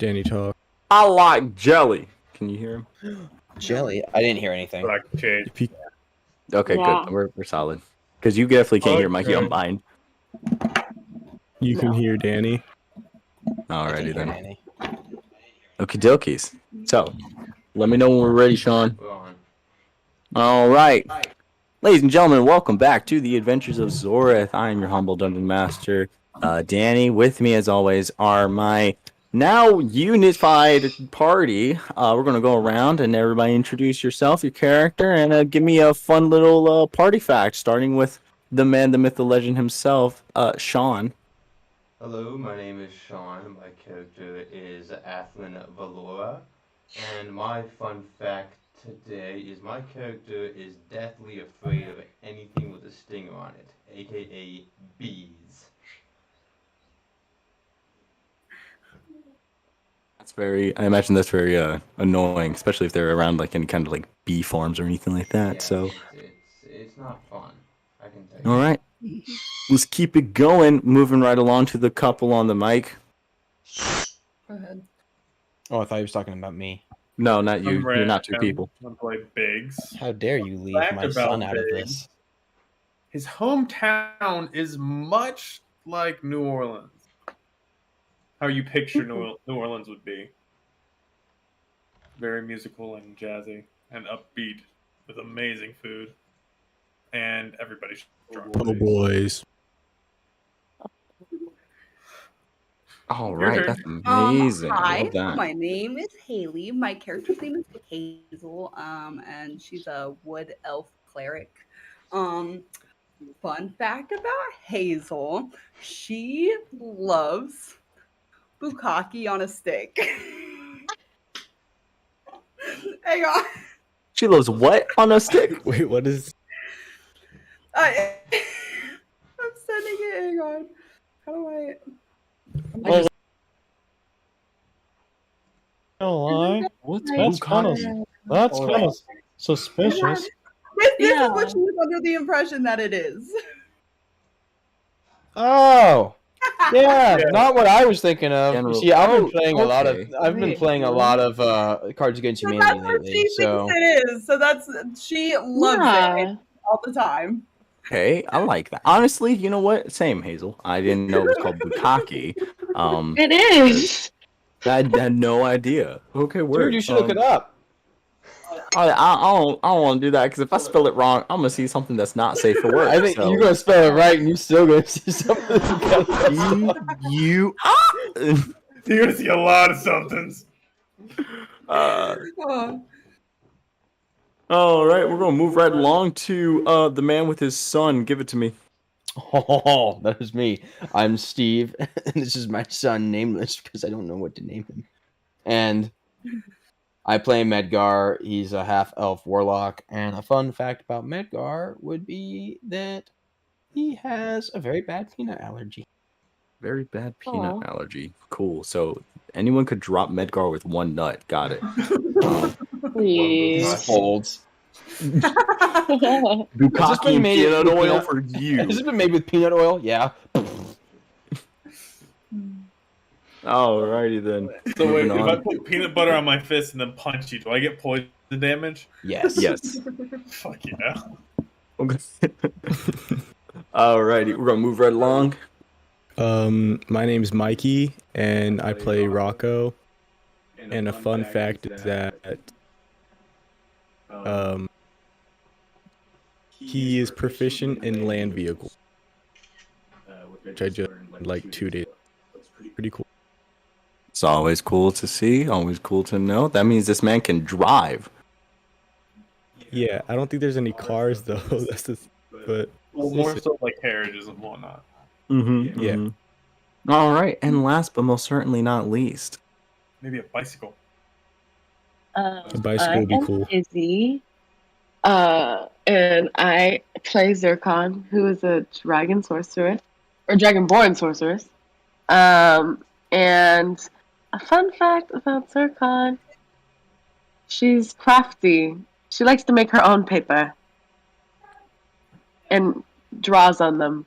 Danny talk. I like jelly. Can you hear him? Jelly? I didn't hear anything. Okay. Okay, Yeah. good. We're solid. Because you definitely can't hear Mikey on mine. You can hear Danny. Alrighty then. Danny. Okie dokies. So, let me know when we're ready, Sean. Alright. Ladies and gentlemen, welcome back to the Adventures of Xoreth. I am your humble dungeon master, Danny. With me, as always, are my now unified party. We're going to go around and everybody introduce yourself, your character, and give me a fun little party fact, starting with the man, the myth, the legend himself, Sean. Hello, my name is Sean. My character is Athlin Valora. And my fun fact today is my character is deathly afraid of anything with a stinger on it, aka bees. I imagine that's very annoying, especially if they're around like any kind of like bee farms or anything like that. Yeah, So it's not fun, I can tell you. all right, let's keep it going. Moving right along to the couple on the mic. Go ahead. Oh, I thought he was talking about me. No, not you. You're not two people. I play Biggs. How dare you leave Fact my about son out of Biggs. this? His hometown is much like New Orleans. How you picture New Orleans would be. Very musical and jazzy and upbeat with amazing food. And everybody's drunk. Oh boys. All Your right, turn. that's amazing. I Hi, love that. my name is Haley. My character's name is Hazel, and she's a wood elf cleric. Fun fact about Hazel, she loves bukkake on a stick. Hang on. She loves what on a stick? Wait, what is? I'm sending it. Hang on. How do I? What's That's kind of suspicious. This Yeah. is what she was under the impression that it is. Oh, yeah, Yeah. not what I was thinking of. General- See, I've been Oh, playing a lot of. okay. I've been playing a lot of Cards Against So Humanity that's what lately. she So thinks it is. So that's she loves it all the time. Okay, I like that. Honestly, you know what? Same, Hazel. I didn't know it was called bukkake. It is. I had no idea. Okay, word. dude, you should look it up. I don't want to do that because if I spell it wrong, I'm gonna see something that's not safe for work. I think so. you're gonna spell it right, and you're still gonna see something. you. You're gonna see a lot of somethings. Oh. All right, we're gonna move right along to the man with his son. Give it to me. Oh, that is me. I'm Steve, and this is my son, Nameless, because I don't know what to name him. And I play Medgar. He's a half-elf warlock. And a fun fact about Medgar would be that he has a very bad peanut allergy. Very bad peanut Aw. allergy. Cool. So anyone could drop Medgar with one nut. Got it. Please. Folds. Bukkake been and made peanut with oil peanut- for you. Has it been made with peanut oil? Yeah. Alrighty then. So wait, Moving if I on. put peanut butter on my fist and then punch you, do I get poison damage? Yes. Yes. Fuck yeah. Okay. Alrighty, we're gonna move right along. My name's Mikey, and I play Rocco. And a fun fact is that he is proficient in land vehicles, which I just learned like 2 days. Pretty cool. It's always cool to see, always cool to know. That means this man can drive. Yeah, I don't think there's any cars though. That's the, but Well, more so like carriages and whatnot. Mm-hmm. Yeah. All right, and last but most certainly not least, Maybe a bicycle. a bicycle would be I'm cool. Izzy, and I play Zircon, who is a dragon sorceress, or dragonborn sorceress. And a fun fact about Zircon, she's crafty. She likes to make her own paper and draws on them.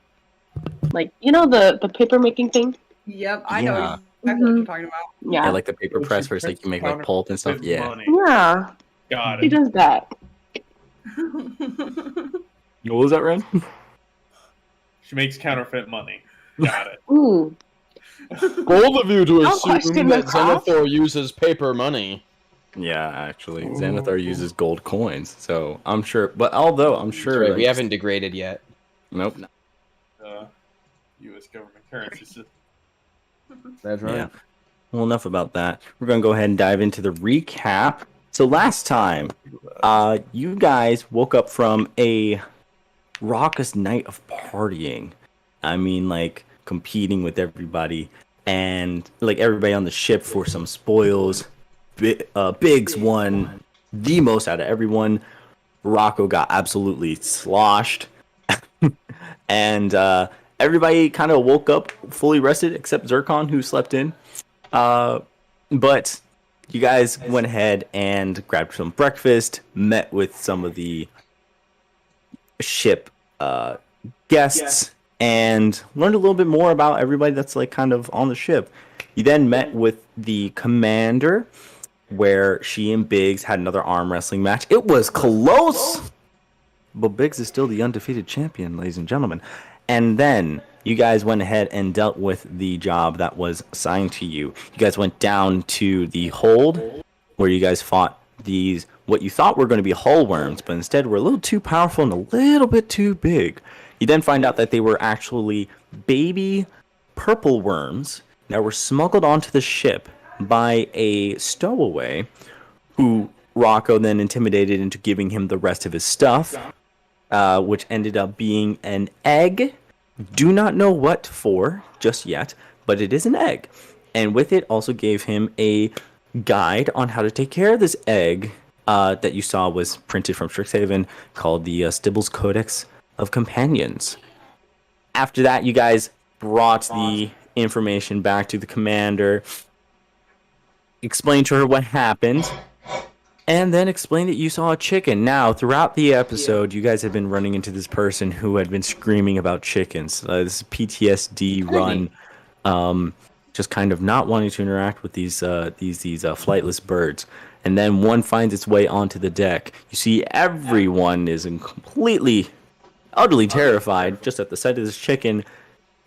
Like, you know the paper making thing? Yep, I know Yeah. exactly what you're talking about. Yeah, Yeah. like the paper So press she where it's like you make prints like pulp and stuff. counterfeit Yeah. money. Yeah. Got He it. does that. What was that, Ren? She makes counterfeit money. Got it. Ooh. Bold of you to Don't assume question the that craft. Xenophor uses paper money. Yeah, actually, Xanathar uses gold coins, so I'm sure. But although I'm That's sure, right, like, we haven't degraded yet. Nope. U.S. government currency system. That's right. Yeah. Well, enough about that. We're gonna go ahead and dive into the recap. So last time, you guys woke up from a raucous night of partying. I mean, like competing with everybody, and like everybody on the ship for some spoils. Biggs won the most out of everyone. Rocco got absolutely sloshed, and everybody kind of woke up fully rested except Zircon, who slept in. But you guys went ahead and grabbed some breakfast, met with some of the ship guests, and learned a little bit more about everybody that's like kind of on the ship. You then met with the commander, where she and Biggs had another arm wrestling match. It was close, but Biggs is still the undefeated champion, ladies and gentlemen. And then you guys went ahead and dealt with the job that was assigned to you. You guys went down to the hold, where you guys fought these, what you thought were going to be hull worms, but instead were a little too powerful and a little bit too big. You then find out that they were actually baby purple worms that were smuggled onto the ship by a stowaway, who Rocco then intimidated into giving him the rest of his stuff, which ended up being an egg. Do not know what for just yet, but it is an egg. And with it also gave him a guide on how to take care of this egg that you saw was printed from Strixhaven, called the Stibble's Codex of Companions. After that, you guys brought the information back to the commander, explained to her what happened, and then explained that you saw a chicken. Now, throughout the episode, you guys have been running into this person who had been screaming about chickens. This is PTSD run, just kind of not wanting to interact with these flightless birds. And then one finds its way onto the deck. You see, everyone is completely, utterly terrified just at the sight of this chicken.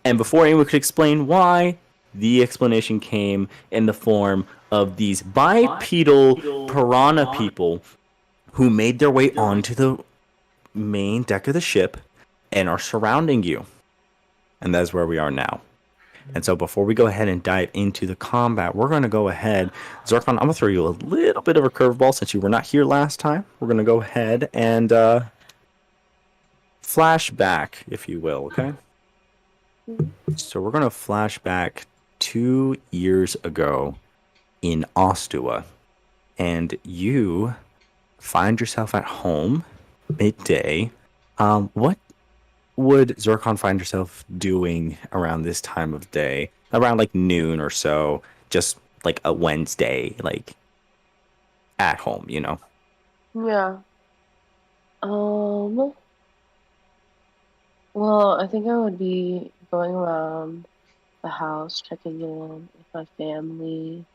And before anyone could explain why, the explanation came in the form of these bipedal piranha people who made their way onto the main deck of the ship and are surrounding you. And that's where we are now. And so before we go ahead and dive into the combat, we're going to go ahead. Zarkon, I'm going to throw you a little bit of a curveball since you were not here last time. We're going to go ahead and flash back, if you will, okay? So we're going to flash back 2 years ago in Ostua, and you find yourself at home midday. What would Zircon find herself doing around this time of day? Around like noon or so, just like a Wednesday, like at home, you know? Yeah. Well, I think I would be going around the house, checking in with my family.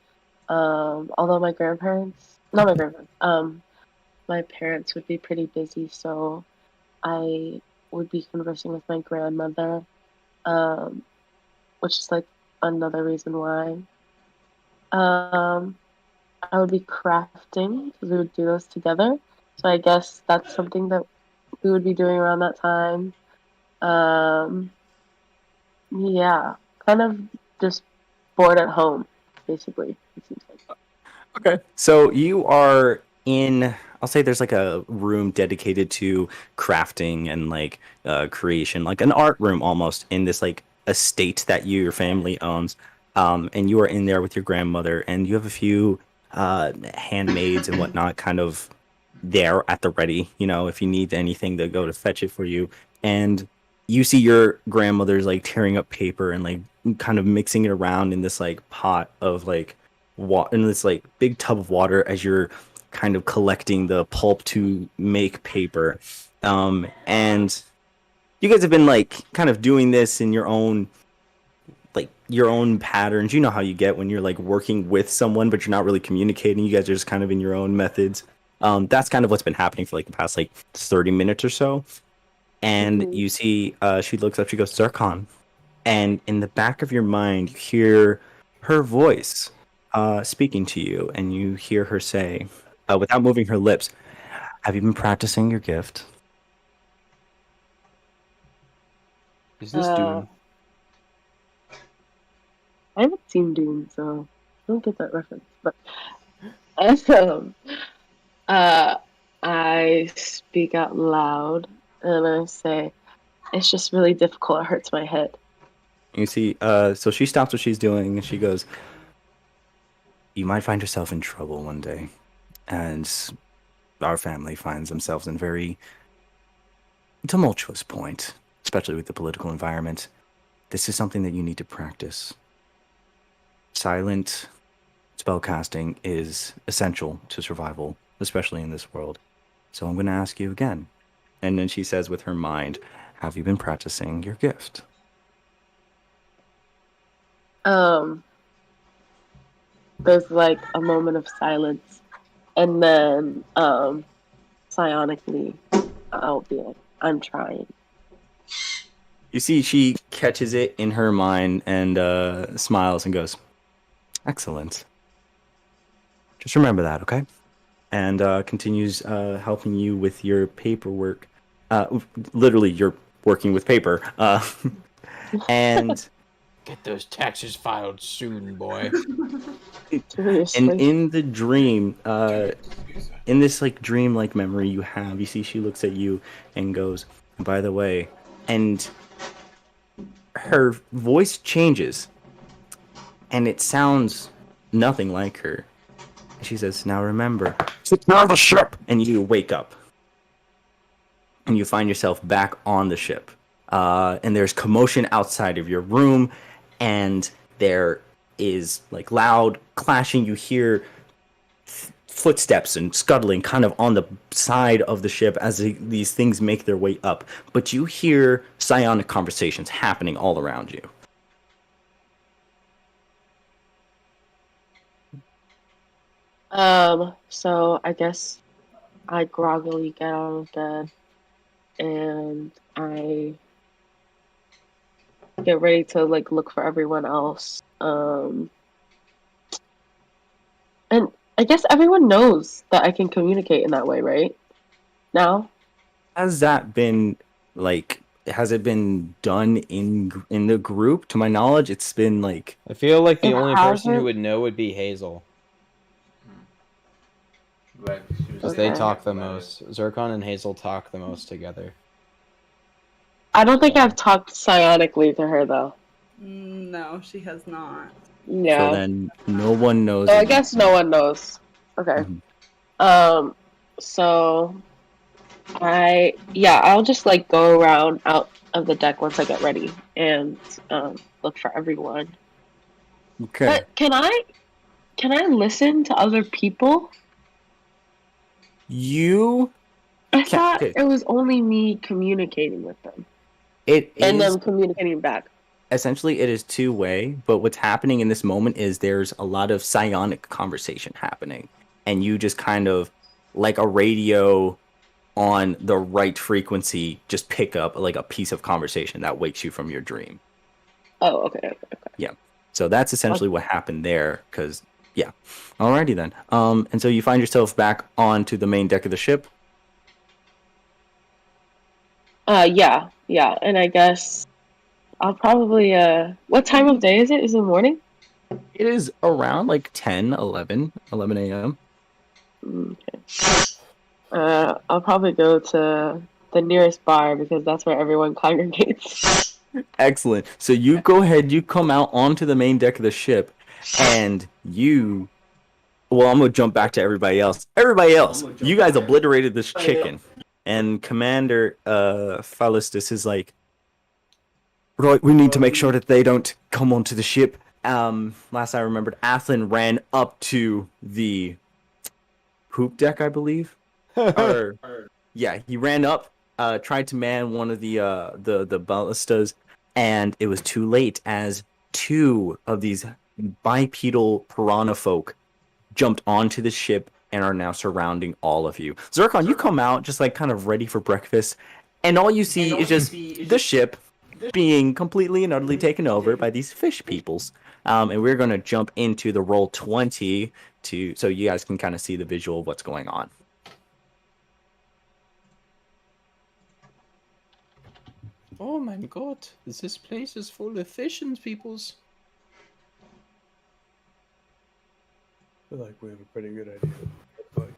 Although my grandparents, not my grandparents, my parents would be pretty busy, so I would be conversing with my grandmother, which is like another reason why. I would be crafting because we would do those together. So I guess that's something that we would be doing around that time. Yeah, kind of just bored at home, basically. It seems like. Okay. So you are in, I'll say there's like a room dedicated to crafting and like creation, like an art room almost, in this like estate that your family owns. And you are in there with your grandmother, and you have a few handmaids and whatnot kind of there at the ready, you know, if you need anything, they'll go to fetch it for you. And you see your grandmother's like tearing up paper and like kind of mixing it around in this like pot of like water, in this like big tub of water, as you're kind of collecting the pulp to make paper. And you guys have been like kind of doing this in your own like your own patterns. You know how you get when you're like working with someone, but you're not really communicating. You guys are just kind of in your own methods. That's kind of what's been happening for like the past like 30 minutes or so. And you see, she looks up, she goes, Zarkon. And in the back of your mind, you hear her voice speaking to you, and you hear her say, without moving her lips, have you been practicing your gift? Is this Uh, Doom? I haven't seen Dune, so I don't get that reference. But um, uh, I speak out loud and I say, "It's just really difficult. It hurts my head." You see, so she stops what she's doing, and she goes, you might find yourself in trouble one day. And our family finds themselves in very tumultuous point, especially with the political environment. This is something that you need to practice. Silent spellcasting is essential to survival, especially in this world. So I'm going to ask you again. And then she says with her mind, have you been practicing your gift? There's like a moment of silence, and then psionically, I'll be like, "I'm trying." You see, she catches it in her mind and smiles and goes, excellent. Just remember that, okay? And continues helping you with your paperwork. Literally, you're working with paper. And Get those taxes filed soon, boy. and in the dream, in this like dream-like memory you have, you see she looks at you and goes, by the way, and her voice changes, and it sounds nothing like her. She says, now remember, secure the ship! And you wake up. And you find yourself back on the ship. And there's commotion outside of your room, and there is like loud clashing. You hear footsteps and scuttling kind of on the side of the ship as these things make their way up. But you hear psionic conversations happening all around you. So I guess I groggily get out of bed and I get ready to like look for everyone else. And I guess everyone knows that I can communicate in that way, right? Now? Has that been like? Has it been done in the group? To my knowledge, it's been like. I feel like the It only person who hasn't. would know would be Hazel. Right, she was Because Okay. they talk the about it. most. Zircon and Hazel talk the most together. I don't think I've talked psionically to her though. No, she has not. No. So then, no one knows. So I that you- guess no one knows. Okay. Mhm. So I'll just like go around out of the deck once I get ready and look for everyone. Okay. But can I listen to other people? You. I thought okay. it was only me communicating with them It and is them communicating back. essentially it is two-way, but what's happening in this moment is there's a lot of psionic conversation happening, and you just kind of like a radio on the right frequency just pick up like a piece of conversation that wakes you from your dream. Oh, okay. So that's essentially what happened there, because yeah. Alrighty then. And so you find yourself back onto the main deck of the ship. Yeah, and I guess I'll probably what time of day is it? Is it morning? It is around like 10, 11 a.m. Okay. I'll probably go to the nearest bar because that's where everyone congregates. Excellent. So you go ahead, you come out onto the main deck of the ship, and you. Well, I'm gonna jump back to everybody else. Everybody else, you guys obliterated this chicken, and Commander Phallistus is like, right, we need to make sure that they don't come onto the ship. Last I remembered, Athlin ran up to the poop deck, I believe. Yeah, he ran up, tried to man one of the ballistas, and it was too late as 2 of these bipedal piranha folk jumped onto the ship and are now surrounding all of you. Zircon, you come out just like kind of ready for breakfast, and all you see is just the ship being completely and utterly taken over by these fish peoples. And we're going to jump into the roll 20 so you guys can kind of see the visual of what's going on. Oh my god, this place is full of fish and peoples. I feel like we have a pretty good idea. But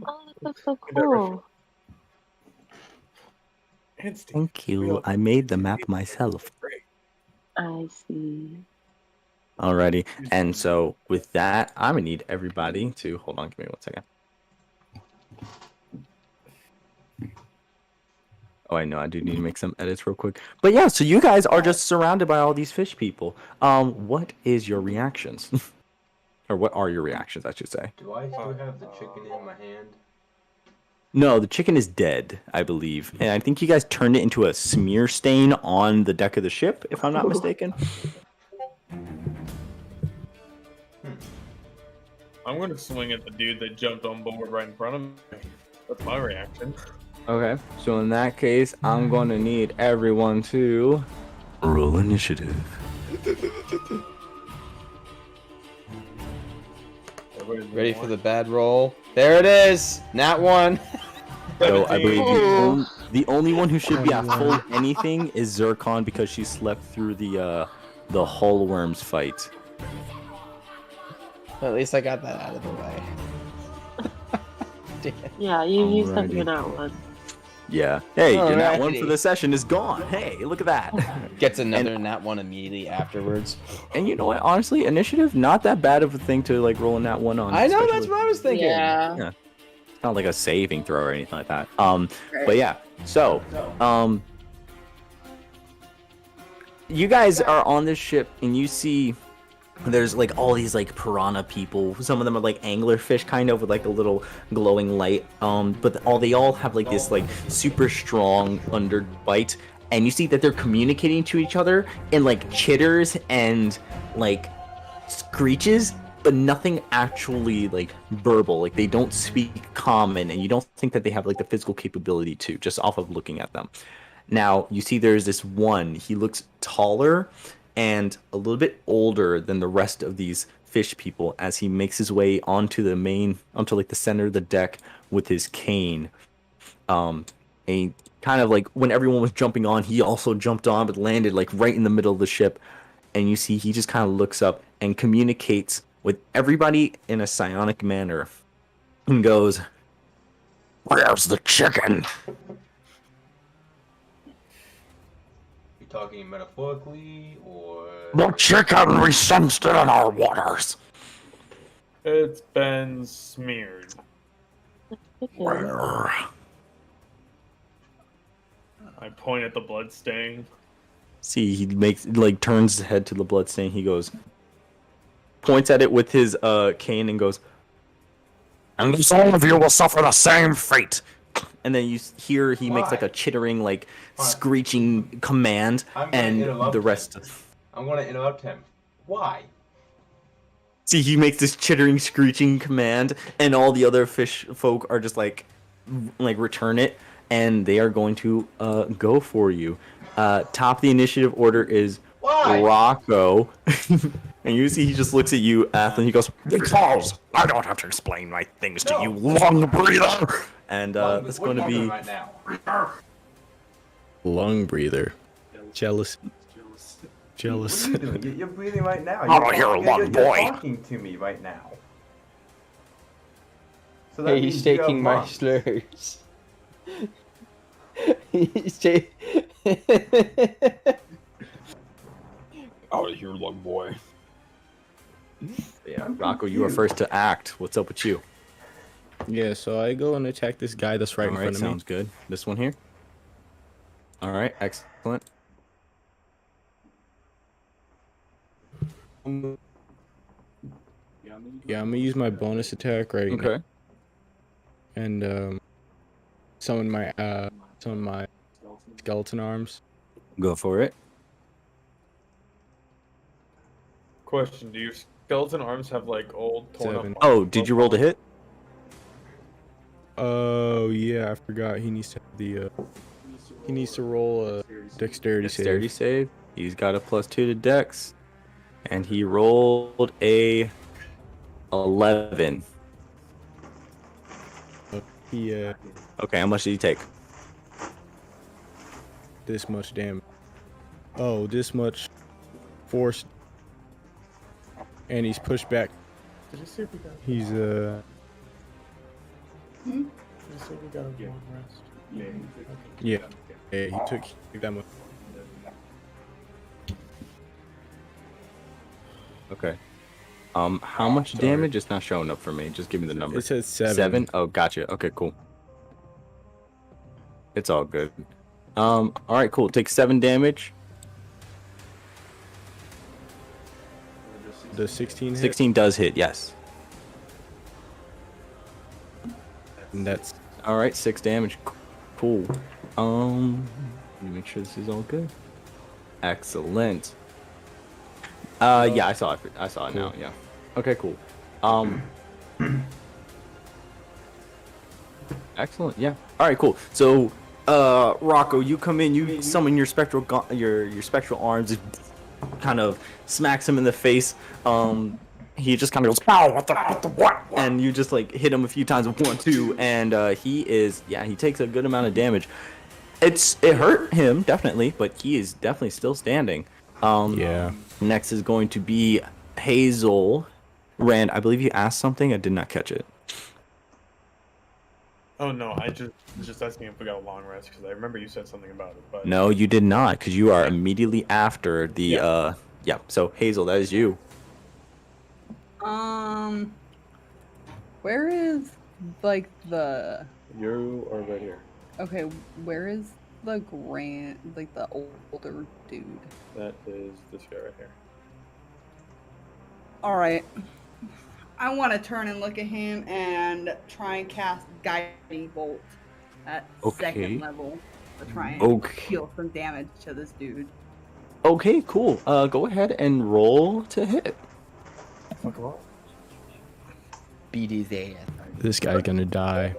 Oh, that's so cool. Thank you. I made the map myself. I see. Alrighty. And so with that, I'm going to need everybody to hold on. Give me 1 second. Oh, I know. I do need to make some edits real quick. But yeah, so you guys are just surrounded by all these fish people. What is your reactions? Or what are your reactions, I should say? Do I still have the chicken in my hand? No, the chicken is dead, I believe. And I think you guys turned it into a smear stain on the deck of the ship, if I'm not mistaken. I'm going to swing at the dude that jumped on board right in front of me. That's my reaction. Okay, so in that case, I'm going to need everyone to roll initiative. Ready for the bad roll? There it is! Nat 1! So I believe the only one who should be at full anything is Zircon because she slept through the hull worms fight. Well, at least I got that out of the way. Yeah, you sent me that one. Yeah. Hey, your nat 1 Alrighty. for the session is gone. Hey, look at that. Gets another Nat 1 immediately afterwards. And you know what? Honestly, initiative, not that bad of a thing to like roll a nat 1 on. I know, especially- that's what I was thinking. Yeah. Not like a saving throw or anything like that. But yeah. So, you guys are on this ship and you see there's like all these like piranha people. Some of them are like anglerfish kind of with like a little glowing light. But they all have like this like super strong underbite. And you see that they're communicating to each other in like chitters and like screeches, but nothing actually like verbal. Like they don't speak common, and you don't think that they have like the physical capability to, just off of looking at them. Now you see there's this one. He looks taller and a little bit older than the rest of these fish people as he makes his way onto like the center of the deck with his cane. And kind of like when everyone was jumping on, he also jumped on but landed like right in the middle of the ship. And you see he just kind of looks up and communicates with everybody in a psionic manner and goes, "Where's the chicken?" You talking metaphorically or? "The chicken, we sensed it in our waters." It's been smeared. "Where?" I point at the blood stain. See, he turns his head to the bloodstain. He goes, points at it with his cane and goes, "And all of you will suffer the same fate." And then you hear he makes like a chittering, like screeching command, and the rest. I'm gonna interrupt him. Why? See, he makes this chittering, screeching command, and all the other fish folk are just like return it, and they are going to go for you. Top of the initiative order is Rocco. And you see he just looks at you, Athlon, he goes, "Because I don't have to explain my things to you, lung breather." And that's going to be right now. Lung breather. Jealous. Jealous. What are you doing? You're breathing right now. I don't hear a lung, boy. You're talking to me right now. So that Hey, means he's you have taking my lungs. slurs. He's taking. Out of here, lung boy. Yeah, Rocco, you are first to act. What's up with you? Yeah, so I go and attack this guy that's right in All right, front of me. sounds good. This one here. All right, excellent. Yeah, I'm gonna use my bonus attack right now. Okay. And summon my skeleton arms. Go for it. Question: do your skeleton arms have like old torn 7. up? Oh, did you roll to hit? Oh yeah, I forgot. He needs to have the. He needs to roll a dexterity Dexterity save. save. He's got a +2 to dex, and he rolled a 11. He Okay, how much did he take? this much damage. Oh, this much force, and he's pushed back. Did you see if we got? He's Did you see if we got a long rest? yeah, he took that much. Okay. How much damage? It's not showing up for me. Just give me the number. It says 7. 7? Oh, gotcha. Okay, cool. It's all good. All right, cool. Take 7 damage. The 16 hit. 16 does hit, yes. And that's All right, 6 damage. Cool. Let me make sure this is all good. Excellent. Yeah, I saw it. I saw it now. Yeah. Okay, cool. Excellent. Yeah. All right, cool. So, Rocco, you come in. You summon your spectral your spectral arms. It kind of smacks him in the face. He just kind of goes, "Ow, what?" And you just like hit him a few times with 1, 2, and he takes a good amount of damage. It hurt him definitely, but he is definitely still standing. yeah. Next is going to be Hazel. Rand, I believe you asked something. I did not catch it. Oh no, I just was just asking if we got a long rest because I remember you said something about it. But No, you did not, because you are immediately after the yeah. So Hazel, that is you. Where is like the You are right here. okay? Where is the the older dude? That is this guy right here. All right. I want to turn and look at him and try and cast Guiding Bolt at Okay. 2nd level to try and Okay. deal some damage to this dude. Okay, cool. Go ahead and roll to hit. Beat his ass. This guy's gonna die.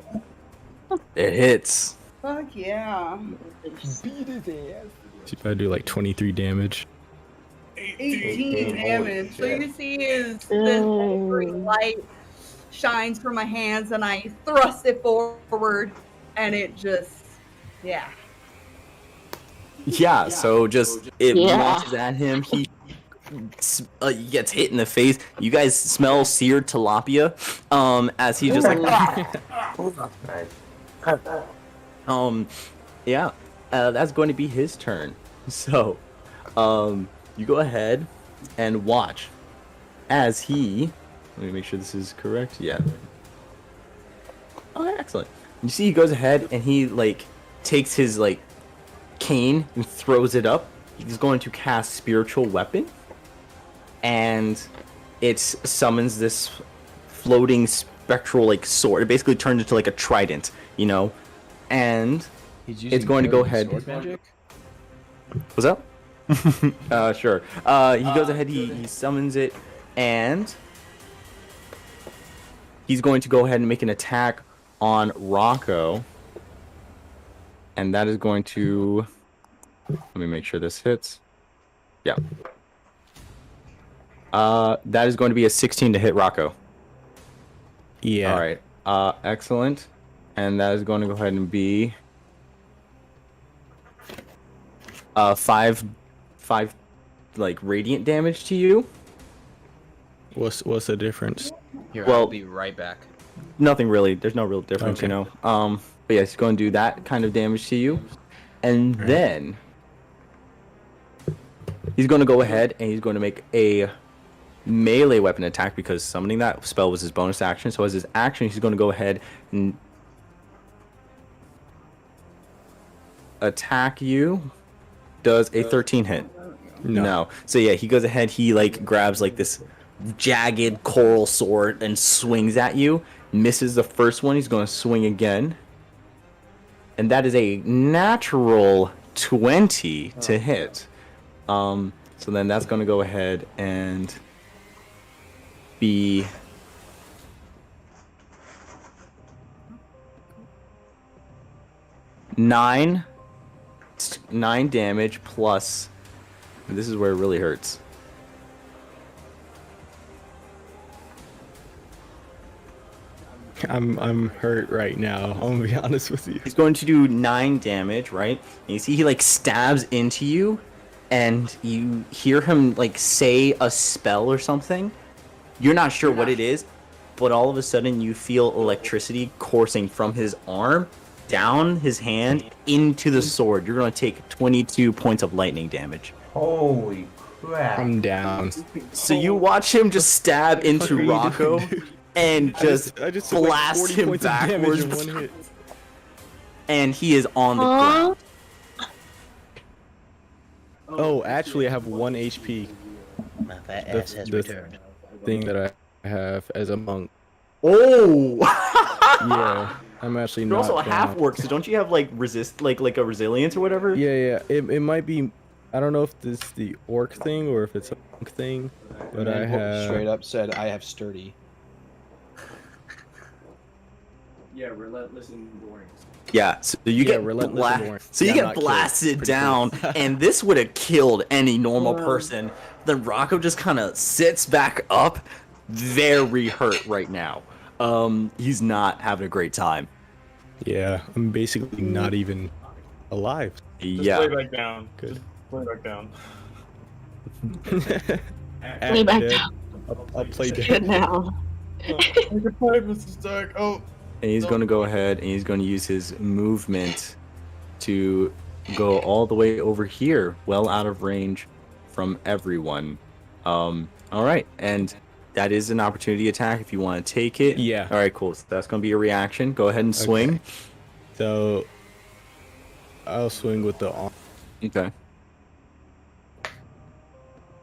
It hits. Fuck yeah. Beat his ass. See if I do like 23 damage. 18 damage. So shit. you see is this green light shines from my hands and I thrust it forward and it just, yeah. Yeah. So just it Yeah. launches at him. He gets hit in the face. You guys smell seared tilapia. As he just like. Yeah. That's going to be his turn. So, you go ahead and watch as he. Let me make sure this is correct. Yeah. Okay, excellent. You see, he goes ahead and he like takes his like cane and throws it up. He's going to cast spiritual weapon, and it summons this floating spectral like sword. It basically turns into like a trident, you know, and it's going to go ahead. Sword magic? What's up? Sure. He goes ahead. He summons it, and he's going to go ahead and make an attack on Rocco, and that is going to. Let me make sure this hits. Yeah. That is going to be a 16 to hit Rocco. Yeah. All right. Excellent. And that is going to go ahead and be 5 like radiant damage to you. What's the difference? Here, Well- I'll be right back. Nothing really. There's no real difference, Okay. you know. But yeah, he's going to do that kind of damage to you, and then he's going to go ahead and he's going to make a melee weapon attack because summoning that spell was his bonus action. So as his action, he's going to go ahead and attack you. Does a 13 hit? No. So yeah, he goes ahead. He like grabs like this jagged coral sword and swings at you. Misses the first one. He's going to swing again, and that is a natural 20 to hit. So then that's going to go ahead and be 9 damage plus. This is where it really hurts. I'm hurt right now. I'm gonna be honest with you. He's going to do 9 damage, right? And you see he like stabs into you, and you hear him like say a spell or something. You're not sure what it is, but all of a sudden you feel electricity coursing from his arm down his hand into the sword. You're going to take 22 points of lightning damage. Holy crap. I'm down. So you watch him just stab into What are you Rocco doing, dude? and just I just took, like, blast 40 him points of damage backwards, in one hit. and he is on the ground. Oh, actually, I have 1 HP. My fat The- ass has the- returned. Thing that I have as a monk. Oh! Yeah, I'm actually You're not also a down. half orc, so don't you have like like a resilience or whatever? Yeah. It might be. I don't know if this is the orc thing or if it's a monk thing, but I have. straight up said I have sturdy. Yeah, relentless and boring. Yeah, so you Yeah, get relentless and boring. so you Yeah, I'm get not killed. blasted Pretty down, cool. and this would have killed any normal person. Then Rocco just kind of sits back up, very hurt right now. He's not having a great time. Yeah, I'm basically not even alive. Just Yeah, lay back down. Good. Just lay back down. Lay back Dead. down. I'll play Good dead. now. I can play, Mr. Stark. Oh, and he's going to go ahead and he's going to use his movement to go all the way over here, well out of range from everyone. All right, and that is an opportunity attack if you want to take it. Yeah. All right, cool. So that's going to be a reaction. Go ahead and swing. Okay. So I'll swing with the arm. Okay.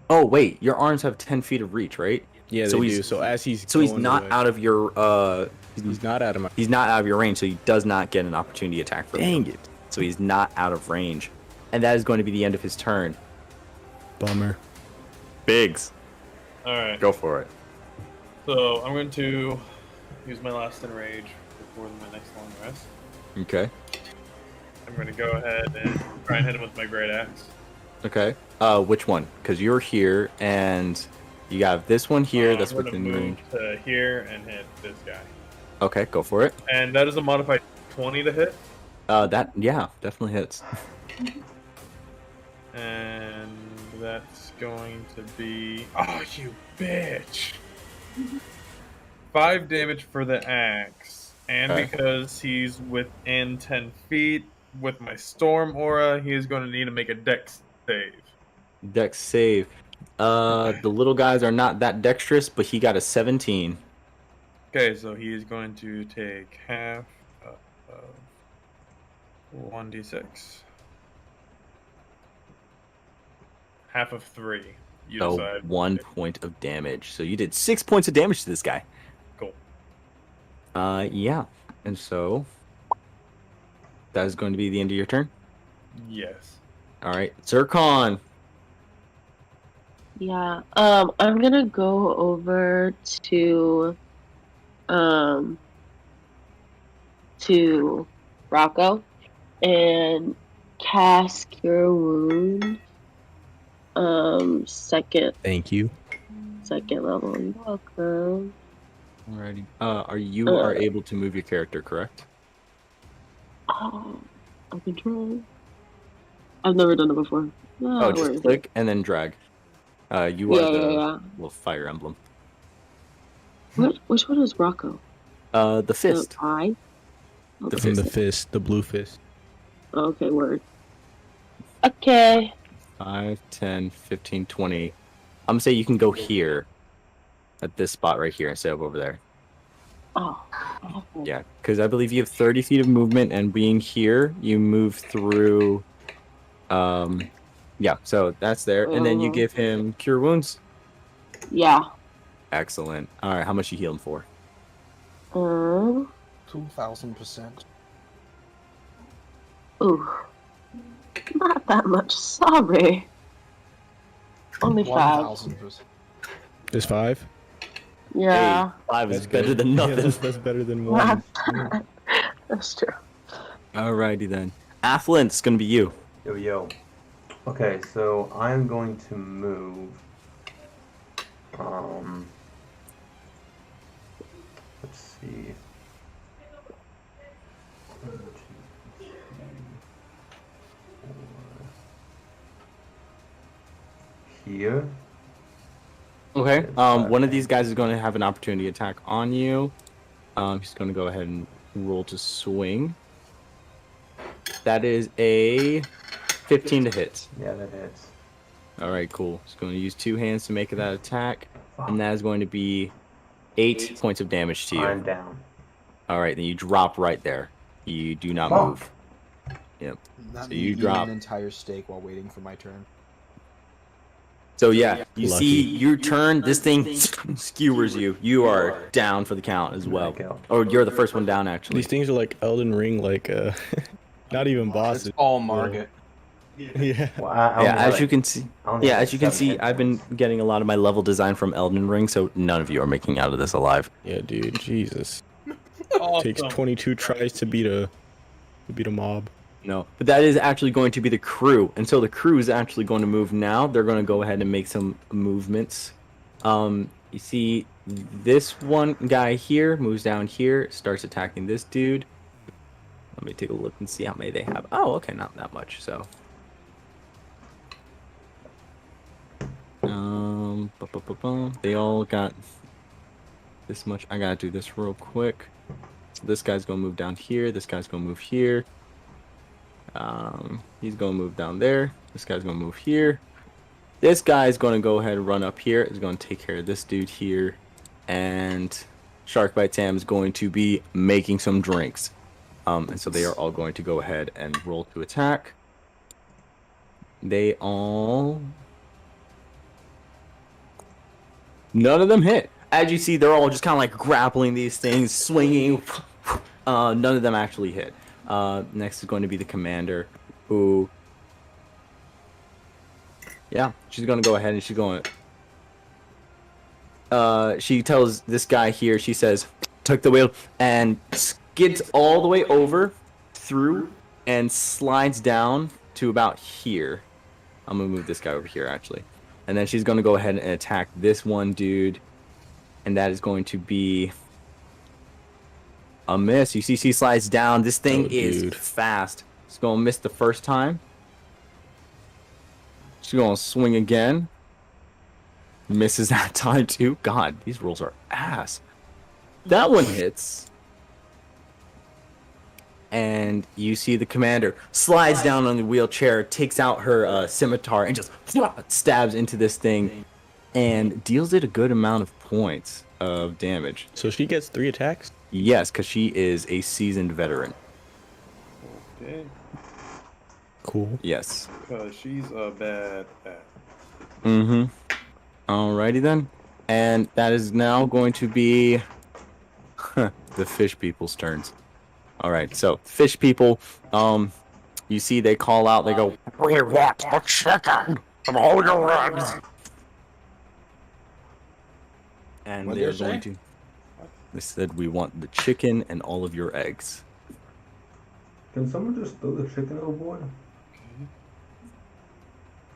Oh wait, your arms have 10 feet of reach, right? Yeah, So they he's- do. So as he's So he's going not away- out of your He's not out of my. he's not out of your range, so he does not get an opportunity attack from you. Dang it! So he's not out of range, and that is going to be the end of his turn. Bummer. Biggs, all right. go for it. So I'm going to use my last enrage before my next long rest. Okay. I'm going to go ahead and try and hit him with my great axe. Okay. Which one? Because you're here, and you have this one here. That's I'm gonna within move range. to here and hit this guy. Okay, go for it. And that is a modified 20 to hit. That definitely hits. And that's going to be. Oh, you bitch! 5 damage for the axe. And Okay. because he's within 10 feet with my storm aura, he is going to need to make a dex save. Dex save. The little guys are not that dexterous, but he got a 17. Okay, so he is going to take half of 1d6. Half of 3. You So decide. 1 point of damage. So you did 6 points of damage to this guy. Cool. Yeah. And so that is going to be the end of your turn. Yes. All right, Zircon. Yeah. I'm gonna go over to Rocco and cast Cure Wound. Second Thank you. level. You're welcome. Alrighty. You are able to move your character, correct? Oh, I can try. I've never done it before. Oh, Where just is it? click and then drag. You Yeah, are the yeah. little fire emblem. Which one is Rocco? The fist. The eye? The From the fist. fist, the blue fist. Okay, word. Okay. 5, 10, 15, 20. I'm gonna say you can go here. At this spot right here instead of over there. Oh. Okay. Yeah, because I believe you have 30 feet of movement, and being here, you move through. Yeah, so that's there, and then you give him cure wounds. Yeah. Excellent. All right, how much you heal him for? 2,000%. Ooh. Not that much. Sorry. Only 5. 1,000%. This 5? Yeah, 5 is That's better good. than Yeah, nothing. that's better than one. that's true. Alrighty then. Athlin, it's gonna be you. Yo, yo. Okay, so I'm going to move. Let's see. 1, 2, 3, 4. Here. Okay. Good One of platform. these guys is going to have an opportunity attack on you. He's going to go ahead and roll to swing. That is a 15 to hit. Yeah, that hits. All right, cool. He's going to use 2 hands to make that attack, and that is going to be 8 points of damage to you. I'm down. All right, then you drop right there. You do not Fuck. move. Yep. Not So me you eating drop. an entire steak while waiting for my turn. So yeah, you Lucky. see your turn. This thing skewers you. You are down for the count as well. Go. Or you're the first one down, actually. These things are like Elden Ring, like not even It's bosses. all Margit. Yeah. Well, I Yeah, only as have- you can see. I only Yeah, have as you can 7 see, hit I've been points. getting a lot of my level design from Elden Ring, so none of you are making out of this alive. Yeah, dude. Jesus. Awesome. Takes 22 tries to beat a mob. No, but that is actually going to be the crew, and so the crew is actually going to move now. They're going to go ahead and make some movements. You see, this one guy here moves down here, starts attacking this dude. Let me take a look and see how many they have. Oh, okay, not that much. So, they all got this much. I gotta do this real quick. So this guy's gonna move down here. This guy's gonna move here. He's gonna move down there. This guy's gonna move here. This guy's gonna go ahead and run up here. Is gonna take care of this dude here, and Sharkbite Sam is going to be making some drinks. And so they are all going to go ahead and roll to attack. They all, none of them hit. As you see, they're all just kind of like grappling these things, swinging. None of them actually hit. Next is going to be the commander, who, yeah, she's going to go ahead and she's going to, she tells this guy here, she says, "Took the wheel," and skids all the way over, through, and slides down to about here. I'm going to move this guy over here, actually. And then she's going to go ahead and attack this one dude, and that is going to be a miss. You see she slides down. This thing Oh, is dude. fast. She's going to miss the first time. She's going to swing again. Misses that time, too. God, these rolls are ass. That one hits. And you see the commander slides down on the wheelchair, takes out her scimitar, and just stabs into this thing, and deals it a good amount of points of damage. So she gets 3 attacks? Yes, because she is a seasoned veteran. Okay. Cool. Yes. Because she's a bad. Mm-hmm. Alrighty then. And that is now going to be the fish people's turns. Alright, so fish people, you see they call out, they go, "We want the chicken from all your eggs." And What'd they're they say? going to, they said, "We want the chicken and all of your eggs." Can someone just throw the chicken overboard?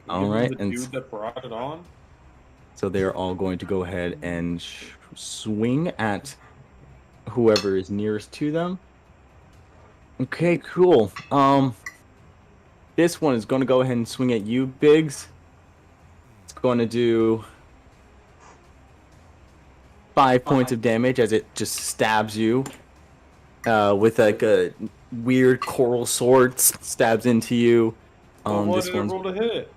Alright, The and dude that brought it on. so they're all going to go ahead and swing at whoever is nearest to them. Okay, cool. This one is going to go ahead and swing at you, Biggs. It's going to do 5 points of damage as it just stabs you with like a weird coral sword. Stabs into you. What This did it one's roll to hit?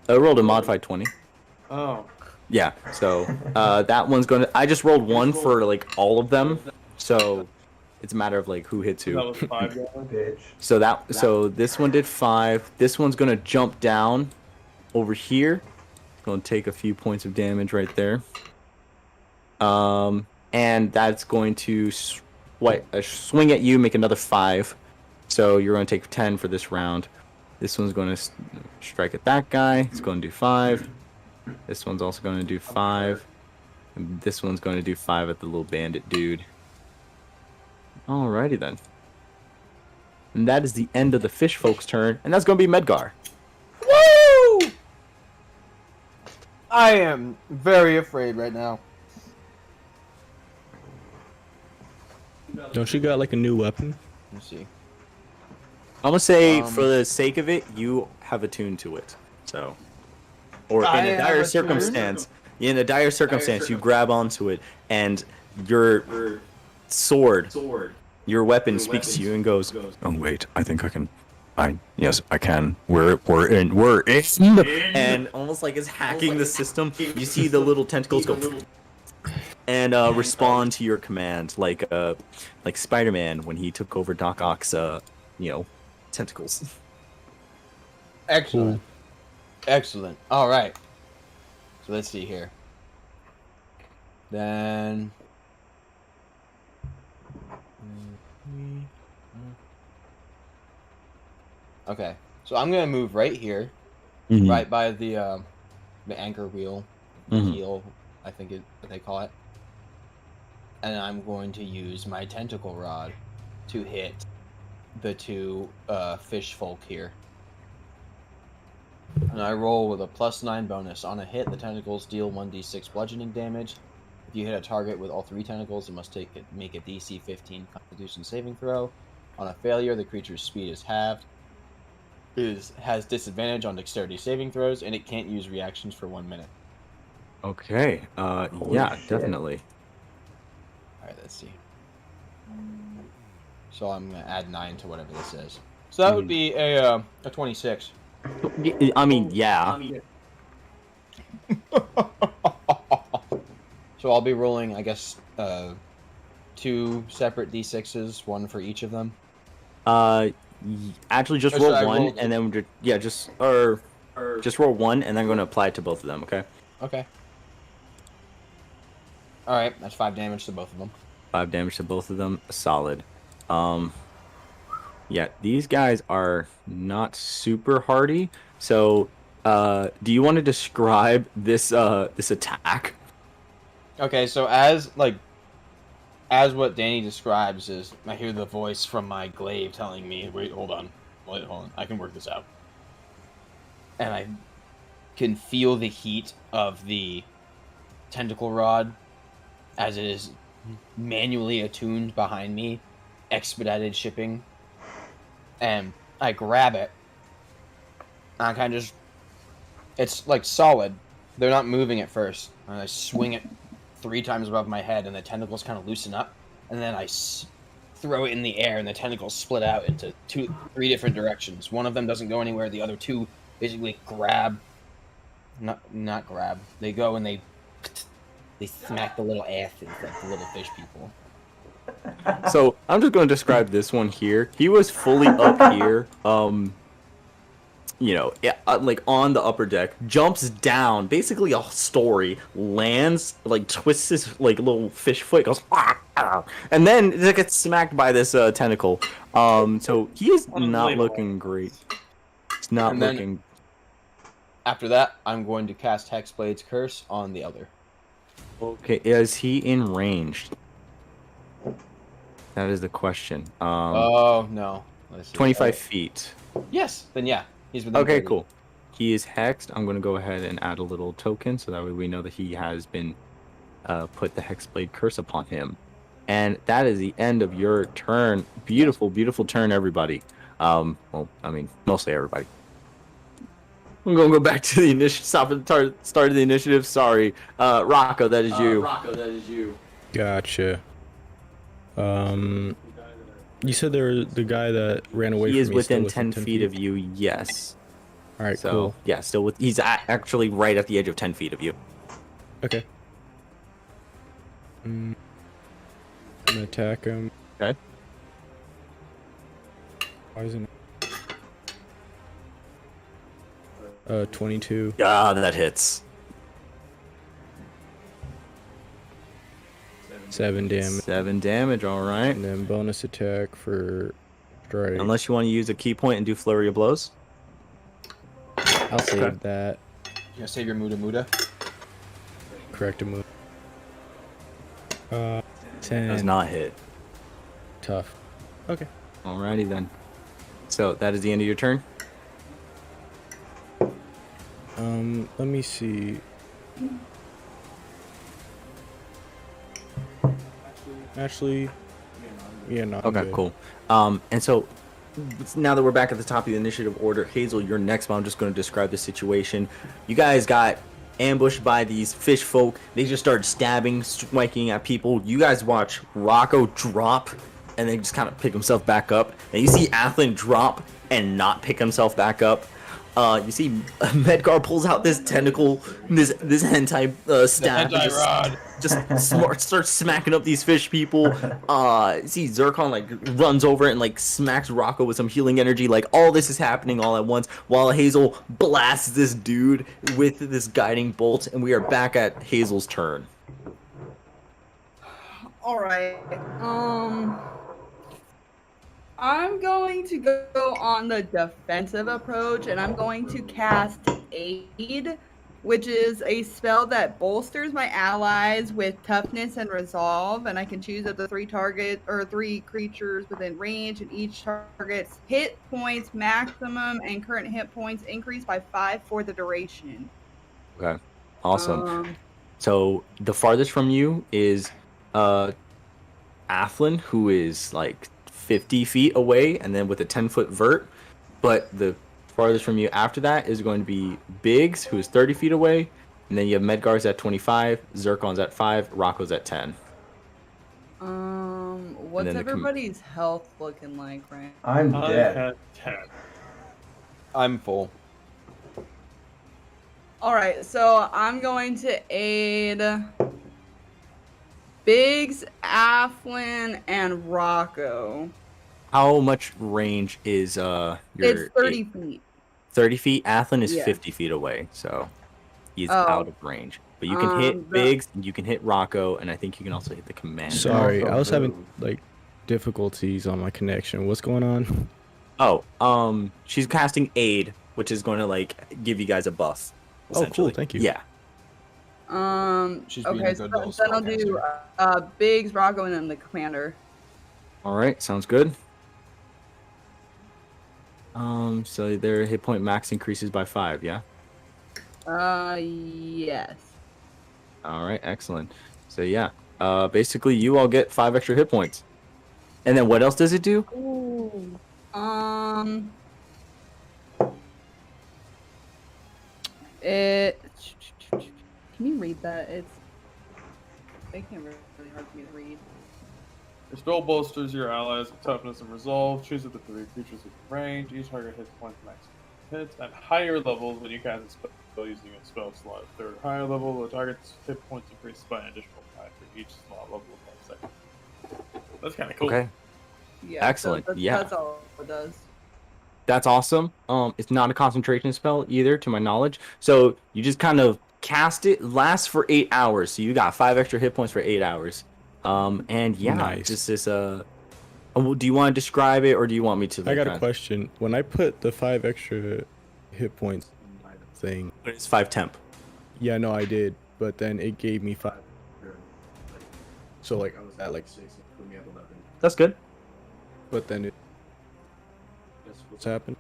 I rolled a modified 20. Oh. Yeah, so that one's going to. I just rolled 1 for like all of them, so it's a matter of like who hits That who. was 5 guys. Bitch. So this one did 5. This one's gonna jump down over here. Gonna take a few points of damage right there. And that's going to swing at you, make another 5. So you're gonna take 10 for this round. This one's gonna strike at that guy. It's gonna do 5. This one's also gonna do 5. And this one's going to do 5 at the little bandit dude. Alrighty then. And that is the end of the fish folks' turn, and that's going to be Medgar. Woo! I am very afraid right now. Don't you got like a new weapon? Let's see. I'm gonna say, for the sake of it, you have attuned to it. So, or in a dire circumstance, you grab onto it, and your sword, your weapon speaks to you and goes, "Oh wait, I think I can. Yes, I can. We're in. And almost like it's hacking the system. You see the little tentacles go and respond to your command, like Spider-Man when he took over Doc Ock's, tentacles. Excellent. Excellent. All right. So let's see here. Then. Okay. So I'm gonna move right here, right by the anchor wheel, heel, I think they call it. And I'm going to use my tentacle rod to hit the 2 fish folk here. And I roll with a +9 bonus. On a hit, the tentacles deal 1d6 bludgeoning damage. If you hit a target with all 3 tentacles, it must make a DC 15 Constitution saving throw. On a failure, the creature's speed is halved. Has disadvantage on dexterity saving throws, and it can't use reactions for 1 minute. Okay. Yeah, definitely. All right, let's see. So I'm gonna add 9 to whatever this is. So that would be a 26. I mean, yeah. So I'll be rolling, I guess, 2 separate d6s, 1 for each of them. Actually, just roll 1, and then just roll 1, and then I'm going to apply it to both of them. Okay. Okay. All right, that's 5 damage to both of them. 5 damage to both of them. Solid. Yeah, these guys are not super hardy. So, do you want to describe this attack? Okay, so as what Danny describes is, I hear the voice from my glaive telling me, wait, hold on, I can work this out. And I can feel the heat of the tentacle rod as it is manually attuned behind me, expedited shipping. And I grab it, and I kind of it's like solid. They're not moving at first. And I swing it 3 times above my head, and the tentacles kind of loosen up. And then I throw it in the air, and the tentacles split out into 3 different directions. One of them doesn't go anywhere. The other 2 basically grab. Not grab. They go and they smack the little asses like the little fish people. So I'm just going to describe this one here. He was fully up here, like on the upper deck, jumps down, basically a story, lands, like twists his like little fish foot, goes, and then it gets smacked by this tentacle. So he is not looking great. It's not looking. After that, I'm going to cast Hexblade's Curse on the other. Okay, is he in range? That is the question. Oh, no. 25 feet. Yes, then yeah. He's within Okay, 30. cool. He is hexed. I'm going to go ahead and add a little token so that way we know that he has been put the Hexblade Curse upon him. And that is the end of your turn. Beautiful, beautiful turn, everybody. Well, I mean, mostly everybody. I'm going to go back to the initiative. Stop at the start of the initiative. Sorry. Rocco, that is you. Gotcha. You said the guy that ran away from me. He is within 10 feet of you, yes. All right, so, cool. Yeah, he's actually right at the edge of 10 feet of you. Okay. I'm gonna attack him. Okay. Why isn't it? 22. Ah, that hits. 7 damage. 7 damage, alright. And then bonus attack for strike. Unless you want to use a key point and do flurry of blows. I'll save that. You gonna save your Muda Muda? Correct a move. 10. Does not hit. Tough. Okay. Alrighty then. So that is the end of your turn. Let me see. Actually, yeah, no. I'm Okay, good. cool. And so now that we're back at the top of the initiative order, Hazel, you're next, but I'm just going to describe the situation. You guys got ambushed by these fish folk. They just started stabbing, striking at people. You guys watch Rocco drop and then just kind of pick himself back up. And you see Athlin drop and not pick himself back up. You see Medgar pulls out this tentacle, this hentai staff, and starts smacking up these fish people. You see Zircon like runs over and like smacks Rocco with some healing energy. Like all this is happening all at once, while Hazel blasts this dude with this guiding bolt, and we are back at Hazel's turn. All right. I'm going to go on the defensive approach, and I'm going to cast Aid, which is a spell that bolsters my allies with toughness and resolve, and I can choose up to 3 creatures within range, and each target's hit points maximum and current hit points increase by 5 for the duration. Okay, awesome. So the farthest from you is Athlin, who is like 50 feet away, and then with a 10-foot vert. But the farthest from you after that is going to be Biggs, who is 30 feet away, and then you have Medgar's at 25, Zircon's at 5, Rocco's at 10. What's everybody's health looking like, right? I'm dead. I had 10. I'm full. All right, so I'm going to aid Biggs, Athlin, and Rocco. How much range is your? It's 30 feet. 30 feet. Athlin is 50 feet away, so he's out of range. But you can hit Biggs, you can hit Rocco, and I think you can also hit the commander. Sorry, I was having like difficulties on my connection. What's going on? Oh, she's casting Aid, which is going to like give you guys a buff. Oh, cool! Thank you. Yeah. She's being Okay, a so good little then I'll do Biggs, Rocco, and then the commander. All right, sounds good. So their hit point max increases by 5, yeah? Yes. All right, excellent. So yeah, basically you all get 5 extra hit points. And then what else does it do? Ooh. It. Can you read that? It's making it really hard for me to read. Your spell bolsters your allies with toughness and resolve. Choose up to 3 creatures with range. Each target hits points maximum hits. At higher levels, when you cast a spell using a spell slot at 3rd or higher level, the target's hit points increase by an additional 5 for each slot level of 1 second. That's kind of cool. Okay. Yeah. Excellent. That's all it does. That's awesome. It's not a concentration spell either, to my knowledge. So you just kind of cast it, lasts for 8 hours. So you got 5 extra hit points for 8 hours. And yeah, Nice. this is do you want to describe it, or do you want me to? I got a question. When I put the 5 extra hit points thing, It's 5 temp. yeah, no, I did, but then it gave me 5. So like I was at like 6, it put me at 11. That's good. But then that's what's happened.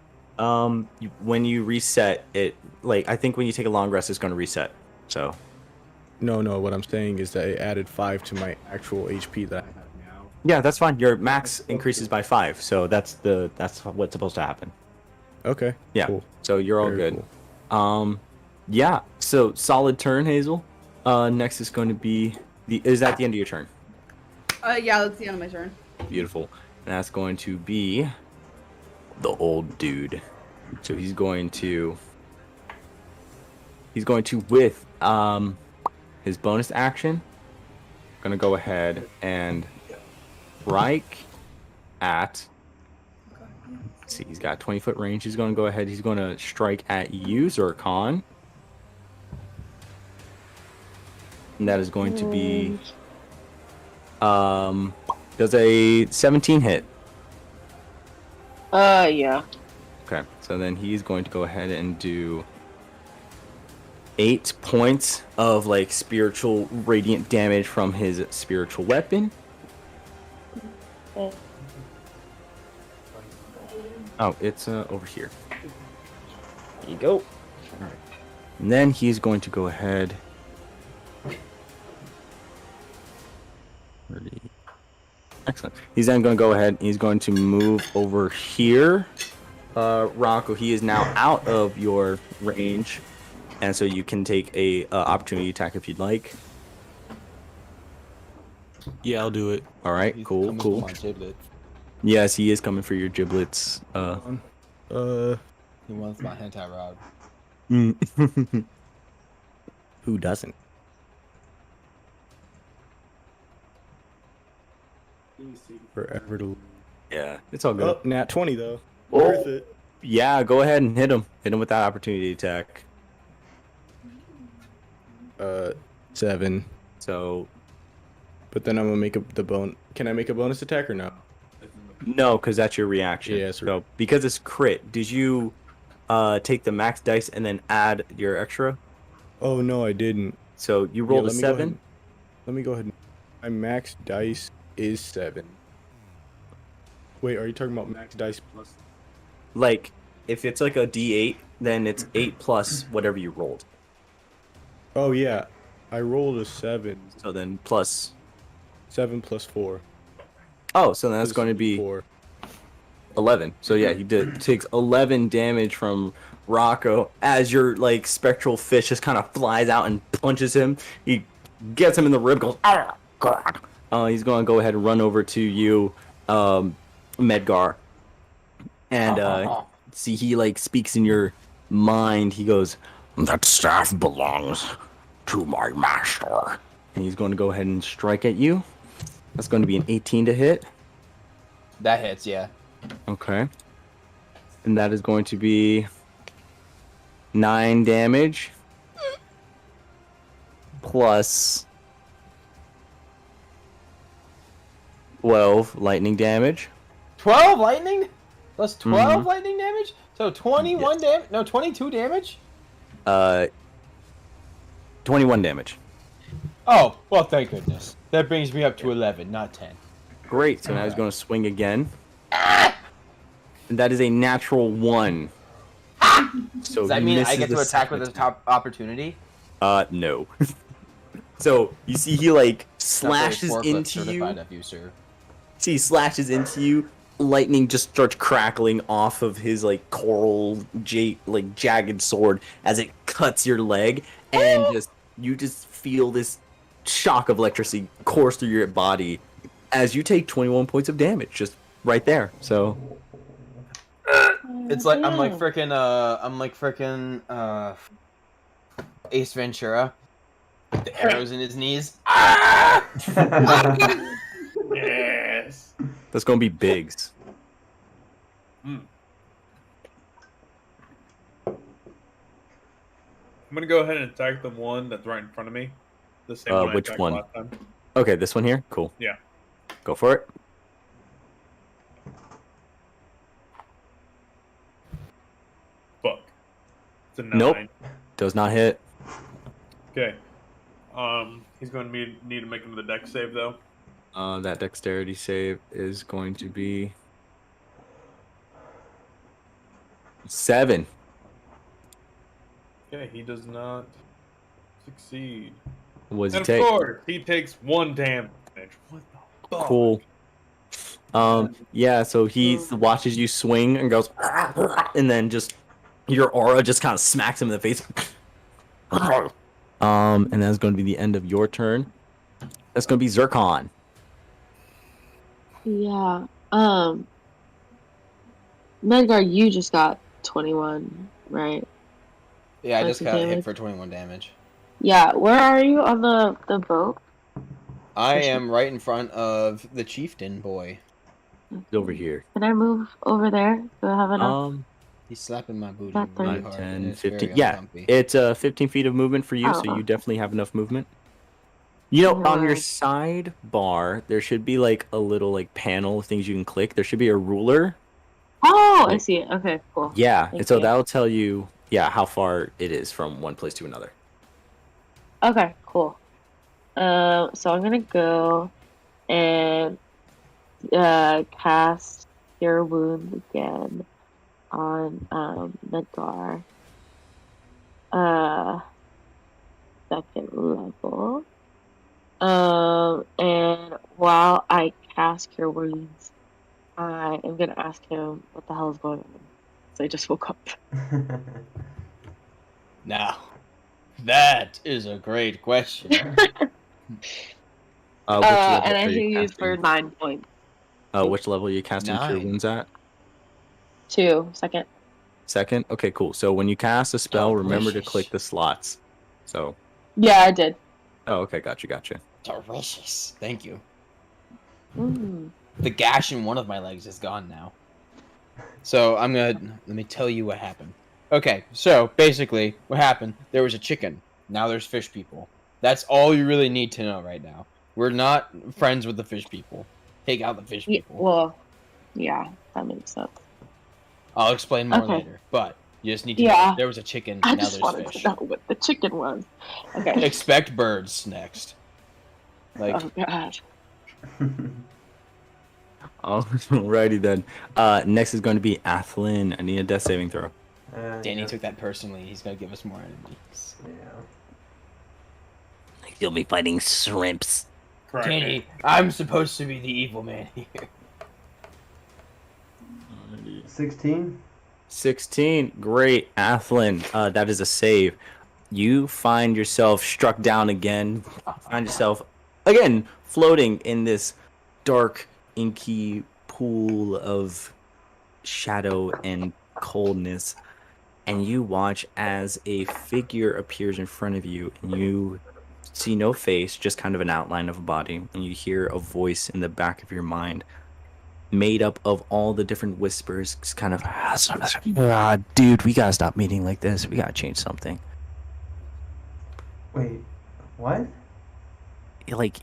When you reset it, like I think when you take a long rest, it's going to reset. So. No, what I'm saying is that it added 5 to my actual HP that I have now. Yeah, that's fine. Your max increases by 5, so that's what's supposed to happen. Okay. Yeah. Cool. So you're all Very good. cool. Yeah. So solid turn, Hazel. Next is going to be is that the end of your turn? Yeah, that's the end of my turn. Beautiful. And that's going to be the old dude. So he's going to with his bonus action, gonna go ahead and strike at. Let's see, he's got 20-foot range. He's gonna go ahead. He's gonna strike at you, Zircon. And that is going to be. Does a 17 hit? Yeah. Okay, so then he's going to go ahead and do 8 points of like spiritual radiant damage from his spiritual weapon. Okay. Oh, it's over here. There you go. All right. And then he's going to go ahead. Excellent. He's then going to go ahead. He's going to move over here. Rocco, he is now out of your range, and so you can take a opportunity attack if you'd like. Yeah, I'll do it. All right, He's cool, coming for cool. my giblet. Yes, he is coming for your giblets. He wants my hentai rod. Who doesn't? Forever to. Yeah, it's all good. Oh, nat 20 though. Oh. Worth it. Yeah, go ahead and hit him. Hit him with that opportunity attack. 7. So But then I'm gonna make the bone. Can I make a bonus attack or no? no, because that's your reaction. Yeah, So because it's crit, did you take the max dice and then add your extra? Oh no, I didn't. So you rolled a let me go 7. ahead- Let me go ahead. My max dice is 7. Wait, are you talking about max dice plus? Like if it's like a D8, then it's 8 plus whatever you rolled. Oh yeah, I rolled a 7. So then plus. 7 plus 4. Oh, so then that's going to be 4. 11. So yeah, he takes 11 damage from Rocco as your like spectral fish just kind of flies out and punches him. He gets him in the rib, goes, "Oh God!" He's going to go ahead and run over to you, Medgar, and see he like speaks in your mind. He goes, "That staff belongs to my master," and he's going to go ahead and strike at you. That's going to be an 18 to hit. That hits, yeah. Okay. And that is going to be 9 damage plus 12 lightning damage. 12 lightning? Plus 12 Mhm. lightning damage? So 21 damage? No, 22 damage? 21 damage. Oh, well, thank goodness. That brings me up to 11, not 10. Great. So now he's going to swing again. And that is a natural 1. So Does that he mean I misses get to the attack with a second top opportunity? No. So you see he like Not very slashes forklift into certified you. of you, sir. See, he slashes into you. Lightning just starts crackling off of his like coral like jagged sword as it cuts your leg, and you just feel this shock of electricity course through your body as you take 21 points of damage just right there. So It's like I'm like freaking Ace Ventura with the arrows in his knees. Yes. that's gonna be Biggs. I'm gonna go ahead and attack the one that's right in front of me. The same one I Which attacked one? last time. Okay, this one here. Cool. Yeah. Go for it. Fuck. It's a 9. Nope. Does not hit. Okay. He's going to need to make another dex save though. That dexterity save is going to be 7. Okay, he does not succeed. What does he And of take? course, he takes 1 damage. What the fuck? Cool. Yeah, so he watches you swing and goes, and then just your aura just kind of smacks him in the face. And that's going to be the end of your turn. That's going to be Zircon. Yeah. Medgar, you just got 21, right? Yeah, I Plus just got hit damage. for 21 damage. Yeah. Where are you on the boat? I am right in front of the chieftain boy. Over here. Can I move over there? Do I have enough? He's slapping my booty About really 30. hard. 10, and it's 15. very Yeah, uncomfy. it's 15 feet of movement for you, so Oh. you definitely have enough movement. You know, on your Alright. sidebar, there should be like a little like panel of things you can click. There should be a ruler. Oh, I see it. Okay, cool. Yeah, Thank and so you. that'll tell you, yeah, how far it is from one place to another. Okay, cool. So I'm gonna go and cast Cure Wounds again on Medgar. Uh, second level. And while I cast Cure Wounds, I am gonna ask him what the hell is going on. So I just woke up. Now, that is a great question. Which level And I are you heal you for casting? 9 points. Which level are you casting Cure 9. Wounds at? 2, second. Second? Okay, cool. So when you cast a spell, remember to Delicious. click the slots. So, Yeah, I did. oh, okay, gotcha. Delicious. Thank you. Mm. The gash in one of my legs is gone now. So let me tell you what happened. Okay, so basically what happened, there was a chicken. Now there's fish people. That's all you really need to know right now. We're not friends with the fish people. Take out the fish Yeah, people. well, yeah, that makes sense. I'll explain more Okay. later. But you just need to know Yeah, there was a chicken, I now just there's wanted fish. to know what the chicken was. Okay. Expect birds next. Like Oh god. Alrighty then. Next is going to be Athlin. I need a death saving throw. Danny yeah. took that personally. He's gonna give us more enemies. Yeah. You'll be fighting shrimps. Correct. Danny, I'm supposed to be the evil man here. 16. 16. Great. Athlin. That is a save. You find yourself struck down again. Find yourself, again, floating in this dark, inky pool of shadow and coldness. And you watch as a figure appears in front of you, and you see no face, just kind of an outline of a body. And you hear a voice in the back of your mind, made up of all the different whispers, just kind of, dude, we gotta stop meeting like this. We gotta change something. Wait, what? Like,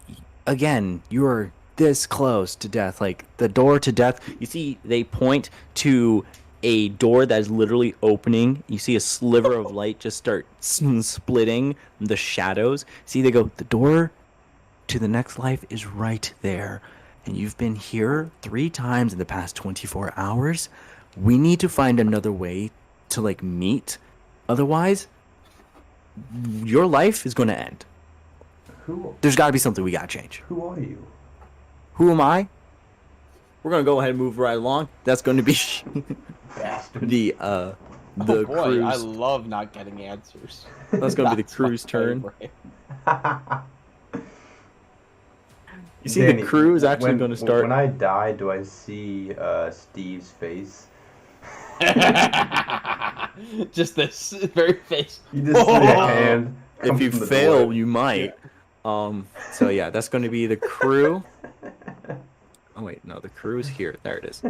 again, you're this close to death. Like, the door to death, you see they point to a door that is literally opening. You see a sliver of light just start splitting the shadows. See, they go, the door to the next life is right there. And you've been here 3 times in the past 24 hours. We need to find another way to, like, meet. Otherwise, your life is going to end. There's got to be something we got to change. Who are you? Who am I? We're going to go ahead and move right along. That's going to be the Oh boy, cruise. I love not getting answers. That's going to be the That's my crew's turn. favorite. You see, the crew is actually going to start. When I die, do I see Steve's face? Just this very face. You just see a hand. If comes you from the fail, door. you might. So yeah, that's going to be the crew. Oh wait, no, the crew is here. There it is.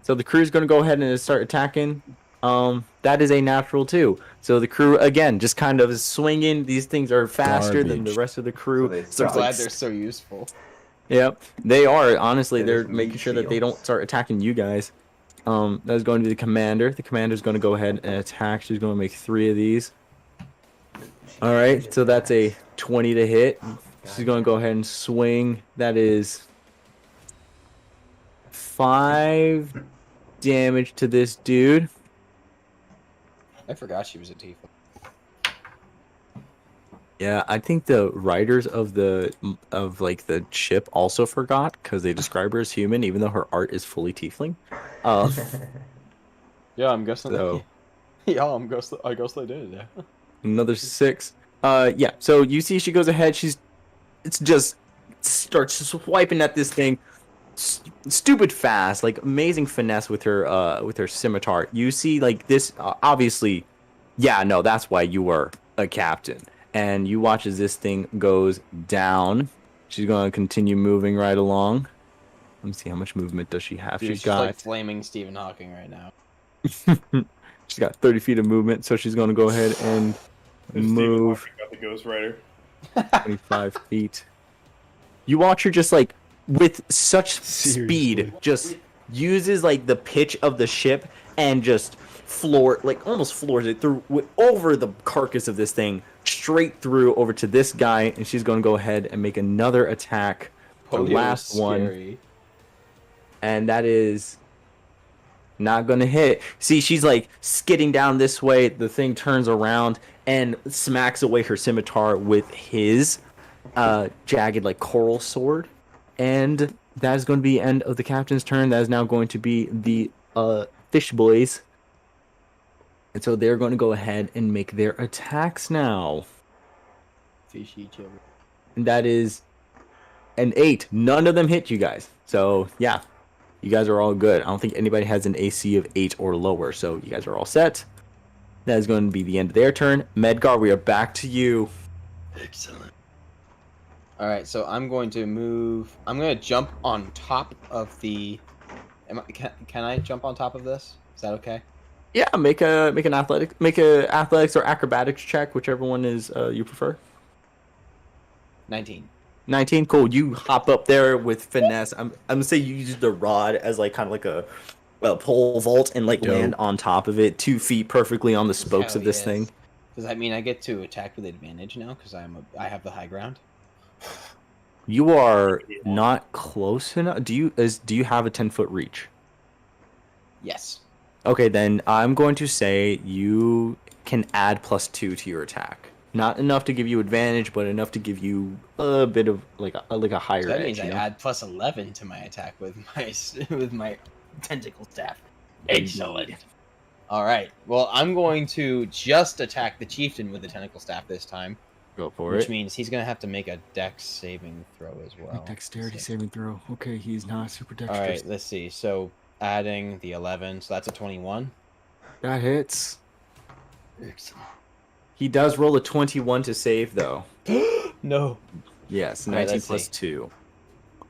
So the crew's going to go ahead and start attacking. That is a natural too. So the crew again just kind of is swinging. These things are faster than the Garbage. rest of the crew. So they So I'm it's glad like, they're so useful. yep, they are. Honestly, They're they're just making meat sure that they don't shields. start attacking you guys. That's going to be the commander. The commander's going to go ahead and attack. She's going to make 3 of these. All right, so that's a 20 to hit. She's going to go ahead and swing. That is 5 damage to this dude. I forgot she was a tiefling. Yeah, I think the writers of the ship also forgot because they describe her as human, even though her art is fully tiefling. Yeah, I'm guessing. So I guess they did. Yeah. another 6. Yeah. So you see, she goes ahead. It's just starts swiping at this thing, stupid fast, like amazing finesse with her scimitar. You see, like this, obviously, yeah, no, that's why you were a captain. And you watch as this thing goes down. She's going to continue moving right along. Let me see, how much movement does she have? Dude, she's like flaming Stephen Hawking right now. She's got 30 feet of movement, so she's going to go ahead and move Got the Ghost Rider. 25 feet. You watch her just like with such speed, just uses like the pitch of the ship and just almost floors it through over the carcass of this thing, straight through over to this guy, and she's going to go ahead and make another attack. The Polio last is one, scary. and that is not going to hit. See, she's like skidding down this way. The thing turns around and smacks away her scimitar with his jagged like coral sword, and that is going to be the end of the captain's turn. That is now going to be the fish boys. And so they're going to go ahead and make their attacks now. Fish each other. And that is an 8. None of them hit you guys. So, yeah. You guys are all good. I don't think anybody has an AC of 8 or lower. So, you guys are all set. That is going to be the end of their turn. Medgar, we are back to you. Excellent. All right, so I'm going to move. I'm going to jump on top of the. Can I jump on top of this? Is that okay? Yeah, make a athletics or acrobatics check, whichever one is you prefer. 19. 19, cool. You hop up there with finesse. I'm gonna say you use the rod as like kind of like a pole vault and like land on top of it, 2 feet perfectly on the spokes of this thing. Does that mean I get to attack with advantage now because I have the high ground? You are not close enough. Do you have a 10-foot reach? Yes. Okay, then I'm going to say you can add +2 to your attack. Not enough to give you advantage, but enough to give you a bit of like a higher So that edge. means I add +11 to my attack with my tentacle staff. Excellent. All right. Well, I'm going to just attack the chieftain with the tentacle staff this time. Go for Which it. means he's going to have to make a dex saving throw as well. Dexterity saving throw. Okay, he's not super All dexterous. right, let's see. So adding the 11, so that's a 21. That hits. Excellent. He does roll a 21 to save, though. No. Yes, All right, 19 let's plus see. 2.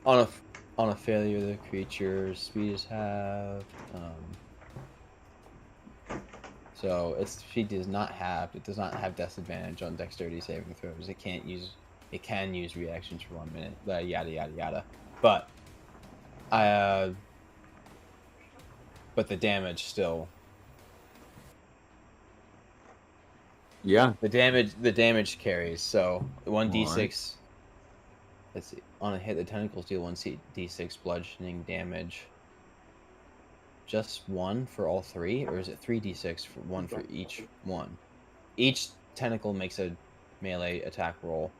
On a failure, the creature's speed is halved. So it does not have disadvantage on dexterity saving throws. It can use reactions for 1 minute. Yada yada yada. But the damage still. Yeah. The damage carries. So 1d6. Let's see. On a hit, the tentacles deal 1d6 bludgeoning damage. Just 1 for all 3, or is it 3d6 for 1 for each one? Each tentacle makes a melee attack roll.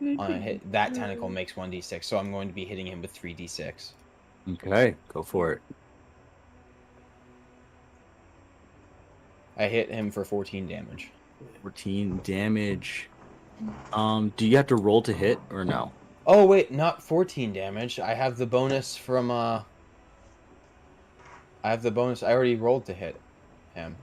On a hit, that tentacle makes 1d6. So I'm going to be hitting him with 3d6. Okay, go for it. I hit him for 14 damage. 14 damage. Do you have to roll to hit or no? Oh wait, not 14 damage. I have the bonus from I already rolled to hit him.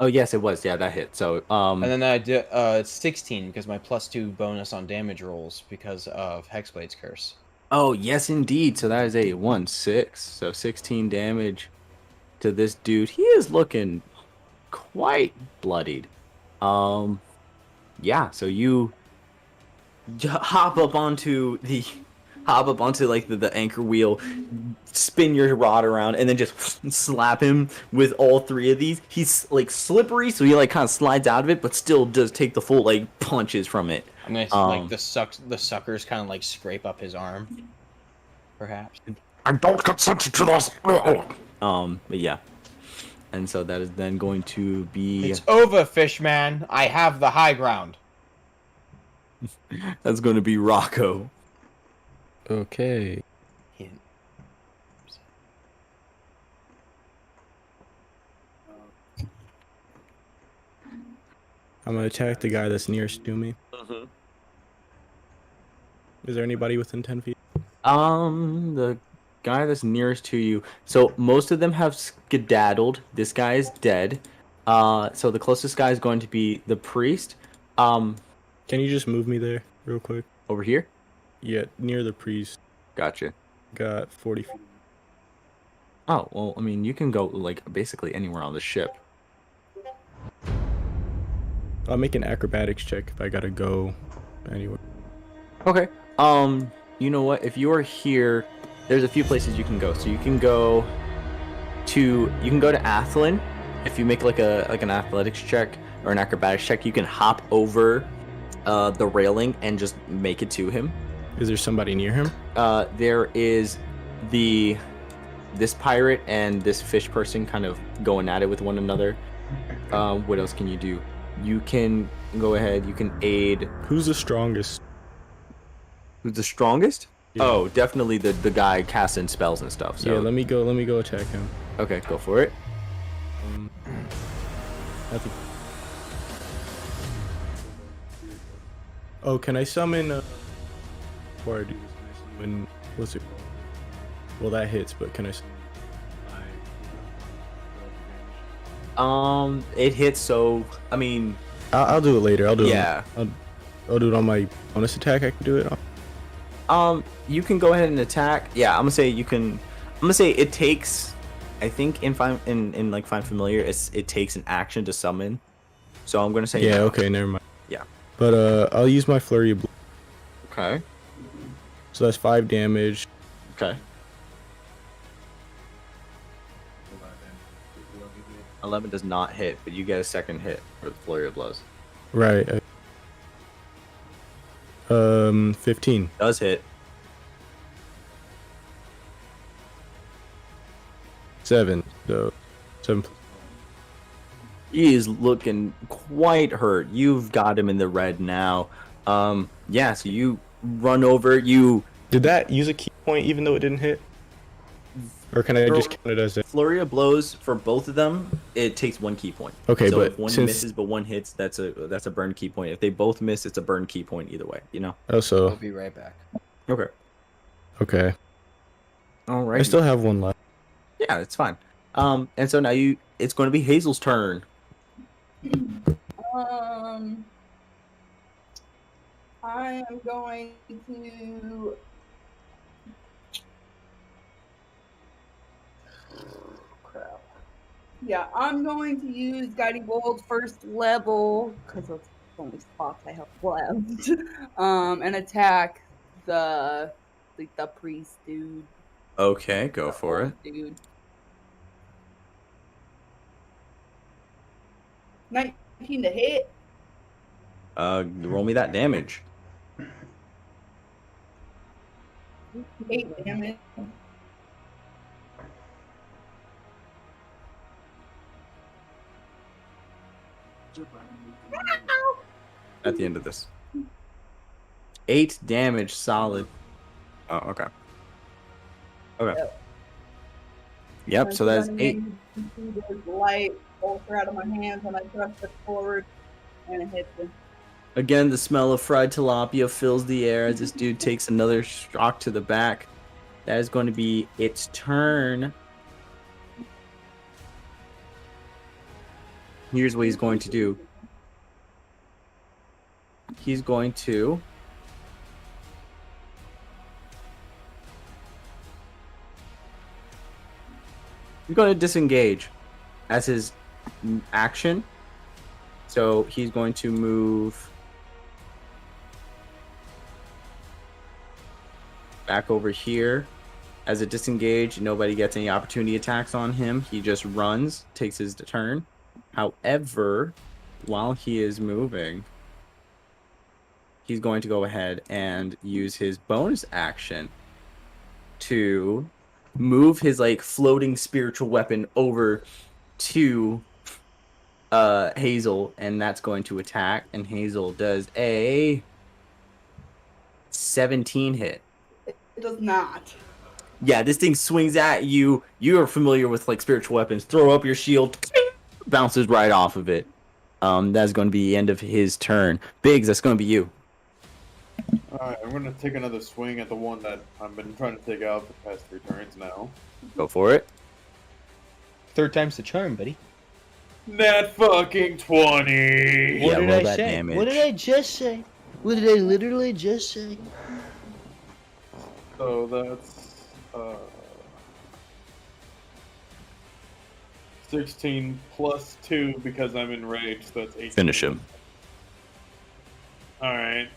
Oh yes, it was. Yeah, that hit. So And then I did it's 16 because my +2 bonus on damage rolls because of Hexblade's curse. Oh yes, indeed. So that is a 1/6. So 16 damage to this dude. He is looking quite bloodied. Yeah. So you hop up onto like the anchor wheel, spin your rod around, and then just slap him with all 3 of these. He's like slippery, so he like kind of slides out of it, but still does take the full like punches from it. I'm gonna like the suckers kind of like scrape up his arm, perhaps. I don't consent to this. But yeah, and so that is then going to be. It's over, Fishman. I have the high ground. That's going to be Rocco. Okay. Hint. I'm gonna attack the guy that's nearest to me. Is there anybody within 10 feet? The guy that's nearest to you. So most of them have skedaddled. This guy is dead. So the closest guy is going to be the priest. Can you just move me there real quick? Over here. Yeah, near the priest. Gotcha. Got 40 feet. Oh well, I mean, you can go like basically anywhere on the ship. I'll make an acrobatics check if I gotta go anywhere. Okay. You know what? If you are here, there's a few places you can go. So you can go you can go to Athlon. If you make like an athletics check or an acrobatics check, you can hop over the railing and just make it to him. Is there somebody near him? There is this pirate and this fish person kind of going at it with one another. What else can you do? You can go ahead. You can aid. Who's the strongest? Who's the strongest? Yeah. Oh, definitely the guy casting spells and stuff. So Yeah, let me go attack him. okay, go for it. I think... Oh, can I summon? Before I do this, can I summon? What's it? Well, that hits, but can I? It hits. So I mean, I'll do it later. I'll do yeah. it. I'll do it on my bonus attack. I can do it on. You can go ahead and attack. Yeah, I'm gonna say you can. I'm gonna say it takes. I think in like Find Familiar, it takes an action to summon. So I'm gonna say Yeah. no. Okay. Never mind. Yeah. But I'll use my flurry of blows. Okay. So that's 5 damage. Okay. 11 does not hit, but you get a second hit for the flurry of blows. Right. 15. Does hit. 7. So 7. He is looking quite hurt. You've got him in the red now. Yeah, so you run over, you... Did that use a key point even though it didn't hit? Or can I just count it as a... Flurry of blows for both of them, it takes 1 key point. Okay, so but if one since... misses but one hits, that's a burn key point. If they both miss, it's a burn key point either way, you know? Oh, so... I'll be right back. Okay. Okay. Alright. I still have 1 left. Yeah, it's fine. And so now it's going to be Hazel's turn. I am going to. Crap. Yeah, I'm going to use Guiding Bolt first level because that's the only spots I have left. And attack the priest dude. Okay, go for it. Dude. 19 to hit. Roll me that damage. 8 damage. At the end of this. 8 damage, solid. Oh, okay. Okay. Yep, so that's 8. Light bolter out of my hands and I thrust it forward and it hits him. Again, the smell of fried tilapia fills the air as this dude takes another shock to the back. That is going to be its turn. Here's what he's going to do. He's going to... He's going to disengage as his action. So he's going to move back over here. As a disengage, nobody gets any opportunity attacks on him. He just runs, takes his turn. However, while he is moving, he's going to go ahead and use his bonus action to move his like floating spiritual weapon over to Hazel, and that's going to attack, and Hazel does a 17 hit. It does not. Yeah, this thing swings at you. You are familiar with like spiritual weapons. Throw up your shield, bounces right off of it. That's going to be the end of his turn. Biggs, that's going to be you. Alright, I'm gonna take another swing at the one that I've been trying to take out the past 3 turns now. Go for it. 3rd time's the charm, buddy. Nat fucking 20! Yeah, What did roll I that say? damage. What did I just say? What did I literally just say? So that's 16 plus 2 because I'm enraged, so that's 18. Finish him. Alright.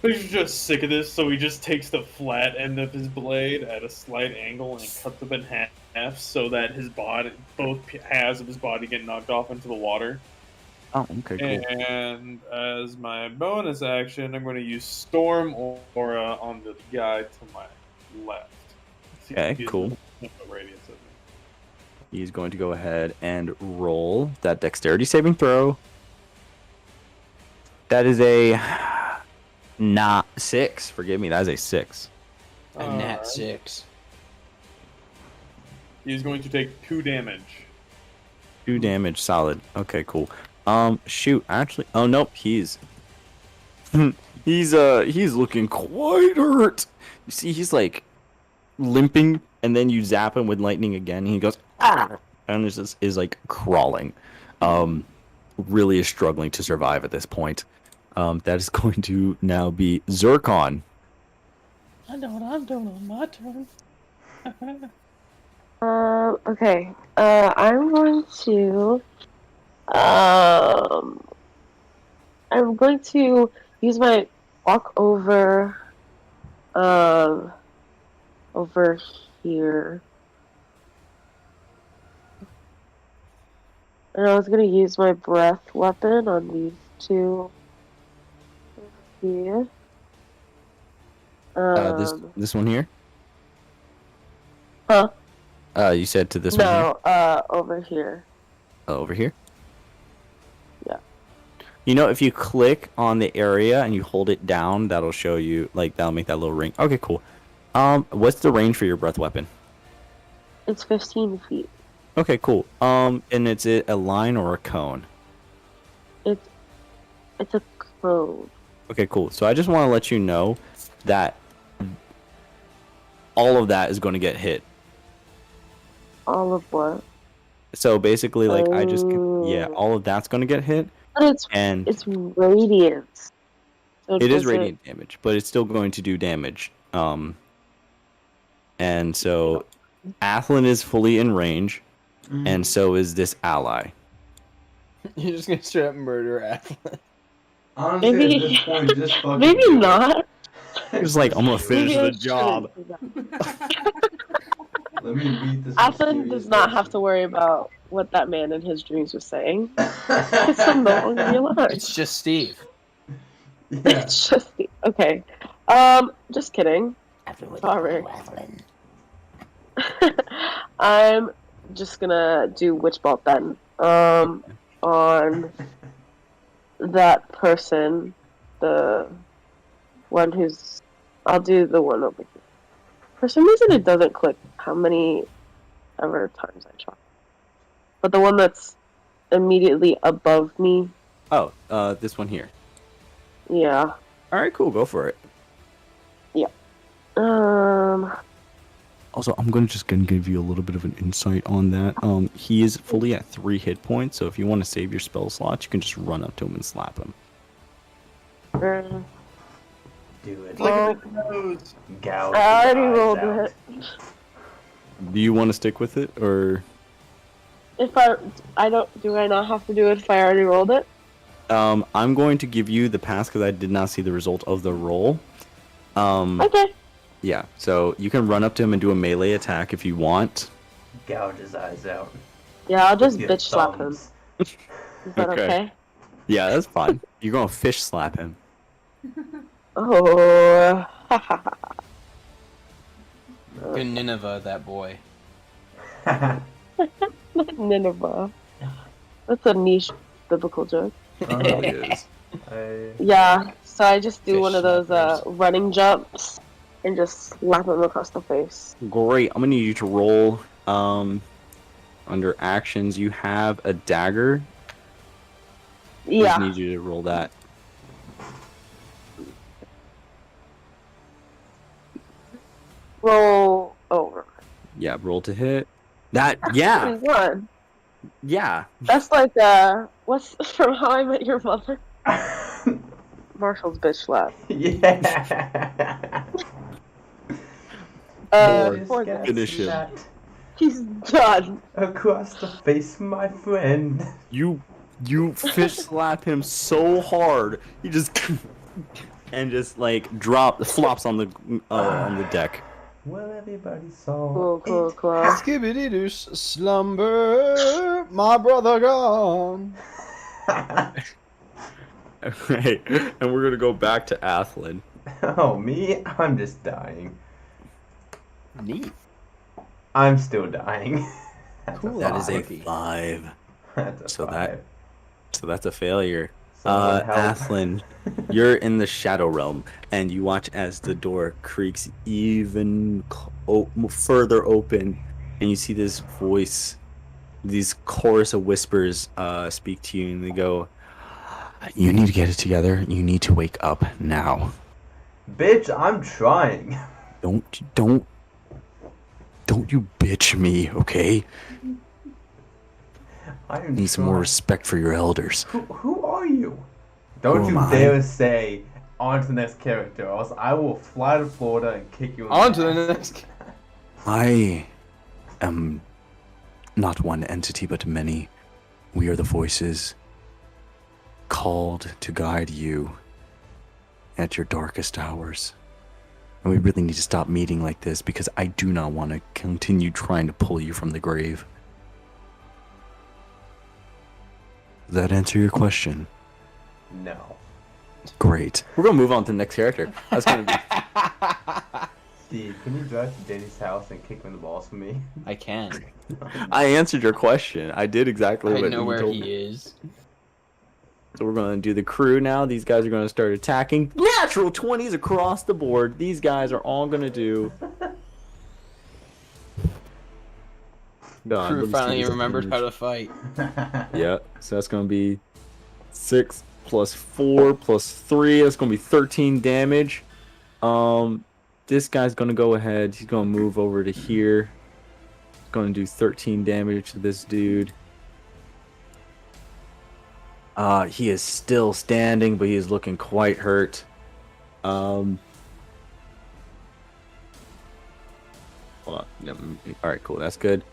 He's just sick of this, so he just takes the flat end of his blade at a slight angle and cuts it in half so that his body, both halves of his body, get knocked off into the water. Oh, okay, cool. And as my bonus action, I'm going to use Storm Aura on the guy to my left. Okay, He's cool. no radiance of me. He's going to go ahead and roll that dexterity saving throw. That is a not 6. Forgive me, that is a 6. A nat 6. He's going to take 2 damage. 2 damage, solid. Okay, cool. Shoot, actually, oh nope, he's looking quite hurt. You see, he's like limping, and then you zap him with lightning again, and he goes ah, and is like crawling. Really is struggling to survive at this point. That is going to now be Zircon. I know what I'm doing on my turn. Okay. I'm going to use my walk over here. And I was gonna use my breath weapon on these two here. This one here? Huh? You said to this one here? No, over here. Over here? Yeah. You know, if you click on the area and you hold it down, that'll show you, like, that'll make that little ring. Okay, cool. What's the range for your breath weapon? It's 15 feet. Okay, cool. And is it a line or a cone? It's a cone. Okay, cool. So I just want to let you know that all of that is going to get hit. All of what? So basically, like, yeah, all of that's going to get hit. But it's radiant. So it is radiant damage, but it's still going to do damage. And so Athlin is fully in range, and so is this ally. You're just gonna straight up murder Athlin. Honestly, Maybe- at this point, just fucking Maybe do it. not. It's like, I'm going to finish Maybe I the job. shouldn't do that. Let me beat this. Athlin does not have to worry about what that man in his dreams was saying. It's no longer alive. It's just Steve. Yeah. It's just okay. Just kidding. Sorry. I'm just gonna do witch bolt then. On that person, the one who's. I'll do the one over here. For some reason, it doesn't click how many ever times I try. But the one that's immediately above me. Oh, this one here. Yeah. All right, cool. Go for it. Yeah. Also, I'm gonna give you a little bit of an insight on that. He is fully at 3 hit points, so if you want to save your spell slots, you can just run up to him and slap him. Do it. Well, Gouge I his already eyes rolled out. it. Do you want to stick with it, or? If I don't, do I not have to do it if I already rolled it? I'm going to give you the pass because I did not see the result of the roll. Okay. Yeah, so you can run up to him and do a melee attack if you want. Gouge his eyes out. Yeah, I'll just With your bitch slap him. thumbs. Is that Okay. okay? Yeah, that's fine. You're gonna fish slap him. Oh. Good Nineveh, that boy. Nineveh. That's a niche biblical joke. It is. Yeah, so I just do Fish one of those slappers. running jumps and just slap him across the face. Great. I'm gonna need you to roll. Under actions, you have a dagger. I just Yeah. need you to roll that. Roll over. Yeah, roll to hit. That. Yeah. One. Yeah. That's like what's from How I Met Your Mother? Marshall's bitch slap. Yeah. Lord. For Just this. Finish him. slapped He's done. across the face, my friend. You fish slap him so hard. He just and just like flops on the deck. Well, everybody saw Cool, cool, it. cool. Skibbity doos slumber, my brother gone. Right, and we're gonna go back to Athlin. Oh, me? I'm just dying. Neat. I'm still dying. That's Cool. That is a Alrighty. 5. That's a So 5. that's a failure. Someone help. Athlin, you're in the Shadow Realm, and you watch as the door creaks even further open, and you see this voice, these chorus of whispers speak to you, and they go, "You need to get it together. You need to wake up now. Bitch, I'm trying. Don't you bitch me, okay? I'm Need some more trying. respect for your elders." Who are you? Don't Who you am I? dare say on to the next character, or else I will fly to Florida and kick you in On to the the ass. next. I am not one entity, but many. We are the voices called to guide you at your darkest hours. And we really need to stop meeting like this because I do not want to continue trying to pull you from the grave. Does that answer your question? No. Great. We're going to move on to the next character. That's going to be... Steve, can you drive to Danny's house and kick him in the balls for me? I can. I answered your question. I did exactly I what know you where told he me. is. So we're going to do the crew now. These guys are going to start attacking. Natural 20s across the board. These guys are all going to do... God, Crew let me see finally this remembered how damage. to fight. Yeah, so that's going to be 6 plus 4 plus 3. That's going to be 13 damage. This guy's going to go ahead. He's going to move over to here. He's going to do 13 damage to this dude. He is still standing, but he is looking quite hurt. Hold on. All right, cool. That's good.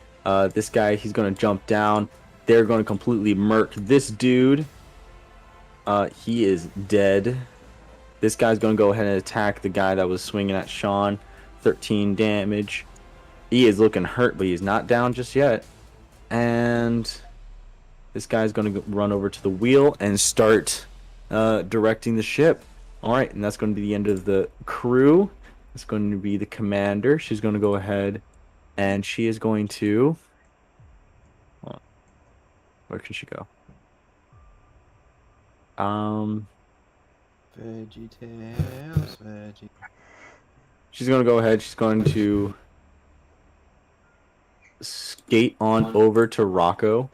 This guy, he's going to jump down. They're going to completely murk this dude. He is dead. This guy's going to go ahead and attack the guy that was swinging at Sean. 13 damage. He is looking hurt, but he's not down just yet. And this guy's going to run over to the wheel and start directing the ship. All right, and that's going to be the end of the crew. It's going to be the commander. She's going to go ahead and she is going to... Hold on. Where can she go? VeggieTales, Veggie. She's going to go ahead. She's going to skate on over to Rocco.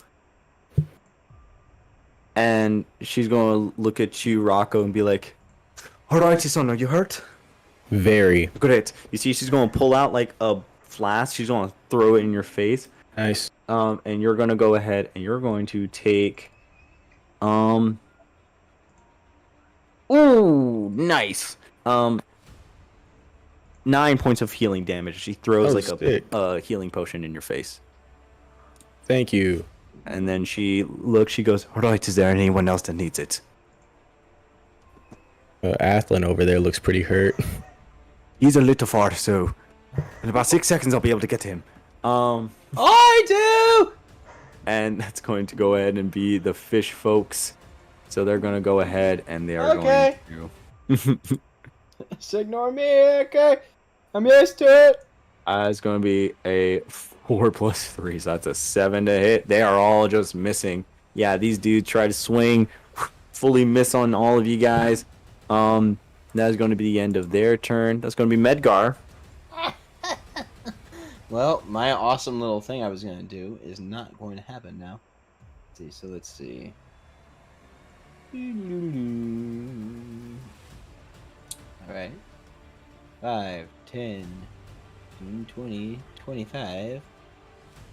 And she's going to look at you, Rocco, and be like, "Alrighty, son, are you hurt?" Very Great. You see, she's going to pull out like a flask. She's going to throw it in your face. nice. And you're going to go ahead and you're going to take... Ooh, nice. 9 points of healing damage. She throws Oh, like sick. a healing potion in your face. Thank you. And then she looks, she goes, "Alright, is there anyone else that needs it?" Athlin over there looks pretty hurt. He's a little far, so in about 6 seconds I'll be able to get to him. I do! And that's going to go ahead and be the fish folks. So they're going to go ahead and they are Okay. going to... Just ignore me, okay? I'm used to it. It's going to be a 4 plus 3, so that's a 7 to hit. They are all just missing. Yeah, these dudes try to swing, fully miss on all of you guys. That's going to be the end of their turn. That's going to be Medgar. Well, my awesome little thing I was going to do is not going to happen now. Let's see. Alright. 5, 10, 20, 25,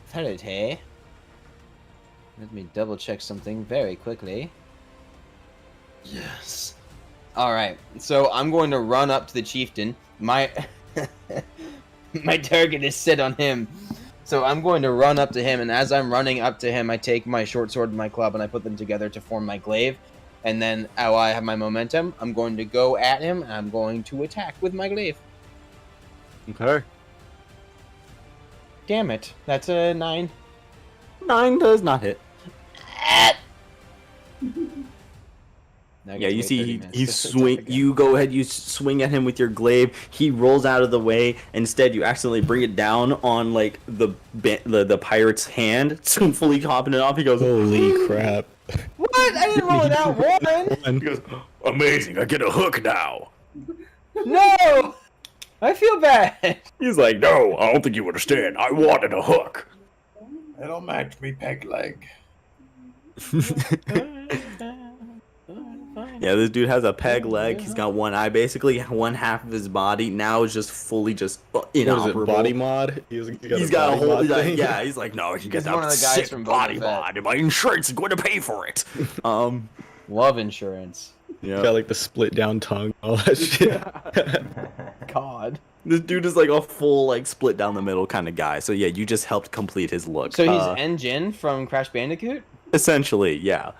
30. Let me double check something very quickly. Yes. Alright, so I'm going to run up to the chieftain. My my target is set on him. So I'm going to run up to him, and as I'm running up to him, I take my short sword and my club and I put them together to form my glaive. And then while I have my momentum, I'm going to go at him. And I'm going to attack with my glaive. Okay. Damn it. That's a 9. 9 does not hit. Now I Yeah, get to you wait see 30 he minutes to swing. attack again. You go ahead. You swing at him with your glaive. He rolls out of the way. Instead, you accidentally bring it down on like the pirate's hand, fully hopping it off. He goes, Holy crap! What? I didn't roll it out one. He goes, amazing! I get a hook now. No! I feel bad. He's like, no, I don't think you understand. I wanted a hook. It'll match me peg leg. Yeah, this dude has a peg leg. He's got one eye. Basically, one half of his body now is just fully just inoperable. What is it? Body mod? He's got a body whole mod thing? yeah. He's like, no, I can get He's that one of the guys sick from body Boba Fett. mod, and my insurance is going to pay for it. Love insurance. Yeah. Got like the split down tongue, all that shit. God. This dude is like a full like split down the middle kind of guy. So yeah, you just helped complete his look. So he's N-Jin from Crash Bandicoot? Essentially, yeah.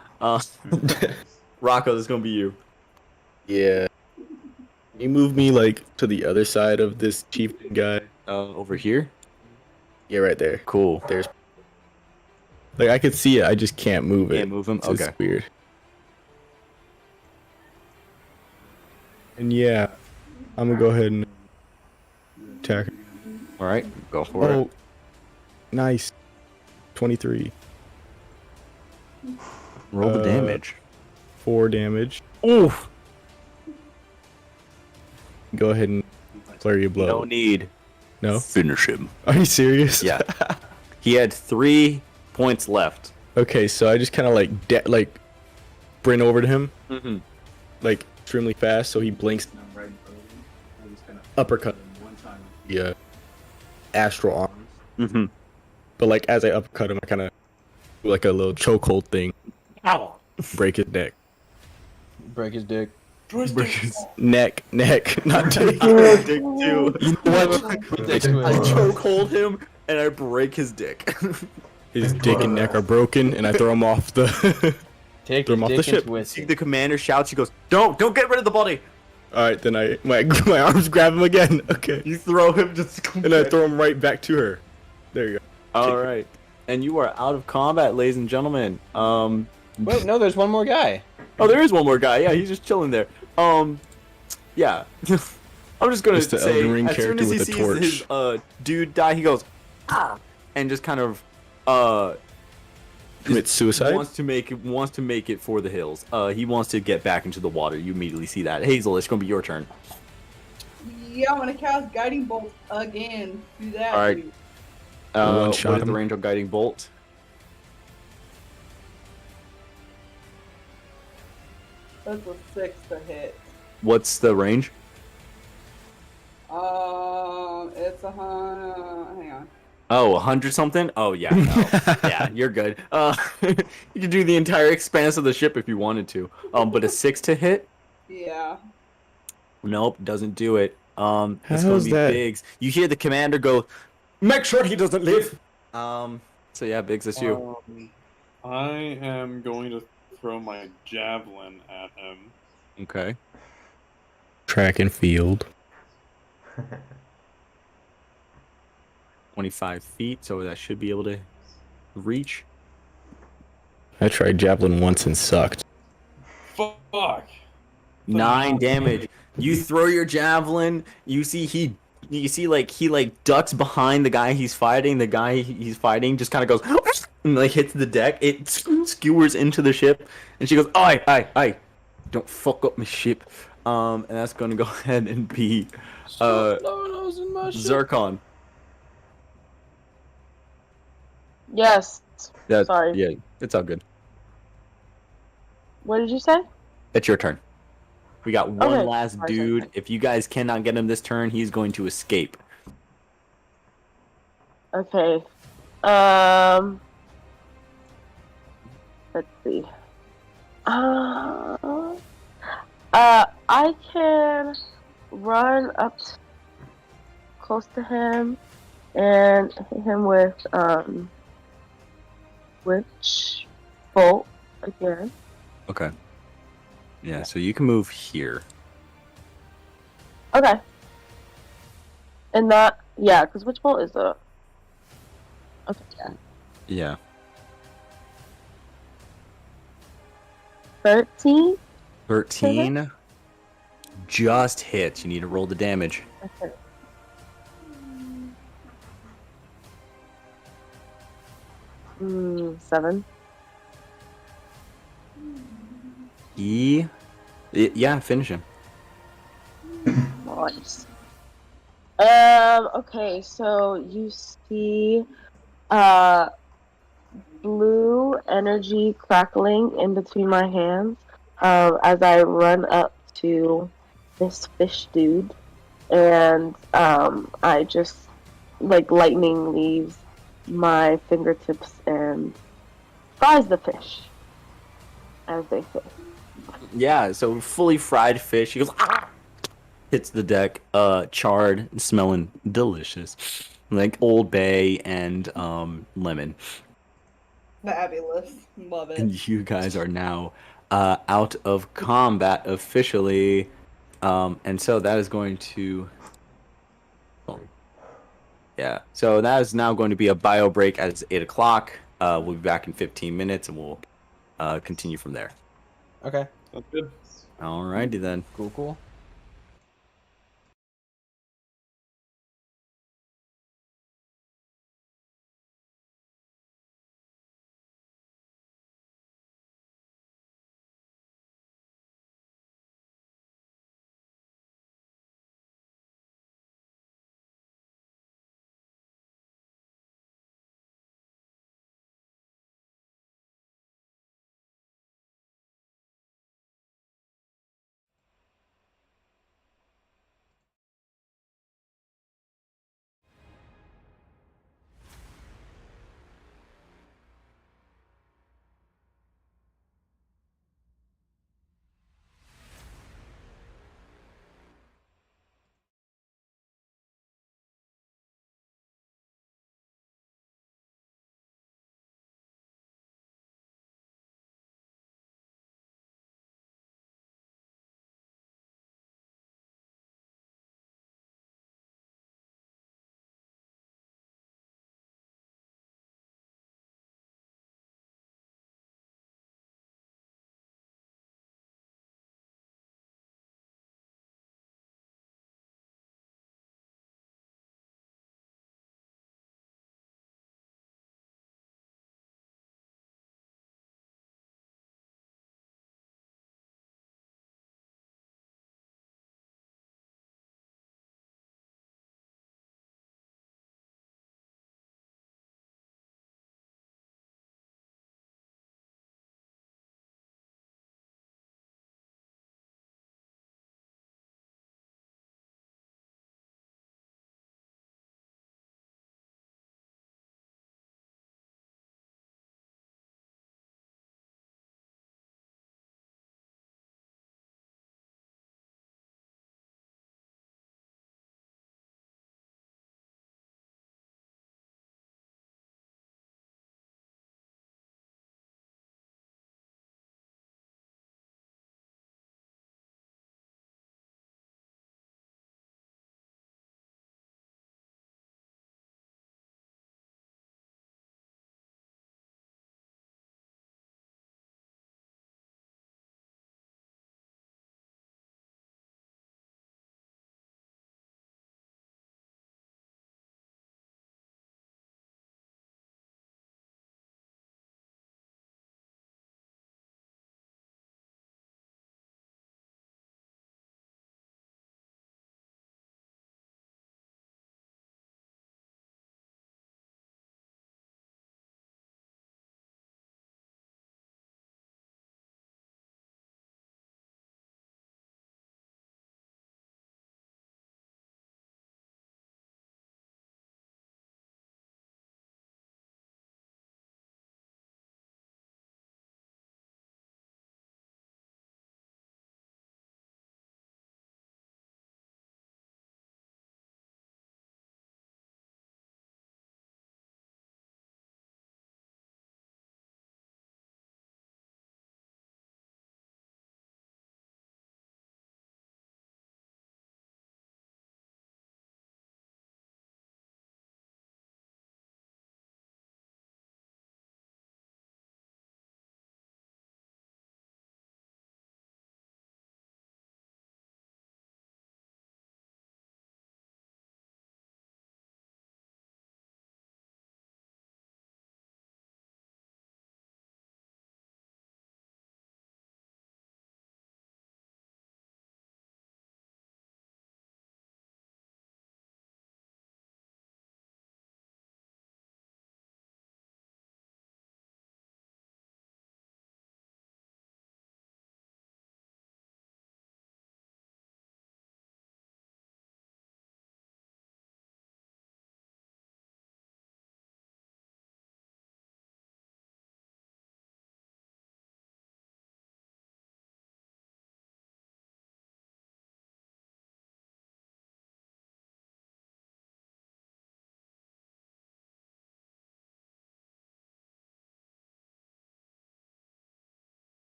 Rocco, this is gonna be you. Yeah. You move me like to the other side of this chieftain guy. Over here. Yeah, right there. Cool. There's like I could see it, I just can't move it. Can't move him? It's just Okay. weird. And yeah, I'm gonna go ahead and attack. All right, go for Oh, it. nice. 23. Roll the damage. 4 damage. Oof. Go ahead and flurry of blow. No need. No? Finish him. Are you serious? Yeah. He had 3 points left. Okay, so I just kind of like sprint over to him, Mm-hmm. like extremely fast, so he blinks. Uppercut. Yeah. Astral arms. Mm-hmm. But like as I uppercut him, I kind of do like a little chokehold thing. Ow. Break his neck. Break his dick. Break his neck, not dick. Dick too. You know what? Dick's I with- chokehold him and I break his dick. His dick and neck are broken, and I throw him off the. Take Throw his him off the dick ship. and twist See, it. the commander shouts. He goes, "Don't get rid of the body." All right, then my arms grab him again. Okay, You throw him just. and I throw him right back to her. There you go. All right, and you are out of combat, ladies and gentlemen. Wait, no, there's one more guy. Oh, there is one more guy. Yeah, he's just chilling there. Yeah. I'm just gonna Just the say, Elden Ring as soon character as he with a sees torch. his dude die, he goes, ah, and just kind of Commit suicide. wants to make it for the hills. He wants to get back into the water. You immediately see that. Hazel, it's gonna be your turn. Yeah, I'm gonna cast Guiding Bolt again. Do that. All right. dude. What shot is the him. range of guiding bolt? That's a 6 to hit. What's the range? It's hang on. Oh, 100 something? Oh yeah, no. Yeah, you're good. You can do the entire expanse of the ship if you wanted to. But a 6 to hit? Yeah. Nope, doesn't do it. It's gonna How's be that? Biggs. You hear the commander go, "Make sure he doesn't live." So yeah, Biggs, it's you. I am going to throw my javelin at him. Okay. Track and field. 25 feet, so that should be able to reach. I tried javelin once and sucked. Fuck. 9 damage. You throw your javelin. You see he ducks behind the guy he's fighting. The guy he's fighting just kind of goes and like hits the deck. It skewers into the ship, and she goes, "Aye, don't fuck up my ship." And that's gonna go ahead and be Zircon. Yes. That, Sorry. Yeah, it's all good. What did you say? It's your turn. We got one Okay. last Sorry, dude. sorry. If you guys cannot get him this turn, he's going to escape. Okay. Let's see. I can run up close to him and hit him with Witch Bolt again. Okay. Yeah, so you can move here. Okay. And that, yeah, because which bolt is it? Okay, yeah. Yeah. 13? 13 just hits. You need to roll the damage. Okay. Seven. Yeah, finish him. Nice. Okay, so you see blue energy crackling in between my hands as I run up to this fish dude, and I just like lightning leaves my fingertips and fries the fish, as they say. Yeah, so fully fried fish. He goes, ah! Hits the deck, charred, smelling delicious. Like Old Bay and lemon. Fabulous. Love it. And you guys are now out of combat officially. And so that is going to. Yeah. So that is now going to be a bio break at 8 o'clock. We'll be back in 15 minutes and we'll continue from there. Okay. That's good. Alrighty then. Cool.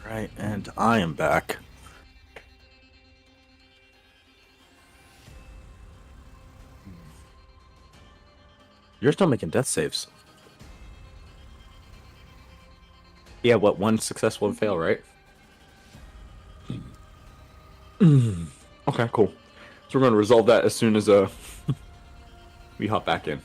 right, and I am back. You're still making death saves. Yeah, what, one successful fail, right? Okay, cool. So we're going to resolve that as soon as we hop back in.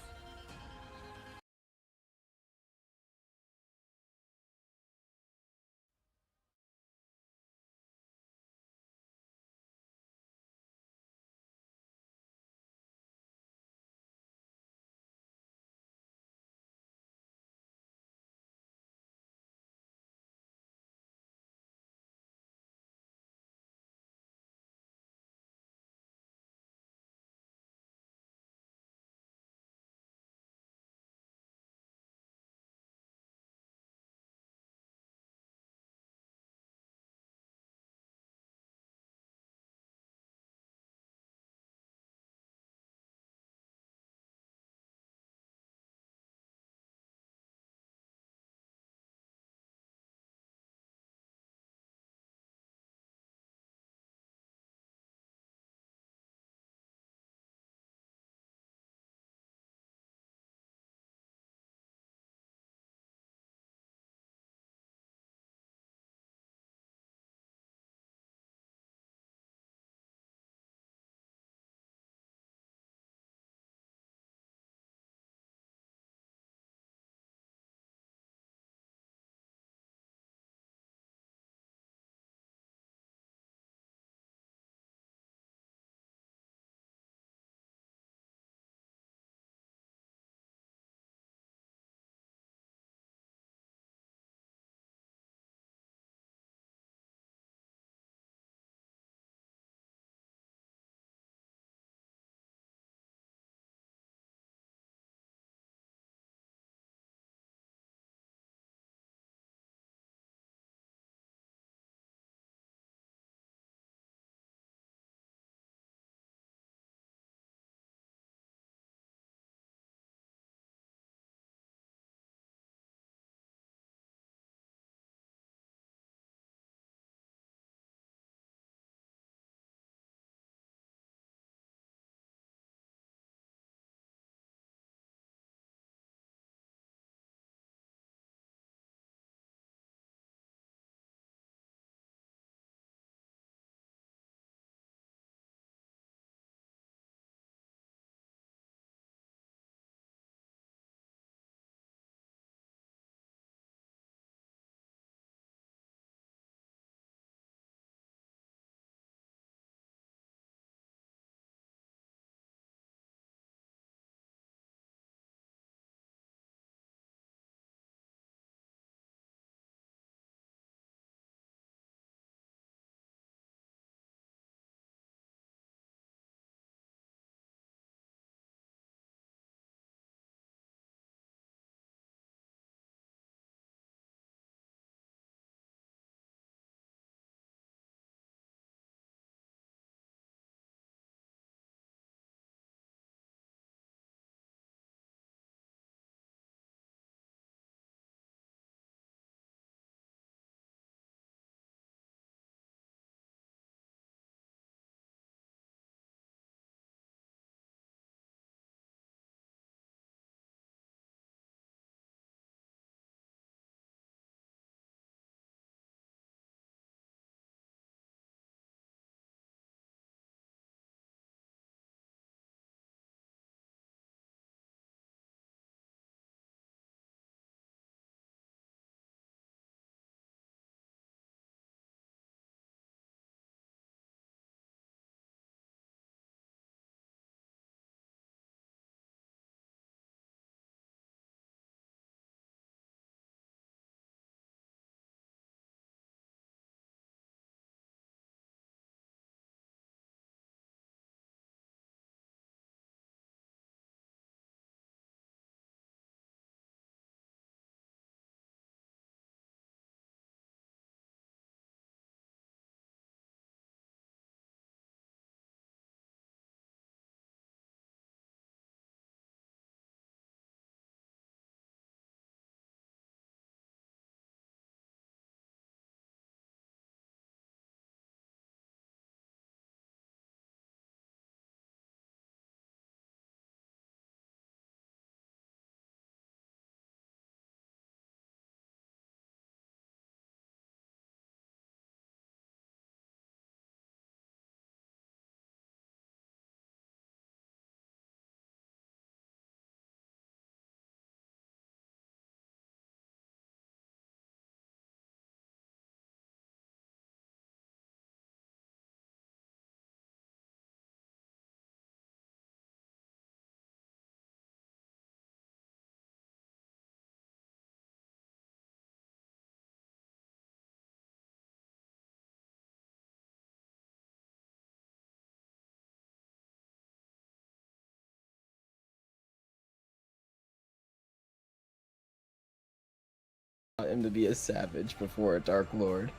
him to be a savage before a Dark Lord.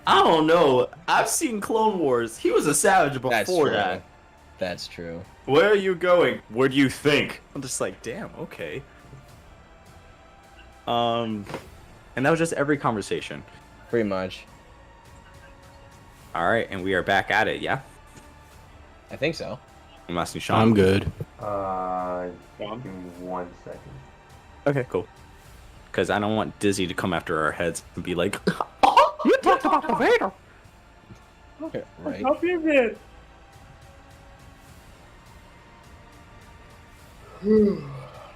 I don't know. I've seen Clone Wars. He was a savage That's before true. that. That's true. Where are you going? What do you think? I'm just like, damn, okay. And that was just every conversation. Pretty much. All right, and we are back at it, yeah? I think so. I'm asking Sean. I'm good. Give me 1 second. Okay, cool. Because I don't want Dizzy to come after our heads and be like, oh, you talked about the Vader. Okay, right. Help you bit.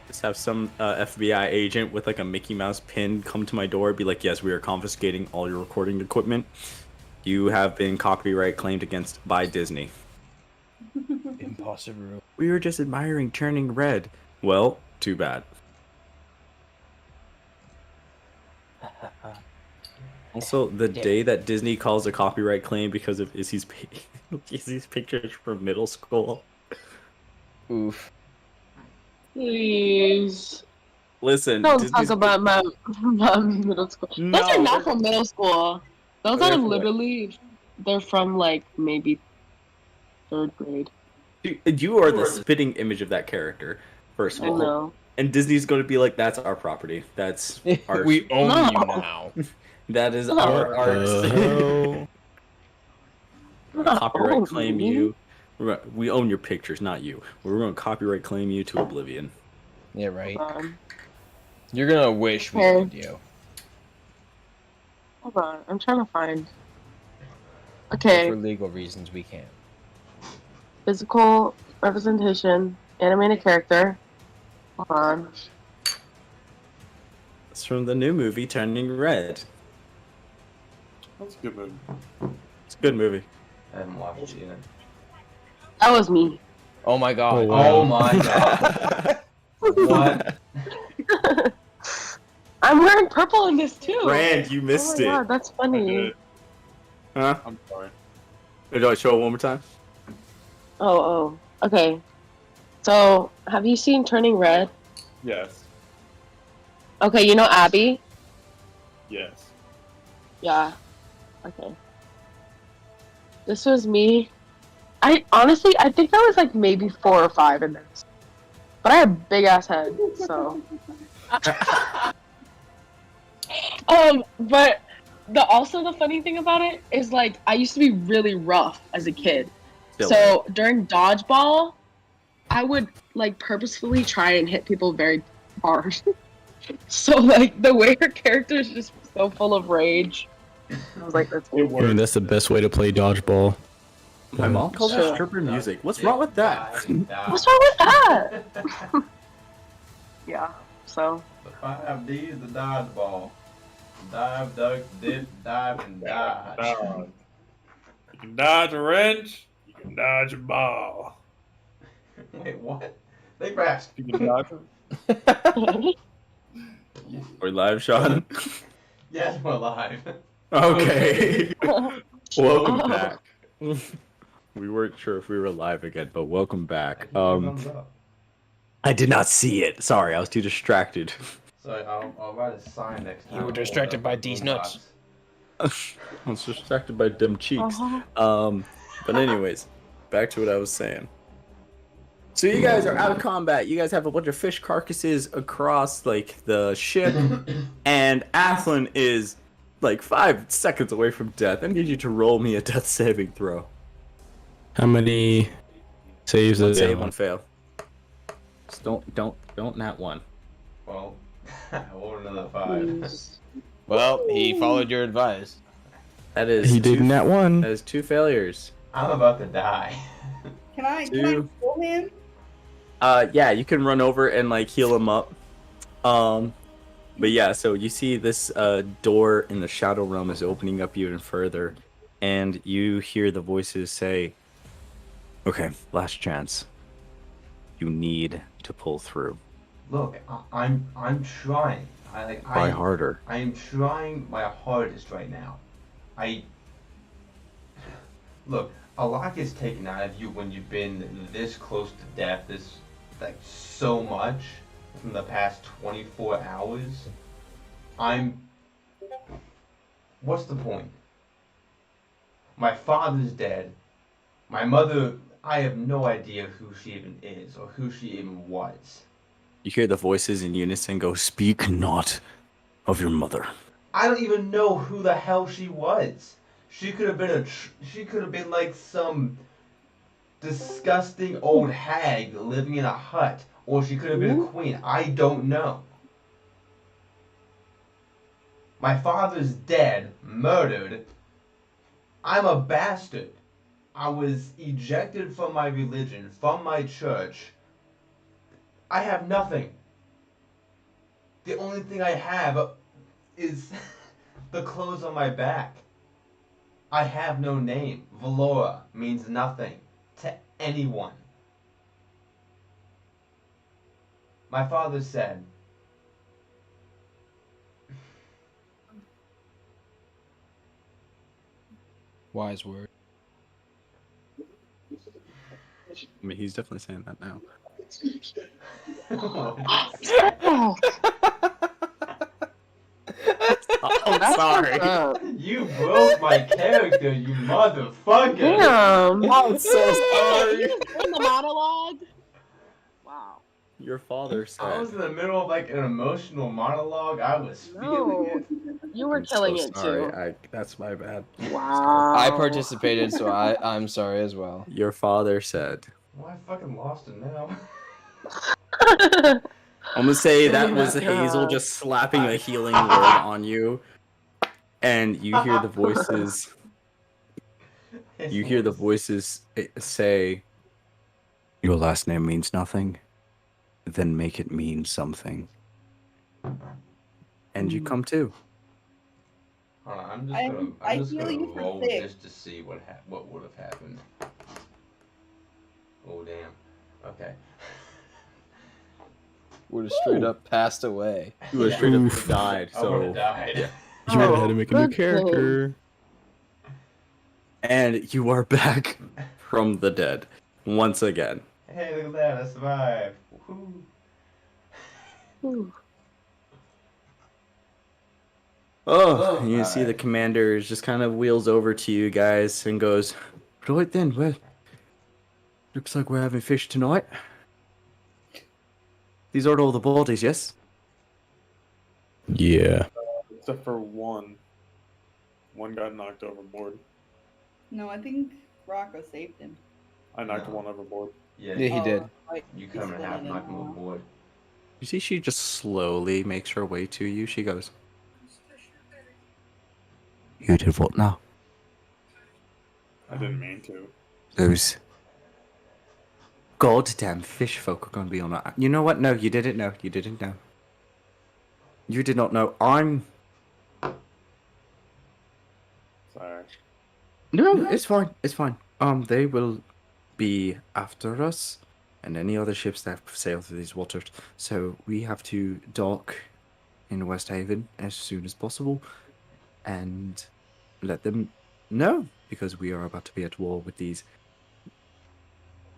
Just have some FBI agent with like a Mickey Mouse pin come to my door, be like, yes, we are confiscating all your recording equipment. You have been copyright claimed against by Disney. Impossible. We were just admiring Turning Red. Well, too bad. Also, the day that Disney calls a copyright claim because of Izzy's pictures from middle school. Oof. Please. Listen, Don't Disney's... talk about my middle school. No, Those are not from middle school. Those They're are from what? literally, they're from like maybe 3rd grade. You are the spitting image of that character, first of I all. know. And Disney's going to be like, that's our property. That's our... We own No. you now. That is No. our art. Copyright claim you. We own your pictures, not you. We're going to copyright claim you to oblivion. Yeah, right. You're gonna wish we Okay. owned you. Hold on, I'm trying to find. But Okay, for legal reasons, we can't. physical representation, animated character. Hold on. It's from the new movie, Turning Red. That's a good movie. It's a good movie. I haven't watched it yet. That was me. Oh my god. Oh my god. What? I'm wearing purple in this too. Brand, you Oh missed my it. god, that's I funny. did. Huh? I'm sorry. Do I show it one more time? Oh, okay. So, have you seen Turning Red? Yes. Okay, you know Abby? Yes. Yeah. Okay. This was me. I think I was like maybe 4 or 5 in this. But I had a big ass head, so. But the funny thing about it is like I used to be really rough as a kid. So during dodgeball, I would like purposefully try and hit people very hard. So like the way her character is just so full of rage. I was like, that's It I worked. mean, that's the best way to play dodgeball. My mom calls it stripper music. What's wrong with that? What's wrong with that? Yeah. So. The 5 D's, the dodgeball. Dive, duck, dip, dive, and dodge. Dodge. You can dodge a wrench. You can dodge a ball. Wait, what? They perhaps. You can dodge it. We're live, Sean. Yes, we're live. Okay. Welcome back. We weren't sure if we were live again, but welcome back. Thumbs up. I did not see it. Sorry, I was too distracted. So I'll write a sign next time. You were distracted by these nuts. I was distracted by dumb cheeks. Uh-huh. But anyways, back to what I was saying. So you guys are out of combat. You guys have a bunch of fish carcasses across like the ship, and Athlon is like 5 seconds away from death. I need you to roll me a death saving throw. How many saves One does save, it? one fail. Just don't nat one. Well, I rolled another 5. Well, he followed your advice. That is He did nat one. That is 2 failures. I'm about to die. Can I Two. pull him? Yeah, you can run over and like heal him up. But yeah, so you see this door in the Shadow Realm is opening up even further, and you hear the voices say, "Okay, last chance. You need to pull through. Look, I'm trying. Try harder." I am trying my hardest right now. Look, a lot gets taken out of you when you've been this close to death, this like so much from the past 24 hours. I'm What's the point? My father's dead. My mother, I have no idea who she even is or who she even was. You hear the voices in unison go, "Speak not of your mother." I don't even know who the hell she was. She could have been she could have been like some disgusting old hag living in a hut, or she could have been a queen. I don't know. My father's dead, murdered. I'm a bastard. I was ejected from my religion, from my church. I have nothing. The only thing I have is the clothes on my back. I have no name. Valora means nothing to anyone. My father said, Wise word. I mean, he's definitely saying that now. Oh, I'm that's sorry. fucked up. You broke my character, you motherfucker. Damn. I'm so sorry. In the monologue. Wow. Your father I was said. in the middle of like an emotional monologue. I was feeling No, it. you were I'm killing so it sorry. too. That's my bad. Wow. I participated, so I'm sorry as well. Your father said. Well, I fucking lost it now. I'm gonna say Oh that my was Hazel God. just slapping a healing word on you, and you hear the voices. You hear the voices say, "Your last name means nothing. Then make it mean something." And you come to. Hold on, I'm I just heal gonna you for roll 6. just to see what would have happened. Oh damn. Okay. Would have straight up passed away. You would Yeah. straight up Oof. died. I would have So, died. yeah. You would have had to Oh, make a new good thing. character. And you are back from the dead once again. Hey, look at that! I survived. Woohoo! Ooh. Oh, you see the Alright. commander just kind of wheels over to you guys and goes, "Right then, well, looks like we're having fish tonight. These are all the bodies, yes?" Yeah. Except for one. One got knocked overboard. No, I think Rocco saved him. I knocked No. one overboard. Yeah, Yeah, he did. Right. you He's come in half, swimming knock him now. overboard. You see she just slowly makes her way to you. She goes, "You did what now?" I didn't mean to. Those goddamn fish folk are going to be on that. You know what? No, you didn't know. You didn't know. You did not know. I'm... Sorry. No, it's fine. It's fine. They will be after us and any other ships that sail through these waters. So we have to dock in West Haven as soon as possible and let them know because we are about to be at war with these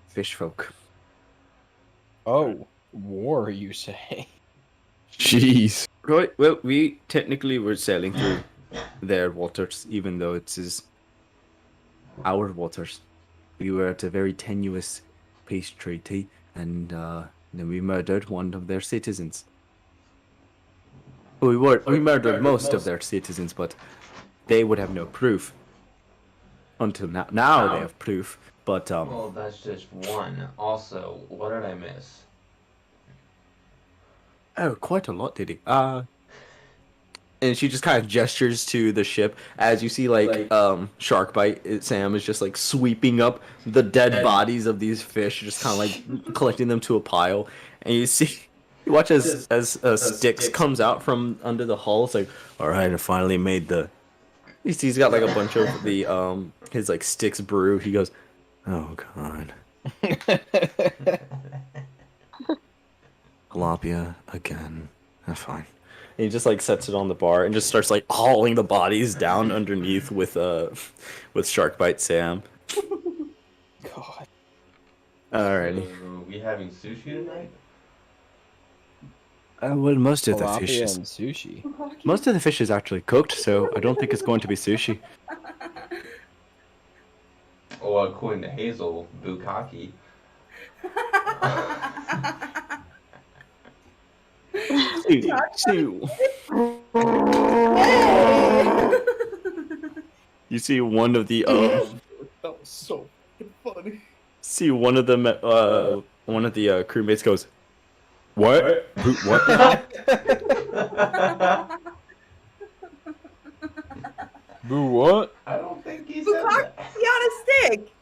fish folk. Oh, war, you say? Jeez. Right. Well, we technically were sailing through their waters, even though it is our waters. We were at a very tenuous peace treaty, and then we murdered one of their citizens. We murdered most of their citizens, but they would have no proof until now. Now they have proof, but Well, that's just one. Also, what did I miss? oh, quite a lot, did he? And she just kind of gestures to the ship as you see Sharkbite Sam is just like sweeping up the dead bodies of these fish, just kind of like collecting them to a pile. And you watch as Styx comes out from under the hull. It's like, all right, I finally made the. He's got like a bunch of the his like Styx brew. He goes, oh god, tilapia again. That's fine. And he just like sets it on the bar and just starts like hauling the bodies down underneath with Sharkbite Sam. God. Alrighty. So, are we having sushi tonight? Well, most of the Tilapia fish is and sushi. most of the fish is actually cooked, so I don't think it's going to be sushi. Or according to Hazel, bukkake. You see one of the That was so funny. see one of the crewmates goes, "What? What?" Boo, what? I don't think he said Bukkake that. on a stick.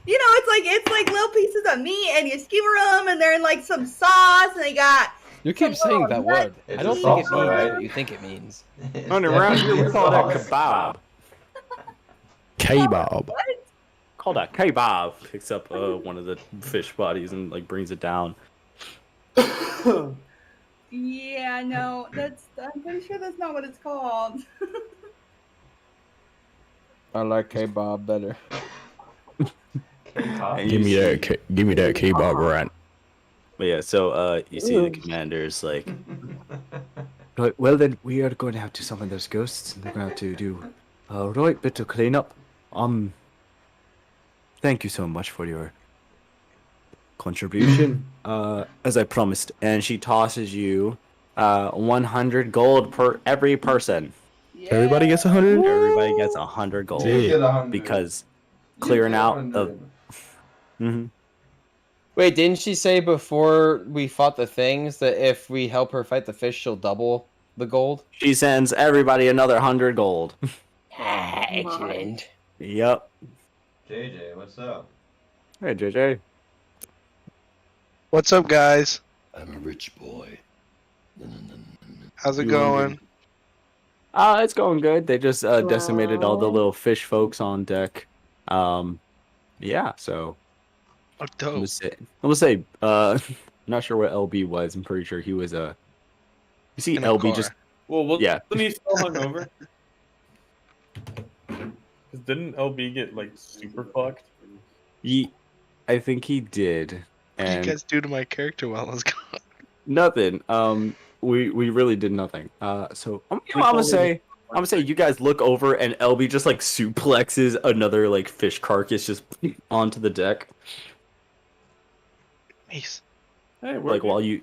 You know, it's like little pieces of meat, and you skewer them, and they're in like some sauce, and they got. You keep some saying little that word. It's I don't a think it salsa, means right? what you think it means. It's Honey, around here we definitely call that sauce. kebab. Kebab. What? Call that kebab. Picks up one of the fish bodies and like brings it down. Yeah, no, I'm pretty sure that's not what it's called. I like kebab better. K-pop? And Give me you that. Give me that kebab right. But yeah, so you see the commanders like, right, well then we are going to have to summon those ghosts, and they're going to have to do a right bit of cleanup. Thank you so much for your contribution, as I promised. And she tosses you 100 gold per every person. Everybody gets 100. Everybody gets 100 gold You get 100. because You clearing get out 100. of. hmm Wait, didn't she say before we fought the things that if we help her fight the fish, she'll double the gold? She sends everybody another 100 gold. Excellent. Yep. JJ, what's up? Hey, JJ. What's up, guys? I'm a rich boy. How's it You wanna going? It's going good. They just decimated all the little fish folks on deck. Yeah, so Oh, I'm dope. gonna say, I'm not sure what LB was. I'm pretty sure he was you see In a LB car. just Well, wasn't Yeah. he still hungover? Because didn't LB get like super fucked? I think he did. What And did you guys do to my character while I was gone? nothing. We really did nothing. So I'm gonna say you guys look over and LB just like suplexes another like fish carcass just onto the deck. Nice. Hey, Like while you.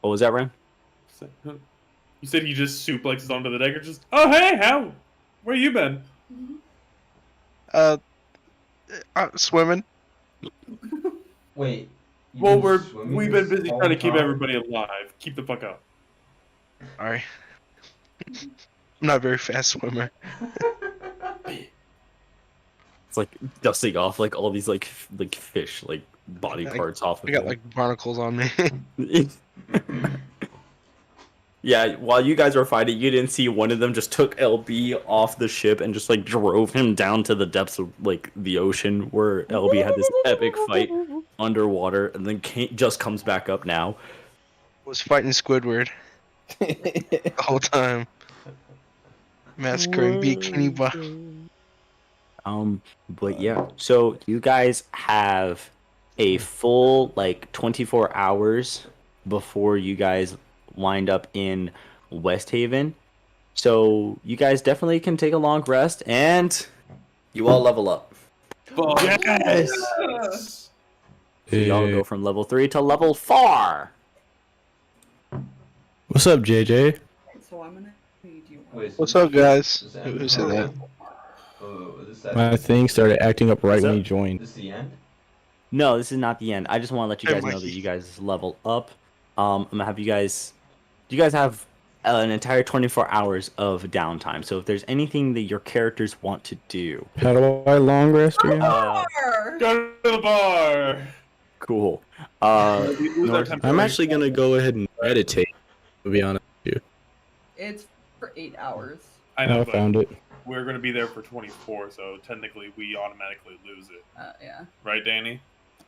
What was that, Ryan? You said he just suplexes onto the deck or just, oh, hey, how? Where you been? Swimming. Wait. you've Well, been swimming we've been this busy whole trying to keep time? everybody alive. Keep the fuck up. Sorry. I'm not a very fast swimmer. It's like dusting off like all these like fish like body parts off of I got him. like barnacles on me. Yeah, while you guys were fighting, you didn't see one of them just took LB off the ship and just like drove him down to the depths of like the ocean where LB had this epic fight underwater and then just comes back up now. Was fighting Squidward the whole time. Massacring Bikini Bottom. But yeah, so you guys have a full like 24 hours before you guys wind up in West Haven. So you guys definitely can take a long rest and you all level up. Yes! So y'all go from level 3 to level 4. What's up, JJ? So I'm gonna need you. Wait, so What's up, guys? Does that Who said that? Oh, is this My thing started acting up right when you joined. This the end? No, this is not the end. I just want to let you Hey, guys know Mikey. that you guys level up. I'm gonna have you guys. You guys have an entire 24 hours of downtime. So if there's anything that your characters want to do, How do I long rest again? uh, Go to the bar! cool. Lose that temporary- I'm actually gonna go ahead and meditate. To be honest with you, It's for 8 hours. I know, I but found it. we're going to be there for 24, so technically we automatically lose it. Yeah. Right, Danny?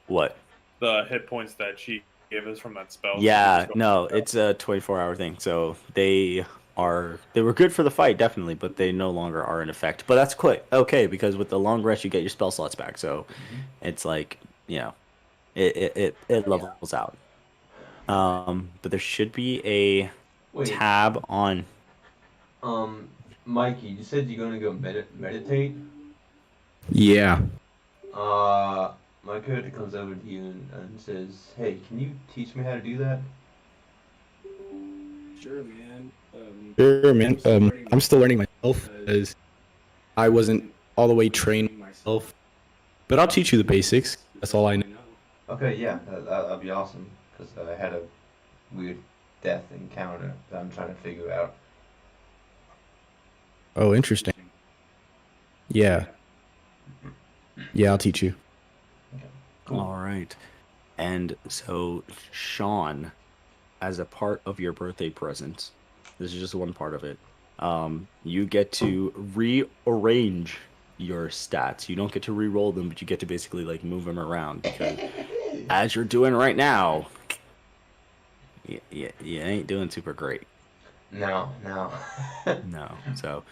What? The hit points that she gave us from that spell. Yeah, no, it's a 24-hour thing. So they were good for the fight, definitely, but they no longer are in effect. But that's quick, okay, because with the long rest, you get your spell slots back. So it's like you know, it levels out. But there should be a Wait, tab on. Mikey, you said you're gonna go meditate. Yeah. My character comes over to you and says, "Hey, can you teach me how to do that?" Sure, man. I'm still learning myself because I wasn't all the way trained myself. But I'll teach you the basics. That's all I know. Okay, yeah, that'd be awesome. Because I had a weird death encounter that I'm trying to figure out. Oh, interesting. Yeah. Yeah, I'll teach you. Okay, cool. All right. And so, Sean, as a part of your birthday present, this is just one part of it. You get to rearrange your stats. You don't get to re-roll them, but you get to basically like move them around because, as you're doing right now, you ain't doing super great. No. No. So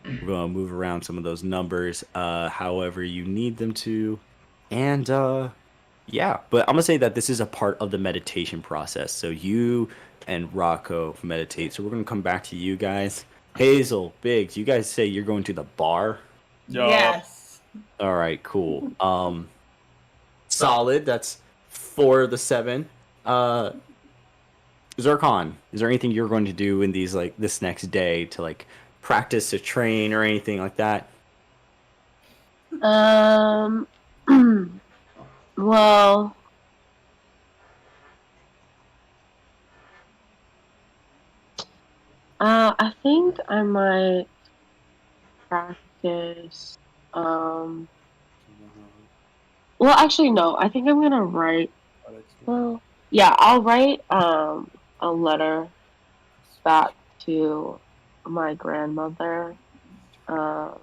we're gonna move around some of those numbers, however you need them to, and yeah. But I'm gonna say that this is a part of the meditation process. So you and Rocco meditate. So we're gonna come back to you guys. Hazel, Biggs, you guys say you're going to the bar. Yes. All right, cool. Solid. That's 4 of the 7. Zircon, is there anything you're going to do in these like this next day to like practice to train or anything like that? Well, I think I might practice. Well, actually, no. I think I'm gonna write. Well, yeah, I'll write a letter back to my grandmother. Um,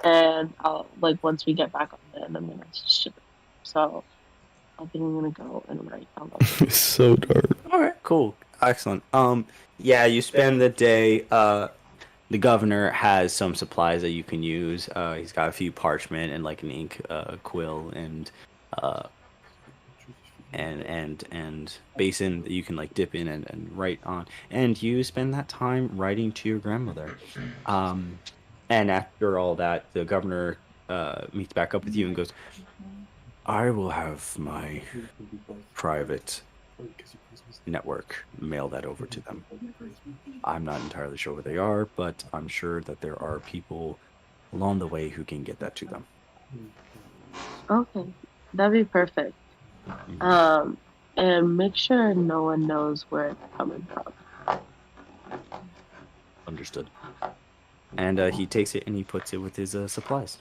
and I'll like once we get back on land, I'm gonna ship it. So I think I'm gonna go and write a letter. It's so dark. All right, cool, excellent. Yeah, you spend the day. The governor has some supplies that you can use. He's got a few parchment and like an ink quill and basin that you can like dip in and write on. And you spend that time writing to your grandmother. And after all that, the governor meets back up with you and goes, "I will have my private network mail that over to them. I'm not entirely sure where they are, but I'm sure that there are people along the way who can get that to them." Okay, that'd be perfect. And make sure no one knows where it's coming from. Understood. And he takes it and he puts it with his supplies.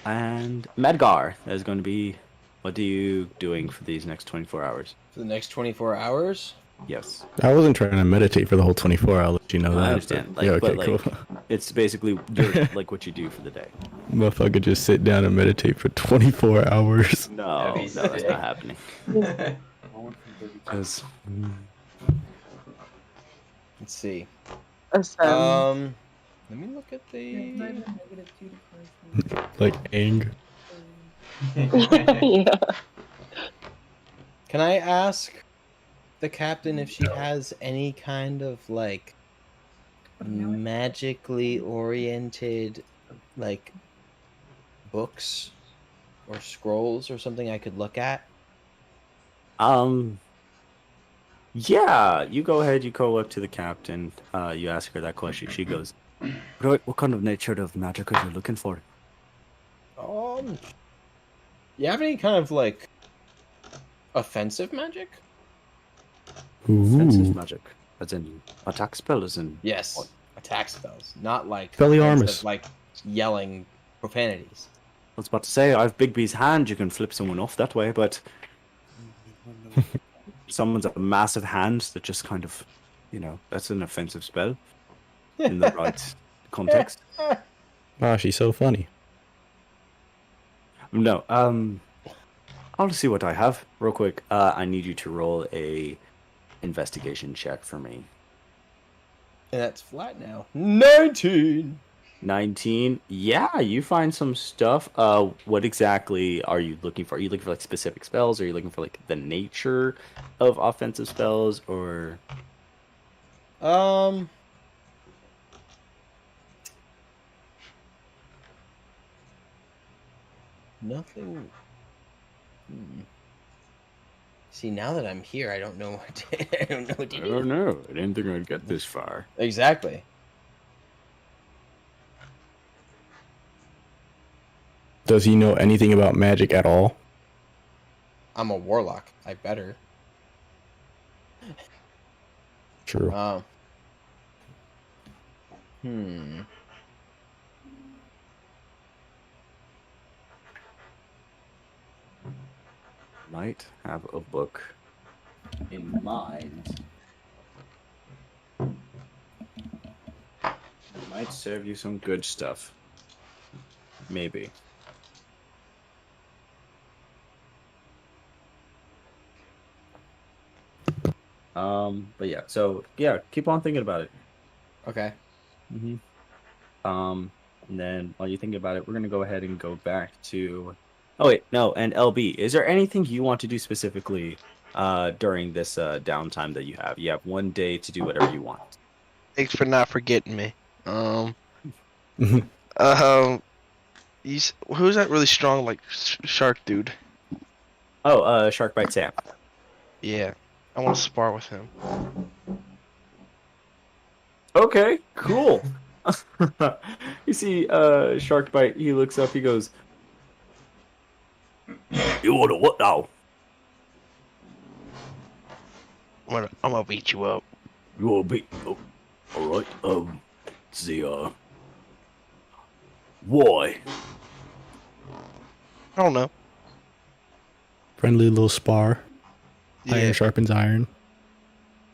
And Medgar is going to be, what are you doing for these next 24 hours? For the next 24 hours? Yes. I wasn't trying to meditate for the whole 24 hours. I'll let you know that. I understand. Like, Yeah, okay, but like, cool. it's basically like what you do for the day. Motherfucker just sit down and meditate for 24 hours. No, That'd be that's sick. not happening. Because Let's see. So, Let me look at the. Like, ang. yeah. Can I ask the captain if she has any kind of like magically oriented like books or scrolls or something I could look at? yeah, you go ahead, you go up to the captain, you ask her that question. She goes, what kind of nature of magic are you looking for? You have any kind of like offensive magic? Offensive Ooh. magic. As in attack spells and Yes, attack spells, not like Expelliarmus. offensive, like yelling profanities. I was about to say, I have Bigby's hand, you can flip someone off that way, but someone's a massive hand that just kind of, that's an offensive spell in the right context. Wow, she's so funny. No, I'll see what I have real quick. I need you to roll a investigation check for me. And that's flat now. 19. 19. Yeah, you find some stuff. What exactly are you looking for? Are you looking for like specific spells? Are you looking for like the nature of offensive spells or Um, nothing. See, now that I'm here, I don't know what to, I don't know what to I do. don't know. I didn't think I'd get this far. Exactly. Does he know anything about magic at all? I'm a warlock. I better. True. Hmm. Might have a book in mind. Might serve you some good stuff. Maybe. But yeah, so yeah, keep on thinking about it. Okay. Mm-hmm. And then while you think about it, we're gonna go ahead and go back to. Oh wait, no, and LB, is there anything you want to do specifically during this downtime that you have? You have 1 day to do whatever you want. Thanks for not forgetting me. Um, who's that really strong like shark dude? Oh, Shark Bite Sam. Yeah, I want to spar with him. Okay, cool. You see Shark Bite, he looks up, he goes, "You wanna what now? I'm gonna beat you up. You wanna beat oh, alright, see why? I don't know. Friendly little spar. Yeah. Iron sharpens iron.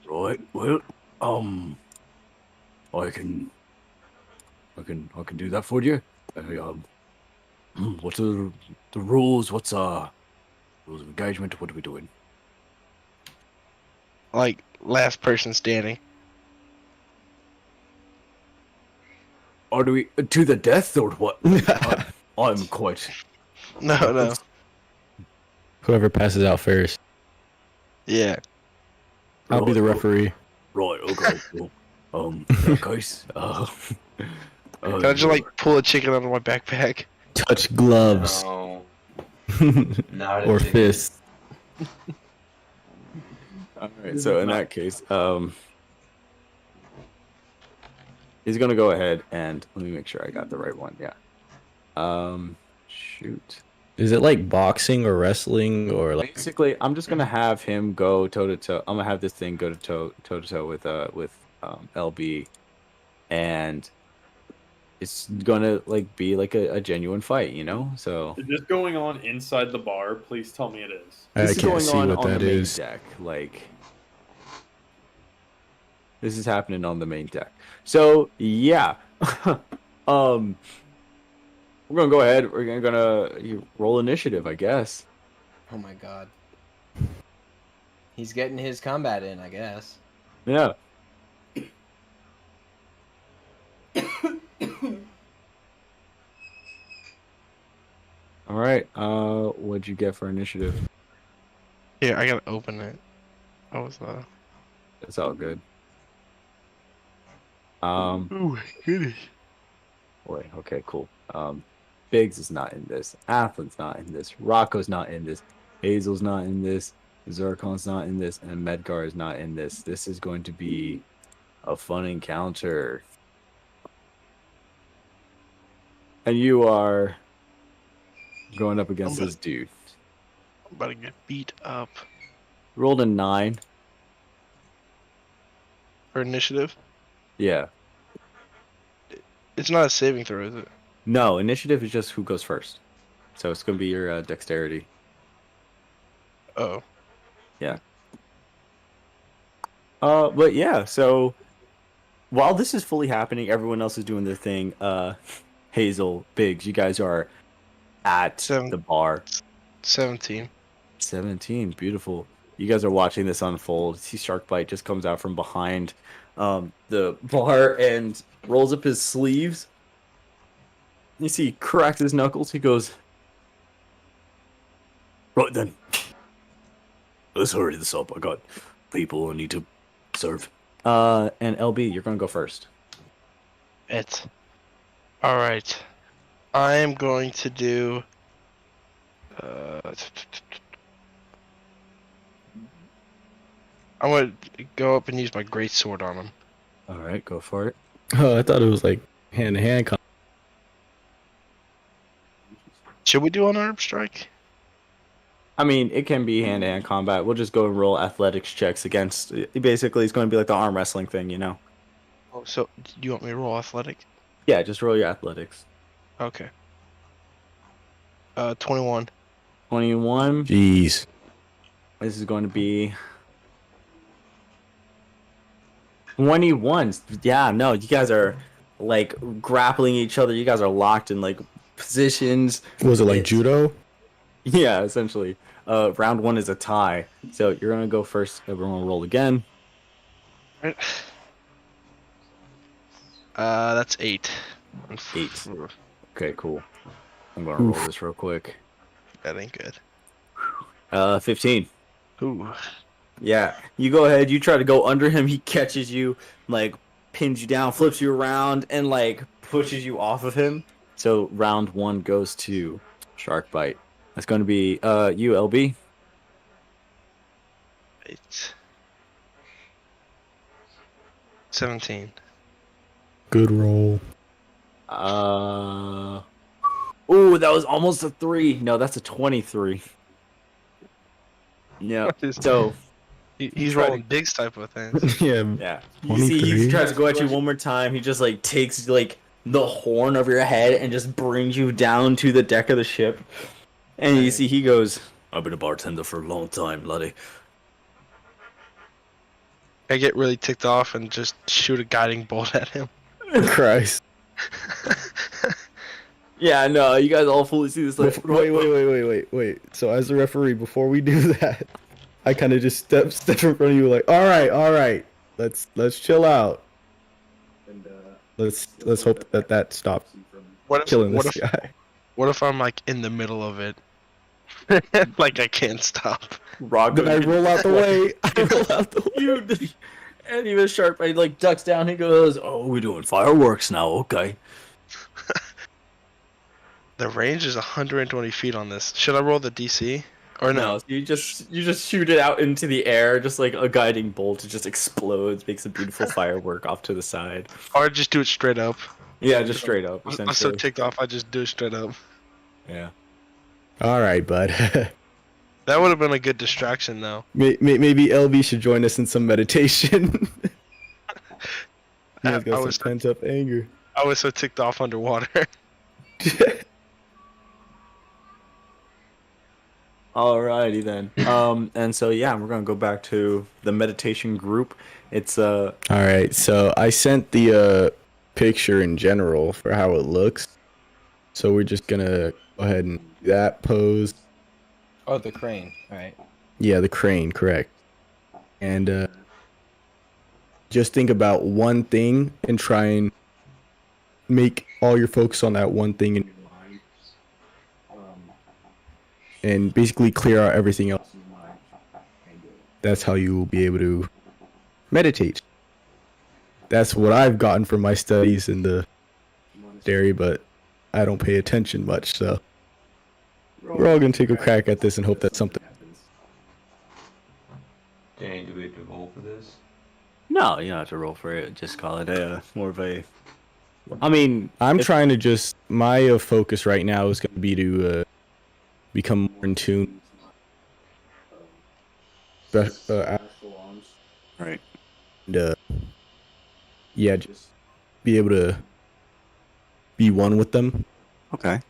Right, well, I can do that for you. What's the rules? What's rules of engagement? What are we doing? Like last person standing. Are we to the death or what? I'm quite. No. Whoever passes out first. Yeah. I'll be the referee. Right. Okay. Cool. In that case, Can I just like pull a chicken out of my backpack? Touch gloves. No, not a Or chicken. fists. all right. So in that case, he's gonna go ahead and let me make sure I got the right one. Yeah. Shoot. Is it like boxing or wrestling or like? Basically, I'm just gonna have him go toe to toe. I'm gonna have this thing go to toe to toe with LB, and it's gonna like be like a genuine fight, you know. So Is this going on inside the bar? Please tell me it is. I this is can't going see on what the that main is. deck. Like this is happening on the main deck. So yeah, we're gonna go ahead. We're gonna you roll initiative, I guess. Oh my god. He's getting his combat in, I guess. Yeah. All right. What'd you get for initiative? Here, I gotta open it. It's all good. Oh my goodness. Boy, okay, cool. Biggs is not in this. Athlin's not in this. Rocco's not in this. Hazel's not in this. Zircon's not in this. And Medgar is not in this. This is going to be a fun encounter. And you are going up against this dude. I'm about to get beat up. Rolled a 9. For initiative? Yeah. It's not a saving throw, is it? No, initiative is just who goes first. So it's going to be your dexterity. Oh. Yeah. But yeah, so while this is fully happening, everyone else is doing their thing. Hazel, Biggs, you guys are at the bar. 17. 17, beautiful. You guys are watching this unfold. See Sharkbite just comes out from behind the bar and rolls up his sleeves You see, he cracks his knuckles. He goes, right then. Let's hurry this up. I got people I need to serve. And LB, you're gonna go first. It. All right. I am going to do. I'm gonna go up and use my great sword on him. All right, go for it. Oh, I thought it was like hand-to-hand combat. Should we do unarmed strike? I mean, it can be hand-to-hand combat. We'll just go and roll athletics checks against. Basically, it's going to be like the arm wrestling thing, you know? Oh, so do you want me to roll athletic? Yeah, just roll your athletics. Okay. 21. 21. Jeez. This is going to be 21. Yeah, no, you guys are like grappling each other. You guys are locked in like positions. Was it like judo? Yeah, essentially. Round 1 is a tie. So you're gonna go first. We're gonna roll again. Right. That's 8. 8. Okay, cool. I'm gonna roll this real quick. That ain't good. 15. Ooh. Yeah, you go ahead. You try to go under him. He catches you, like pins you down, flips you around, and like pushes you off of him. So round 1 goes to Shark Bite. That's going to be you, LB. 8. 17. Good roll. Ooh, that was almost a 3. No, that's a 23. Yeah. So He's rolling big type of things. Yeah. yeah. You see, he 23. tries to go at you one more time. He just like takes like the horn of your head and just brings you down to the deck of the ship. And you see, he goes, "I've been a bartender for a long time, laddie." I get really ticked off and just shoot a guiding bolt at him. Christ. Yeah, no, you guys all fully see this. Like, Wait. So as the referee, before we do that, I kind of just step in front of you, like, all right, let's chill out, and let's hope that stops What if, killing what this if, guy. What if I'm like in the middle of it? Like I can't stop. Rocco, Then I roll out the way. and even Sharp, he like ducks down. He goes, "Oh, we're doing fireworks now, okay?" The range is 120 feet on this. Should I roll the DC or no? No, so you just shoot it out into the air, just like a guiding bolt. It just explodes, makes a beautiful firework off to the side. Or just do it straight up. Yeah, just straight up. I'm so Essentially. ticked off. I just do it straight up. Yeah. All right, bud. That would have been a good distraction, though. Maybe LB should join us in some meditation. He's got was- some pent up anger. I was so ticked off underwater. Alrighty then. And so yeah, we're gonna go back to the meditation group. It's All right, so I sent the picture in general for how it looks. So we're just gonna go ahead and do that pose. Oh, the crane. All right. Yeah, the crane, correct. And just think about one thing and try and make all your focus on that one thing in your mind. And basically clear out everything else in your mind. That's how you will be able to meditate. That's what I've gotten from my studies in the monastery, but I don't pay attention much, so we're all gonna take a crack at this and hope that something happens. Danny, do we have to roll for this? no, you don't have to roll for it. Just call it a more of a. I mean, I'm trying to just my focus right now is gonna be to become more in tune. Astral arms. right. And yeah, just be able to be one with them. Okay.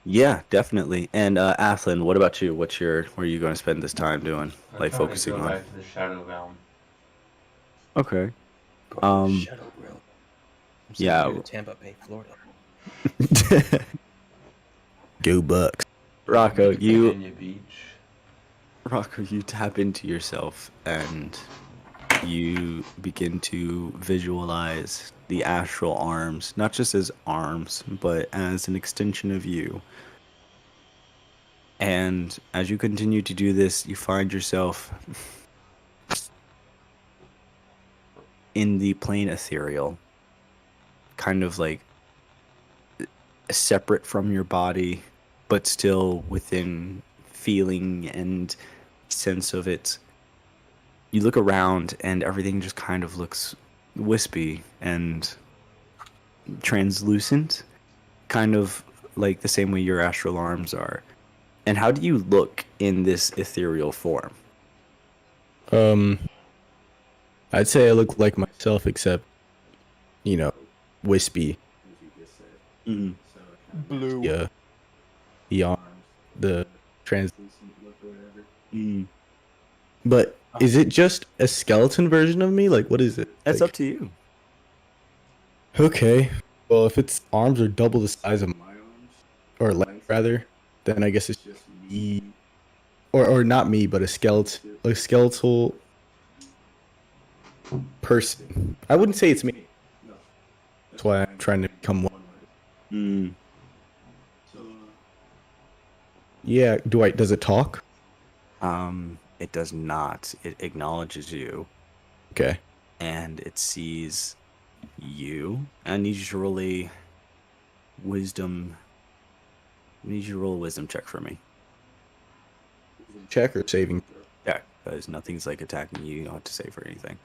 Yeah, definitely. And Athlin, what about you? What are you going to spend this time doing? I'm Like trying to focusing go on? back to the Shadow Realm. Okay. Shadow Realm. I'm sending yeah. you to Tampa Bay, Florida. Go Bucks. Rocco, Virginia Beach. you tap into yourself and you begin to visualize the astral arms, not just as arms, but as an extension of you. And as you continue to do this, you find yourself in the plane ethereal, kind of like separate from your body, but still within feeling and sense of it. You look around and everything just kind of looks wispy and translucent, kind of like the same way your astral arms are. And how do you look in this ethereal form? I'd say I look like myself, except, wispy. Mm. Blue. Yeah. The arms, the translucent look or whatever. Mm. But is it just a skeleton version of me? Like, what is it? That's Like, up to you. Okay. Well, if its arms are double the size of my arms, or length rather, then I guess it's just me, or not me, but a skeletal person. I wouldn't say it's me. That's why I'm trying to become one. Mm. Yeah. Does it talk? It does not. It acknowledges you. Okay. And it sees you. I need you to roll a wisdom. I need you to roll a wisdom check for me. Check or saving? Yeah, because nothing's like attacking you. You don't have to save for anything.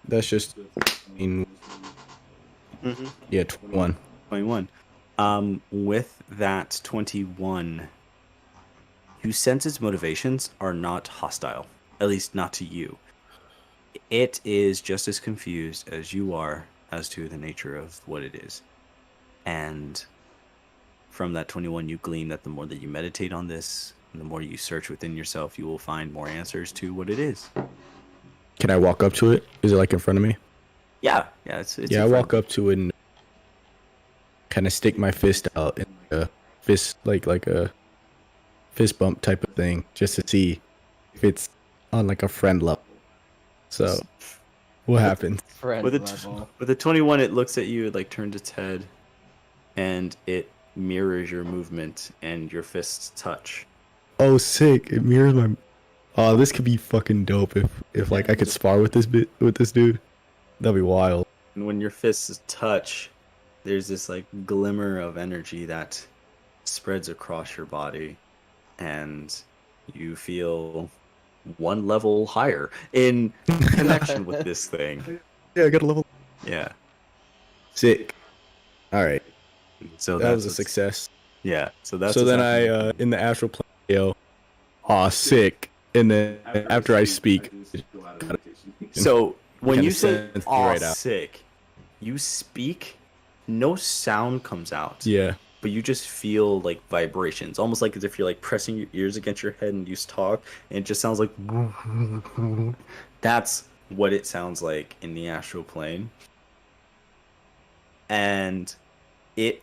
That's just. Yeah, 21. 21. With that 21, you sense its motivations are not hostile, at least not to you. It is just as confused as you are as to the nature of what it is. And from that 21, you glean that the more that you meditate on this, and the more you search within yourself, you will find more answers to what it is. Can I walk up to it? Is it like in front of me? Yeah, it's Yeah, I walk up to it and kind of stick my fist out in a fist, like a fist bump type of thing, just to see if it's on like a friend level. So, what happens? Friend level. With a 21, it looks at you, it like turns its head, and it mirrors your movement and your fists touch. Oh, sick! It mirrors my. Oh, this could be fucking dope if like I could spar with this dude. That'd be wild. And when your fists touch, there's this like glimmer of energy that spreads across your body, and you feel one level higher in connection with this thing. Yeah, I got a level. Yeah. Sick. All right. So that was a success. Yeah. So that's. So then I in the astral plane, yo, aw, sick. And then after I speak. So when you say right out. sick, you speak, no sound comes out. Yeah. But you just feel like vibrations, almost like as if you're like pressing your ears against your head and you talk, and it just sounds like. That's what it sounds like in the astral plane. And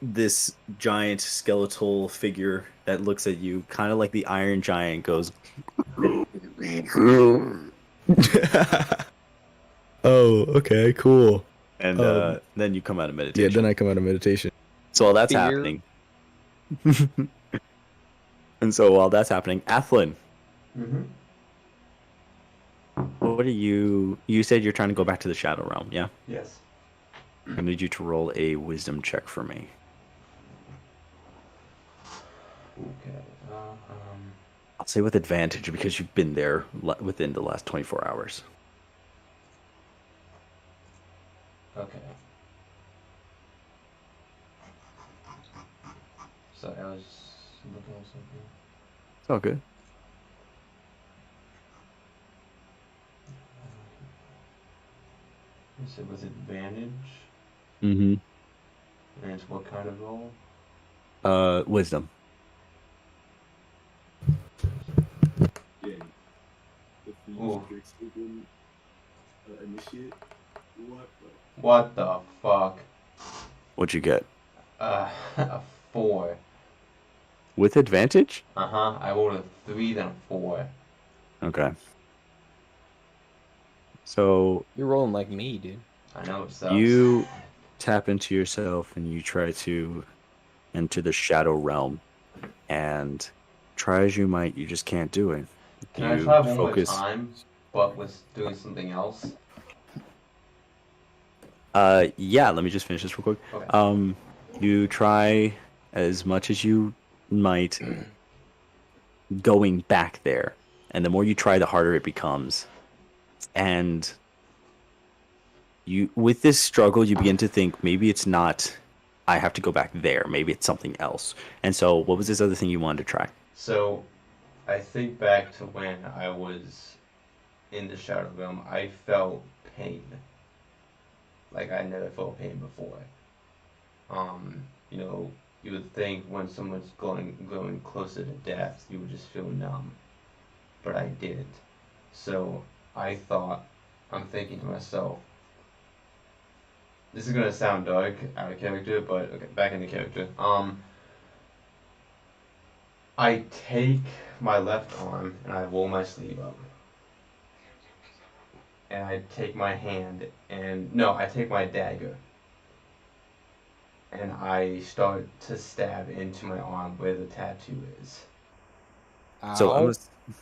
this giant skeletal figure that looks at you, kind of like the Iron Giant, goes. Oh, okay, cool. And then you come out of meditation. Yeah, then I come out of meditation. So while that's happening. And so while that's happening, Athlin. Mm-hmm. What are you said you're trying to go back to the Shadow Realm, yeah? Yes. I need you to roll a wisdom check for me. Okay. I'll say with advantage because you've been there within the last 24 hours. Okay. Sorry, I was looking at something. It's all good. You said with advantage? Mm-hmm. And it's what kind of roll? Wisdom. Ooh. What the fuck? What'd you get? A 4. With advantage? I rolled a 3, then a 4. Okay. So You're rolling like me, dude. I know it sucks. you tap into yourself and you try to enter the shadow realm, and try as you might, you just can't do it. Can I You try one more focus. time, but with doing something else? Yeah. Let me just finish this real quick. Okay. You try as much as you might going back there, and the more you try, the harder it becomes. And you, with this struggle, you begin to think maybe it's not. I have to go back there. Maybe it's something else. And so, what was this other thing you wanted to try? So, I think back to when I was in the Shadow Realm. I felt pain. Like I never felt pain before. You know, you would think when someone's going closer to death, you would just feel numb, but I didn't. So I thought, I'm thinking to myself, this is gonna sound dark, out of character, but okay, back into character. I take my left arm and I roll my sleeve up, and I take my hand and no, I take my dagger and I start to stab into my arm where the tattoo is. So Ow. I'm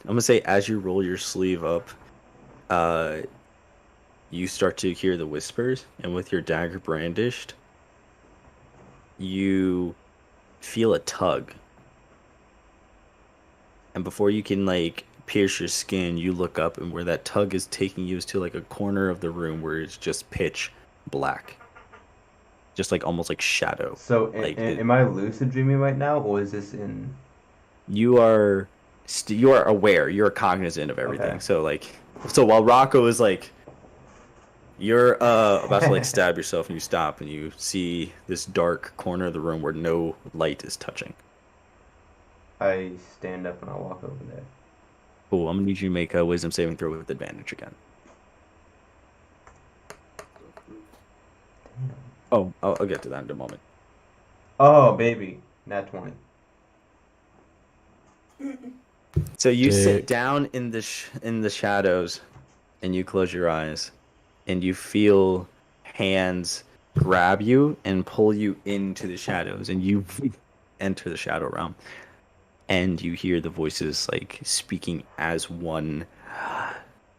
gonna say, as you roll your sleeve up, you start to hear the whispers, and with your dagger brandished, you feel a tug. And before you can like pierce your skin, you look up, and where that tug is taking you is to like a corner of the room where it's just pitch black. Just like almost like shadow. So, Like am I lucid dreaming right now, or is this in? you are you are aware, you're cognizant of everything. Okay. So while Rocco is like, you're about to like stab yourself, and you stop and you see this dark corner of the room where no light is touching. I stand up and I walk over there. Cool. I'm gonna need you to make a wisdom saving throw with advantage again. Oh, I'll get to that in a moment. Oh, baby, nat 20. So you sit Dick. down in the shadows, and you close your eyes, and you feel hands grab you and pull you into the shadows, and you enter the shadow realm, and you hear the voices like speaking as one.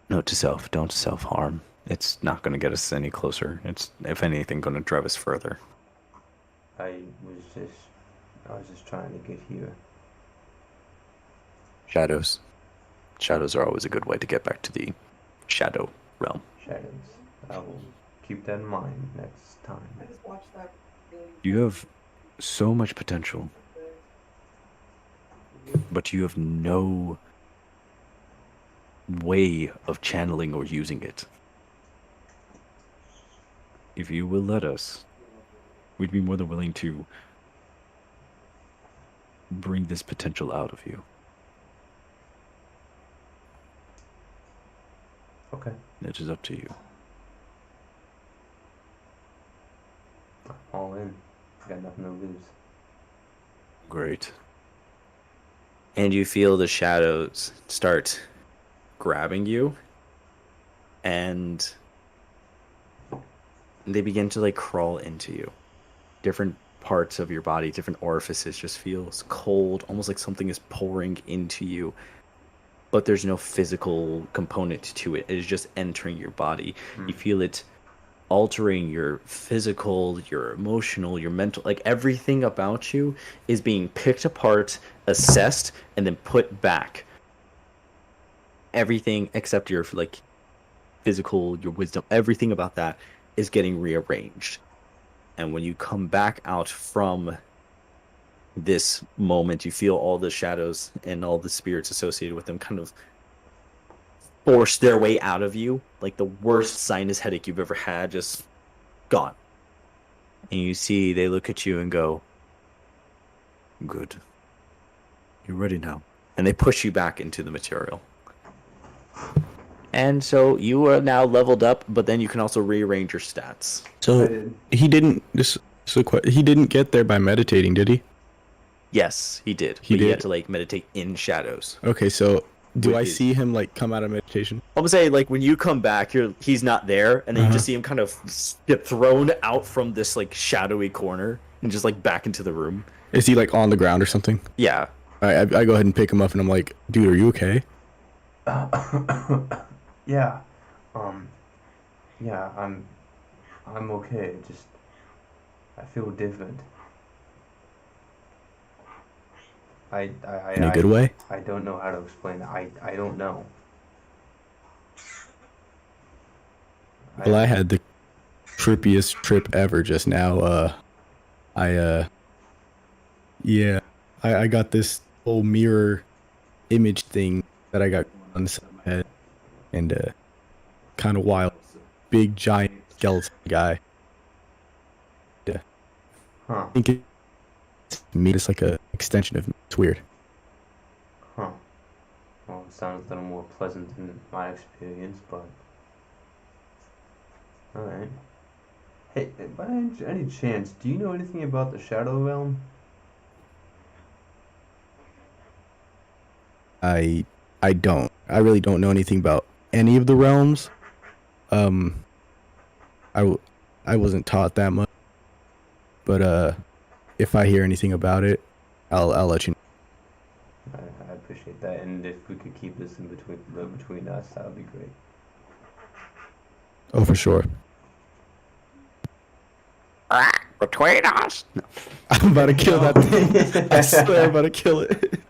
Note to self: don't self-harm. It's not going to get us any closer. It's, if anything, going to drive us further. I was just trying to get here. Shadows. Shadows are always a good way to get back to the shadow realm. Shadows. I will keep that in mind next time. You have so much potential, but you have no way of channeling or using it. If you will let us, we'd be more than willing to bring this potential out of you. Okay. It is up to you. All in. Got nothing to lose. Great. And you feel the shadows start grabbing you, and they begin to like crawl into you. Different parts of your body, different orifices just feels cold, almost like something is pouring into you. But there's no physical component to it. It is just entering your body. You feel it altering your physical, your emotional, your mental, like everything about you is being picked apart, assessed, and then put back. Everything except your like physical, your wisdom, everything about that is getting rearranged. And when you come back out from this moment, you feel all the shadows and all the spirits associated with them kind of force their way out of you, like the worst sinus headache you've ever had, just gone. And you see they look at you and go, "Good. You're ready now." And they push you back into the material. And so you are now leveled up, but then you can also rearrange your stats. So he didn't. He didn't get there by meditating, did he? Yes, he did. He But he had did? to like meditate in shadows. Okay, so Do with I his- see him like come out of meditation? I'm gonna say like when you come back, he's not there, and then you just see him kind of get thrown out from this like shadowy corner and just like back into the room. Is he like on the ground or something? Yeah. I go ahead and pick him up, and I'm like, dude, are you okay? Yeah. Yeah, I'm okay. Just I feel different. In a good way? I don't know how to explain it. I don't know. Well, I had the trippiest trip ever just now. Yeah, I got this whole mirror image thing that I got on the side of my head, and kind of wild, big giant skeleton guy. Yeah, Huh. I think it's me. It's like a extension of me. It's weird. Huh. Well, it sounds a little more pleasant than my experience, but alright. Hey, by any chance, do you know anything about the Shadow Realm? I don't. I really don't know anything about any of the realms. I wasn't taught that much. But if I hear anything about it, I'll let you know. I appreciate that, and if we could keep this in between us, that would be great. Oh, for sure. Between us. I'm about to kill that thing. I swear I'm about to kill it.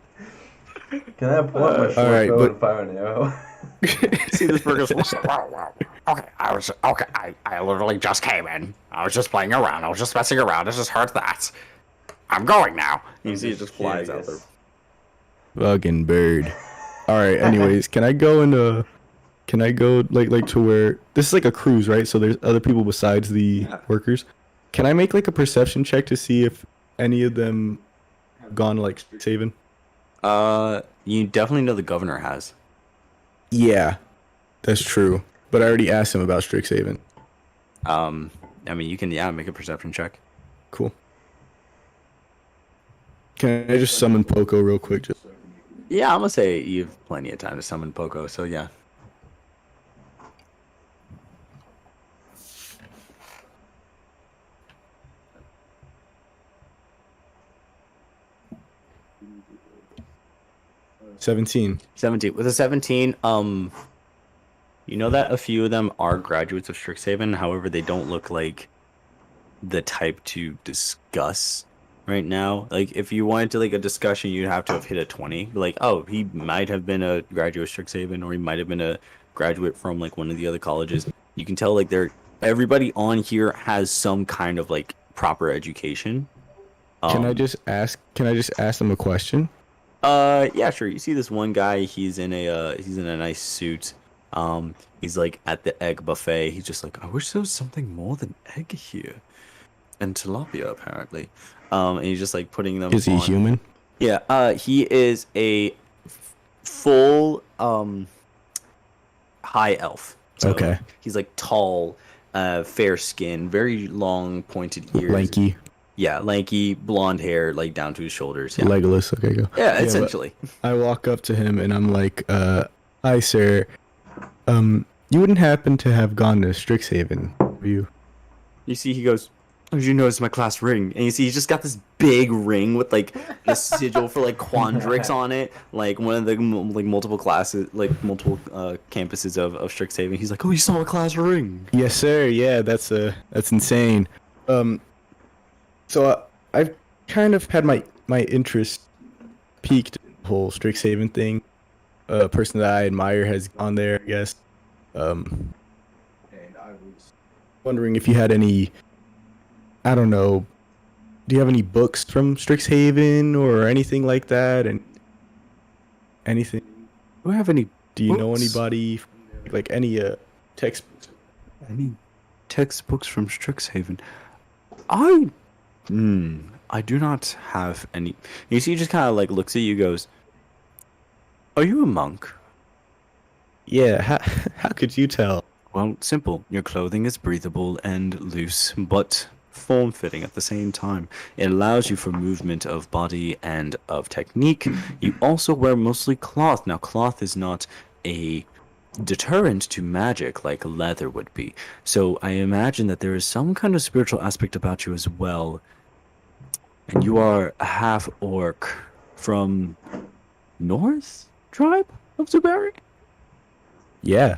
Can I pull up my short alright, bow but- and fire an arrow? See this burger's Okay, I literally just came in. I was just playing around. I was just messing around. I just heard that. I'm going now. You see it just flies out there. Fucking bird. All right. Anyways, can I go like to where this is like a cruise, right? So there's other people besides the workers. Can I make like a perception check to see if any of them have gone to, like Strixhaven? You definitely know the governor has. Yeah, that's true. But I already asked him about Strixhaven. I mean, you can make a perception check. Cool. Can I just summon Poco real quick? Just Yeah, I'm gonna say you have plenty of time to summon Poco. So yeah. $17. 17 with a 17. You know that a few of them are graduates of Strixhaven. However, they don't look like the type to discuss right now. Like, if you wanted to like a discussion, you'd have to have hit a 20. Be like, oh, he might have been a graduate of Strixhaven, or he might have been a graduate from like one of the other colleges. You can tell like everybody on here has some kind of like proper education. Can I just ask them a question? Yeah, sure. You see this one guy, he's in a nice suit. He's like at the egg buffet. He's just like, I wish there was something more than egg here. And tilapia, apparently. And he's just like putting them Is he on. human? Yeah, he is a full high elf. So Okay. he's like tall, fair skin, very long pointed ears. Lanky. Yeah, lanky, blonde hair, like down to his shoulders. Yeah, Legolas. Okay, go. yeah but essentially. I walk up to him and I'm like, hi, sir. You wouldn't happen to have gone to Strixhaven, have you? You see, he goes, oh, did you notice my class ring? And you see, he's just got this big ring with like a sigil for like Quandrix on it, like one of the like multiple classes, like multiple campuses of Strixhaven. He's like, oh, you saw my class ring? Yes, sir. Yeah, that's insane. So I've kind of had my interest peaked in the whole Strixhaven thing. A person that I admire has gone there, I guess. And I was wondering if you had any, I don't know, do you have any books from Strixhaven or anything like that? And anything? Do I have any? Do you know books? anybody, like any textbooks? Any textbooks from Strixhaven? I do not have any. You see, he just kind of like looks at you, goes, are you a monk? Yeah, how could you tell? Well, simple. Your clothing is breathable and loose, but form-fitting at the same time. It allows you for movement of body and of technique. You also wear mostly cloth. Now, cloth is not a deterrent to magic like leather would be. So I imagine that there is some kind of spiritual aspect about you as well. And you are a half orc from North tribe of Zuberi? Yeah.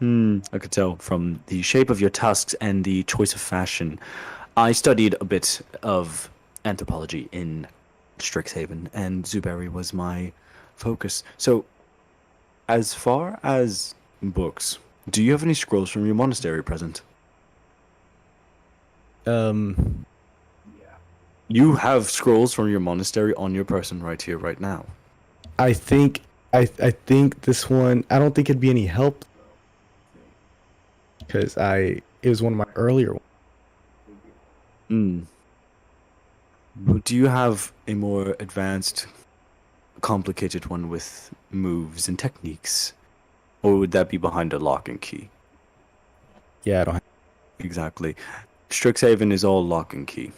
I could tell from the shape of your tusks and the choice of fashion. I studied a bit of anthropology in Strixhaven, and Zuberi was my focus. So, as far as books, do you have any scrolls from your monastery present? You have scrolls from your monastery on your person right here, right now. I think this one. I don't think it'd be any help because it was one of my earlier ones. Do you have a more advanced, complicated one with moves and techniques, or would that be behind a lock and key? Yeah, I don't. Exactly. Strixhaven is all lock and key.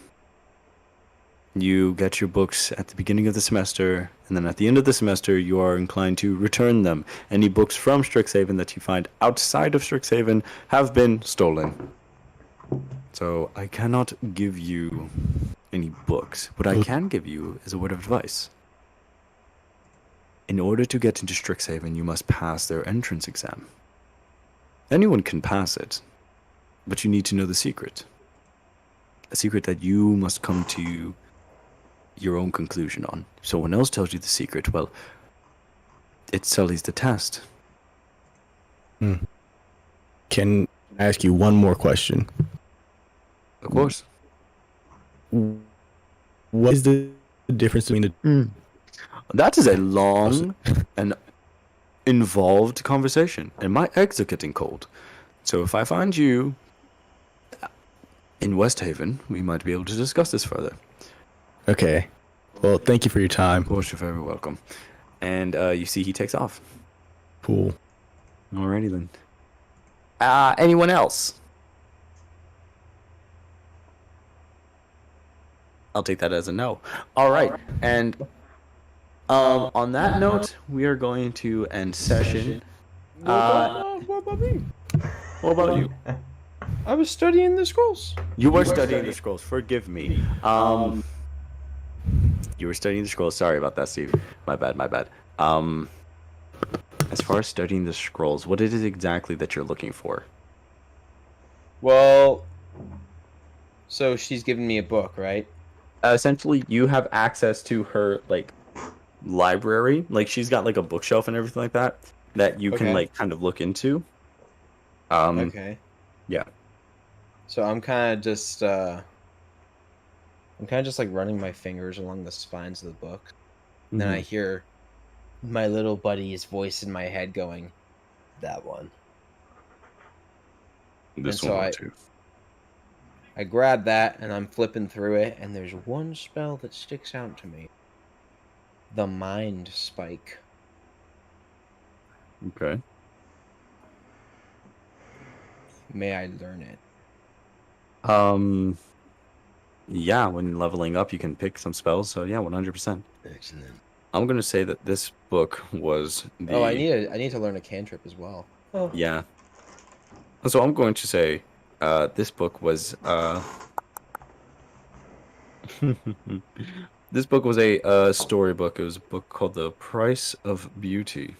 You get your books at the beginning of the semester, and then at the end of the semester, you are inclined to return them. Any books from Strixhaven that you find outside of Strixhaven have been stolen. So I cannot give you any books. What I can give you is a word of advice. In order to get into Strixhaven, you must pass their entrance exam. Anyone can pass it, but you need to know the secret. A secret that you must come to your own conclusion on. If someone else tells you the secret, well, it sullies the test. Can I ask you one more question? Of course. What is the difference between the... That is a long and involved conversation, and my eggs are getting cold. So if I find you in West Haven, we might be able to discuss this further. Okay. Well, thank you for your time. Of course, you're very welcome. And you see he takes off. Cool. Alrighty then. Anyone else? I'll take that as a no. All right. And on that note, we are going to end session. What about me? What about you? I was studying the scrolls. You were studying the scrolls. Forgive me. You were studying the scrolls. Sorry about that, Steve. My bad. As far as studying the scrolls, what is it exactly that you're looking for? Well, so she's given me a book, right? Essentially, you have access to her library. Like she's got like a bookshelf and everything like that you can kind of look into. Okay. Yeah. So I'm kind of just like running my fingers along the spines of the book. And then I hear my little buddy's voice in my head going, "That one." This and so one too. I grab that and I'm flipping through it, and there's one spell that sticks out to me. The Mind Spike. Okay. May I learn it? Yeah, when leveling up, you can pick some spells. So yeah, 100%. Excellent. I'm gonna say that this book was the. Oh, I need to learn a cantrip as well. Oh. Yeah. So I'm going to say, this book was this book was a storybook. It was a book called The Price of Beauty.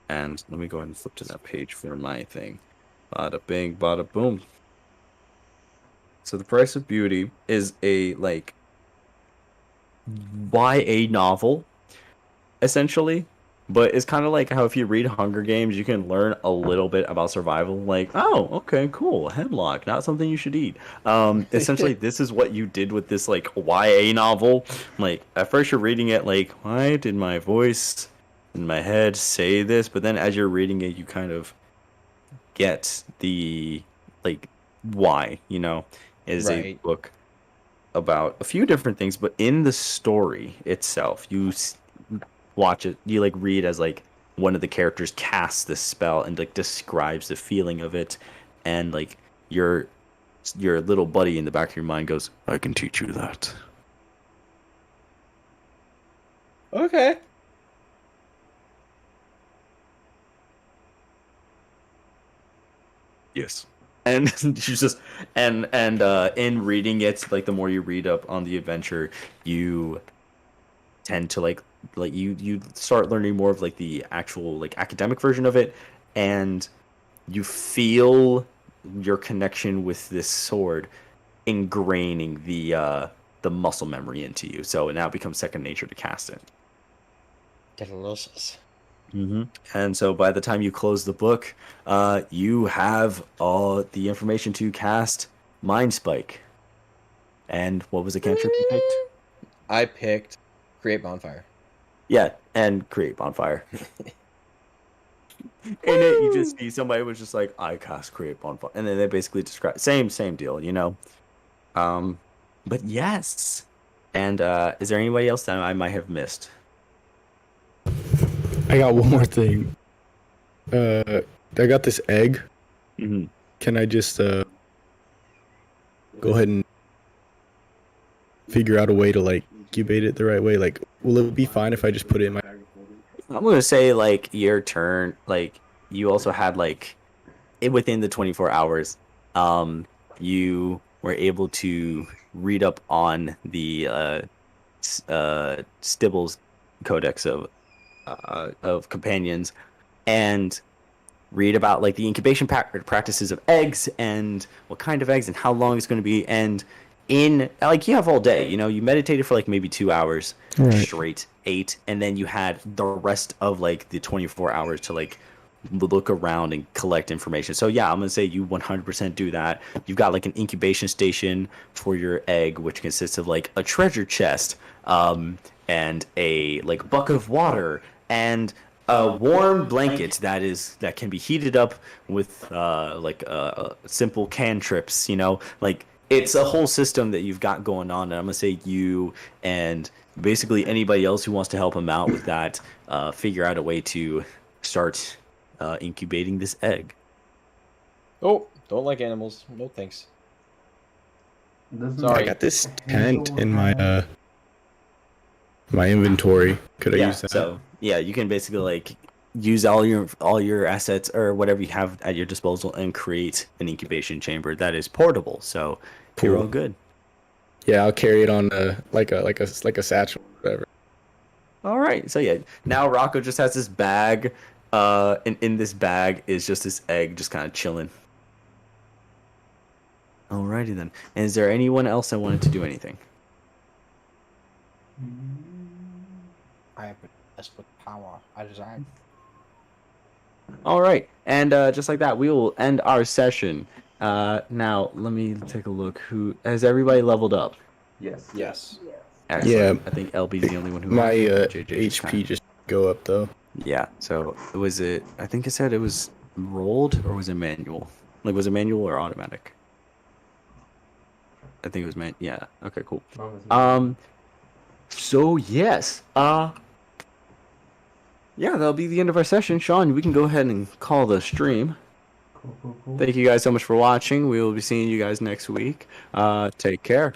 And let me go ahead and flip to that page for my thing. Bada bing, bada boom. So The Price of Beauty is a YA novel, essentially. But it's kind of like how if you read Hunger Games, you can learn a little bit about survival. Like, oh, okay, cool, hemlock, not something you should eat. Essentially, this is what you did with this YA novel. Like, at first you're reading it like, why did my voice in my head say this? But then as you're reading it, you kind of get the why. It is a book about a few different things, but in the story itself, you watch it, you read as one of the characters casts this spell and describes the feeling of it, and you're your little buddy in the back of your mind goes, "I can teach you that." Okay. Yes. And she's just in reading it, like the more you read up on the adventure, you tend to like you start learning more of like the actual like academic version of it, and you feel your connection with this sword ingraining the muscle memory into you. So it now becomes second nature to cast it. Delicious. Mm-hmm. And so by the time you close the book, you have all the information to cast Mind Spike. And what was the cantrip you picked? I picked Create Bonfire. Yeah, and Create Bonfire. In it, you just see somebody was just like, I cast Create Bonfire. And then they basically describe, same deal, you know? But yes. And is there anybody else that I might have missed? I got one more thing. I got this egg. Mm-hmm. Can I just go ahead and figure out a way to like incubate it the right way? Like, will it be fine if I just put it in my? I'm gonna say like your turn. Like you also had like within the 24 hours, you were able to read up on the Stibble's Codex of companions, and read about like the incubation practices of eggs and what kind of eggs and how long it's going to be. And in like you have all day, you know, you meditated for like maybe 2 hours straight, 8, and then you had the rest of like the 24 hours to like look around and collect information. So yeah, I'm gonna say you 100% do that. You've got like an incubation station for your egg, which consists of like a treasure chest, and a like bucket of water and a warm blanket that can be heated up with simple cantrips. You know, like it's a whole system that you've got going on. And I'm gonna say you and basically anybody else who wants to help him out with that, figure out a way to start incubating this egg. Oh, don't like animals. No thanks. I got this tent in my my inventory. Could I use that? So yeah, you can basically like use all your assets or whatever you have at your disposal and create an incubation chamber that is portable. So you're all good. Yeah, I'll carry it on like a satchel or whatever. All right. So yeah, now Rocco just has this bag. And in this bag is just this egg just kind of chilling. Alrighty then. And is there anyone else that wanted to do anything? I have blessed with power. I desire. All right. And just like that, we will end our session. Now, let me take a look. Who has everybody leveled up? Yes. Yes. Excellent. Yeah. I think LB's the only one who. My JJ's HP just go up though. Yeah. So was it? I think it said it was rolled or was it manual? Like was it manual or automatic? I think it was Yeah. Okay. Cool. So yes. Yeah, that'll be the end of our session. Sean, we can go ahead and call the stream. Cool. Thank you guys so much for watching. We will be seeing you guys next week. Take care.